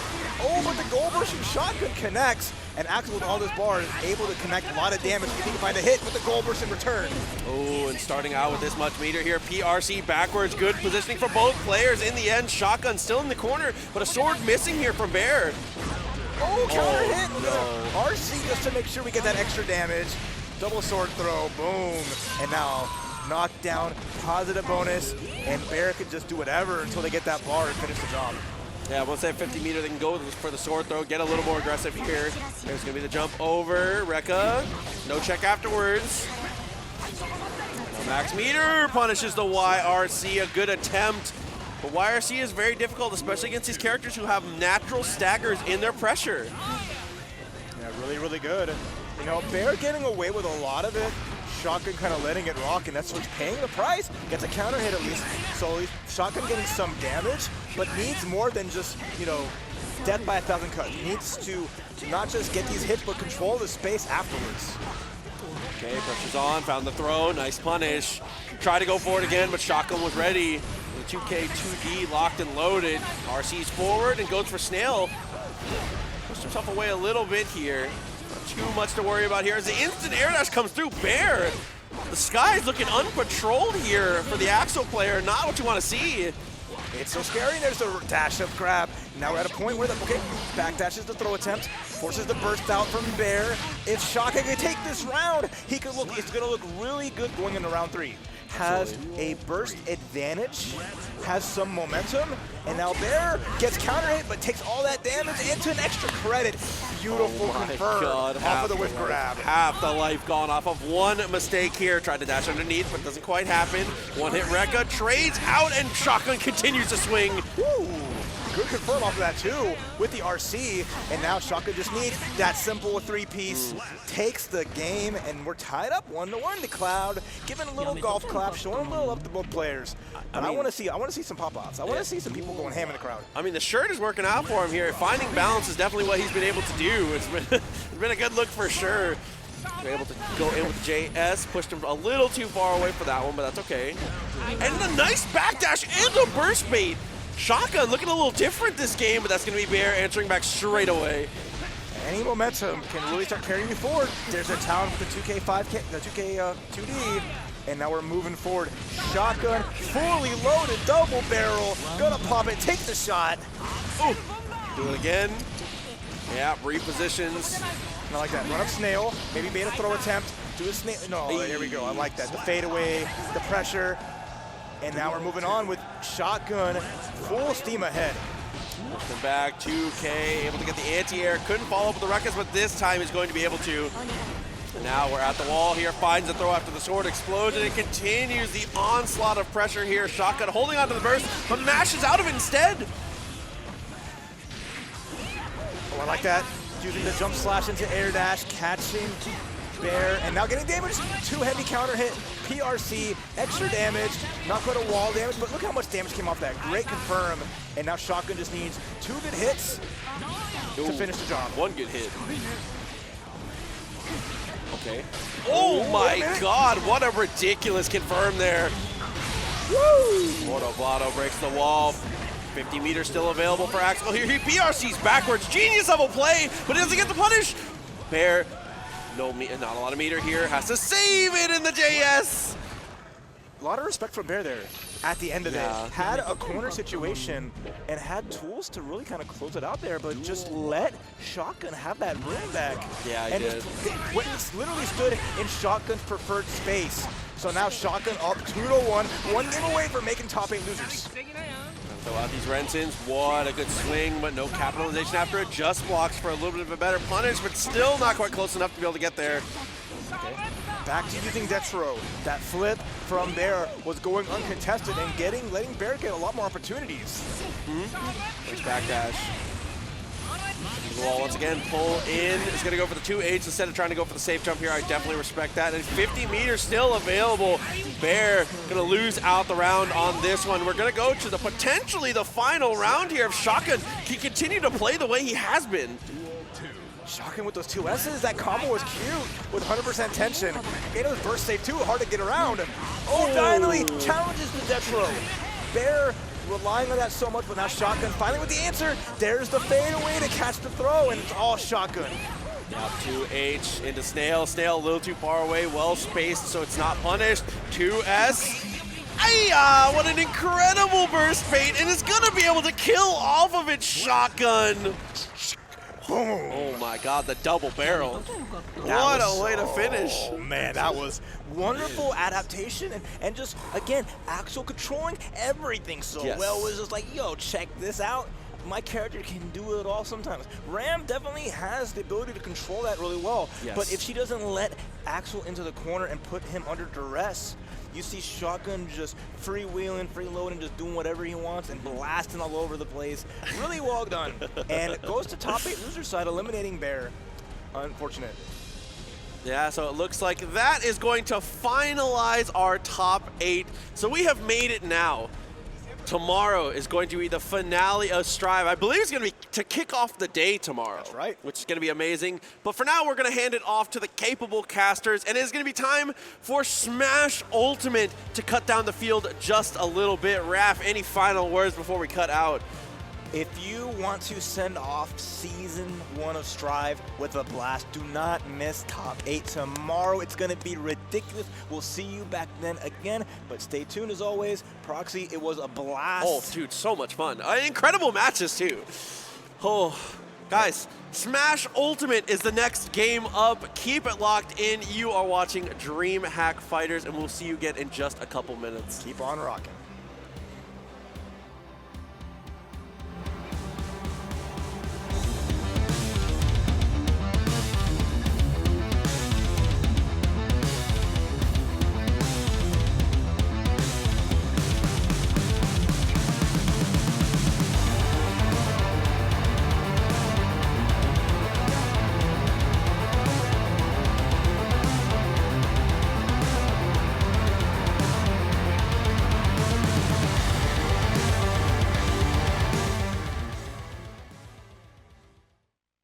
S1: Oh, but the goal bursting shotgun connects, and Axel with all this bar is able to connect a lot of damage. You think find a hit with the goal burst in return.
S2: Oh, and starting out with this much meter here, PRC backwards, good positioning for both players. In the end, Shotgun still in the corner, but a sword missing here from Bear.
S1: Oh, counter hit. No. RC just to make sure we get that extra damage. Double sword throw, boom, and now knockdown, positive bonus, and Bear can just do whatever until they get that bar and finish the job.
S2: Yeah, once they have 50 meter, they can go for the sword throw, get a little more aggressive here. There's gonna be the jump over, Rekka, no check afterwards. Now max meter punishes the YRC, a good attempt. But YRC is very difficult, especially against these characters who have natural staggers in their pressure.
S1: Yeah, really, really good. You know, Bear getting away with a lot of it. Shotgun kind of letting it rock, and that's what's paying the price. Gets a counter hit at least, so Shotgun getting some damage, but needs more than just, you know, death by 1,000 cuts. Needs to not just get these hits, but control the space afterwards.
S2: Okay, pressure's on, found the throw, nice punish. Tried to go for it again, but Shotgun was ready. The 2K, 2D locked and loaded. RC's forward and goes for Snail. Pushed himself away a little bit here. Too much to worry about here as the instant air dash comes through. Bear, the sky is looking unpatrolled here for the Axel player. Not what you want to see.
S1: It's so scary. There's the dash up grab. Now we're at a point where the back dashes the throw attempt, forces the burst out from Bear. If Shotgun can take this round, he could look. It's gonna look really good going into round 3. Has a burst advantage, has some momentum, and now Bear gets counter hit, but takes all that damage into an extra credit. Beautiful confirm off of the whiff grab.
S2: Half the life gone off of one mistake here. Tried to dash underneath, but doesn't quite happen. One hit Rekka, trades out, and Shotgun continues to swing.
S1: Woo. Good confirm off of that too with the RC, and now Shotgun just needs that simple 3-piece, takes the game, and we're tied up 1-1 to Cloud, giving a little golf clap, showing a little up to both players. But I want to see some pop-offs. I want to see some people going ham in the crowd.
S2: I mean, the shirt is working out for him here. Finding balance is definitely what he's been able to do. It's been a good look for sure. We're able to go in with JS, pushed him a little too far away for that one, but that's okay. And a nice backdash and a burst bait. Shotgun looking a little different this game, but that's going to be Bear answering back straight away.
S1: Any momentum can really start carrying you forward. There's a talent for the 2K 5K, the 2K 2D, and now we're moving forward. Shotgun, fully loaded, double barrel, gonna pop it, take the shot.
S2: Ooh, do it again. Yeah, repositions.
S1: I like that. Run up Snail, maybe made a throw attempt, do a Snail. No, here we go. I like that. The fadeaway, the pressure. And now we're moving on with Shotgun, full steam ahead.
S2: Pushing back, 2K, able to get the anti-air. Couldn't follow up with the Rekkas, but this time he's going to be able to. And now we're at the wall here, finds the throw after the sword explosion, and continues the onslaught of pressure here. Shotgun holding on to the burst, but mashes out of it instead.
S1: Oh, I like that. Using the jump slash into air dash, catching Bear, and now getting damage. 2 heavy counter hit, PRC, extra damage, not quite a wall damage, but look how much damage came off that. Great confirm, and now Shotgun just needs 2 good hits to finish the job.
S2: 1 good hit. Okay. Oh my god, what a ridiculous confirm there. Woo! Blotto breaks the wall. 50 meters still available for Axel here. He PRC's backwards. Genius level play, but he doesn't get the punish. Bear, not a lot of meter here. Has to save it in the JS.
S1: A lot of respect from Bear there at the end of it. Had a corner situation and had tools to really kind of close it out there, but just let Shotgun have that room back.
S2: Yeah,
S1: and
S2: he did.
S1: Literally stood in Shotgun's preferred space. So now Shotgun up 2-1, 1 game away from making top 8 losers.
S2: Throw out these Rensons. What a good swing, but no capitalization after it. Just blocks for a little bit of a better punish, but still not quite close enough to be able to get there.
S1: Okay. Back to using death throw. That flip from Bear was going uncontested and letting Bear get a lot more opportunities.
S2: Nice backdash. The wall once again, pull in. Is going to go for the 2H instead of trying to go for the safe jump here. I definitely respect that. And 50 meters still available. Bear going to lose out the round on this one. We're going to go to the potentially the final round here. If Shotgun can continue to play the way he has been.
S1: Shotgun with those 2 S's. That combo was cute with 100% tension. Gato's burst save too, hard to get around. Oh, finally challenges the death throw. Bear relying on that so much, but now Shotgun finally with the answer. There's the fadeaway to catch the throw, and it's all Shotgun.
S2: Yep, 2H into Snail. Snail a little too far away, well spaced, so it's not punished. 2S. Ayah, what an incredible burst bait, and it's gonna be able to kill off of it, Shotgun.
S1: Boom.
S2: Oh my god, the double barrel. What a way to finish.
S1: Oh man, that was wonderful adaptation and just, again, Axel controlling everything so well. It was just like, yo, check this out. My character can do it all sometimes. Ram definitely has the ability to control that really well. But if she doesn't let Axel into the corner and put him under duress, you see Shotgun just freewheeling, freeloading, just doing whatever he wants and blasting all over the place. Really well done. And goes to top 8 loser side, eliminating Bear. Unfortunate.
S2: Yeah, so it looks like that is going to finalize our top 8. So we have made it now. Tomorrow is going to be the finale of Strive. I believe it's going to be to kick off the day tomorrow.
S1: That's right.
S2: Which is going to be amazing. But for now, we're going to hand it off to the capable casters, and it's going to be time for Smash Ultimate to cut down the field just a little bit. Raph, any final words before we cut out?
S1: If you want to send off Season 1 of Strive with a blast, do not miss Top 8 tomorrow. It's going to be ridiculous. We'll see you back then again, but stay tuned as always. Proxy, it was a blast.
S2: Oh, dude, so much fun. Incredible matches, too. Oh, guys, Smash Ultimate is the next game up. Keep it locked in. You are watching DreamHack Fighters, and we'll see you again in just a couple minutes.
S1: Keep on rocking.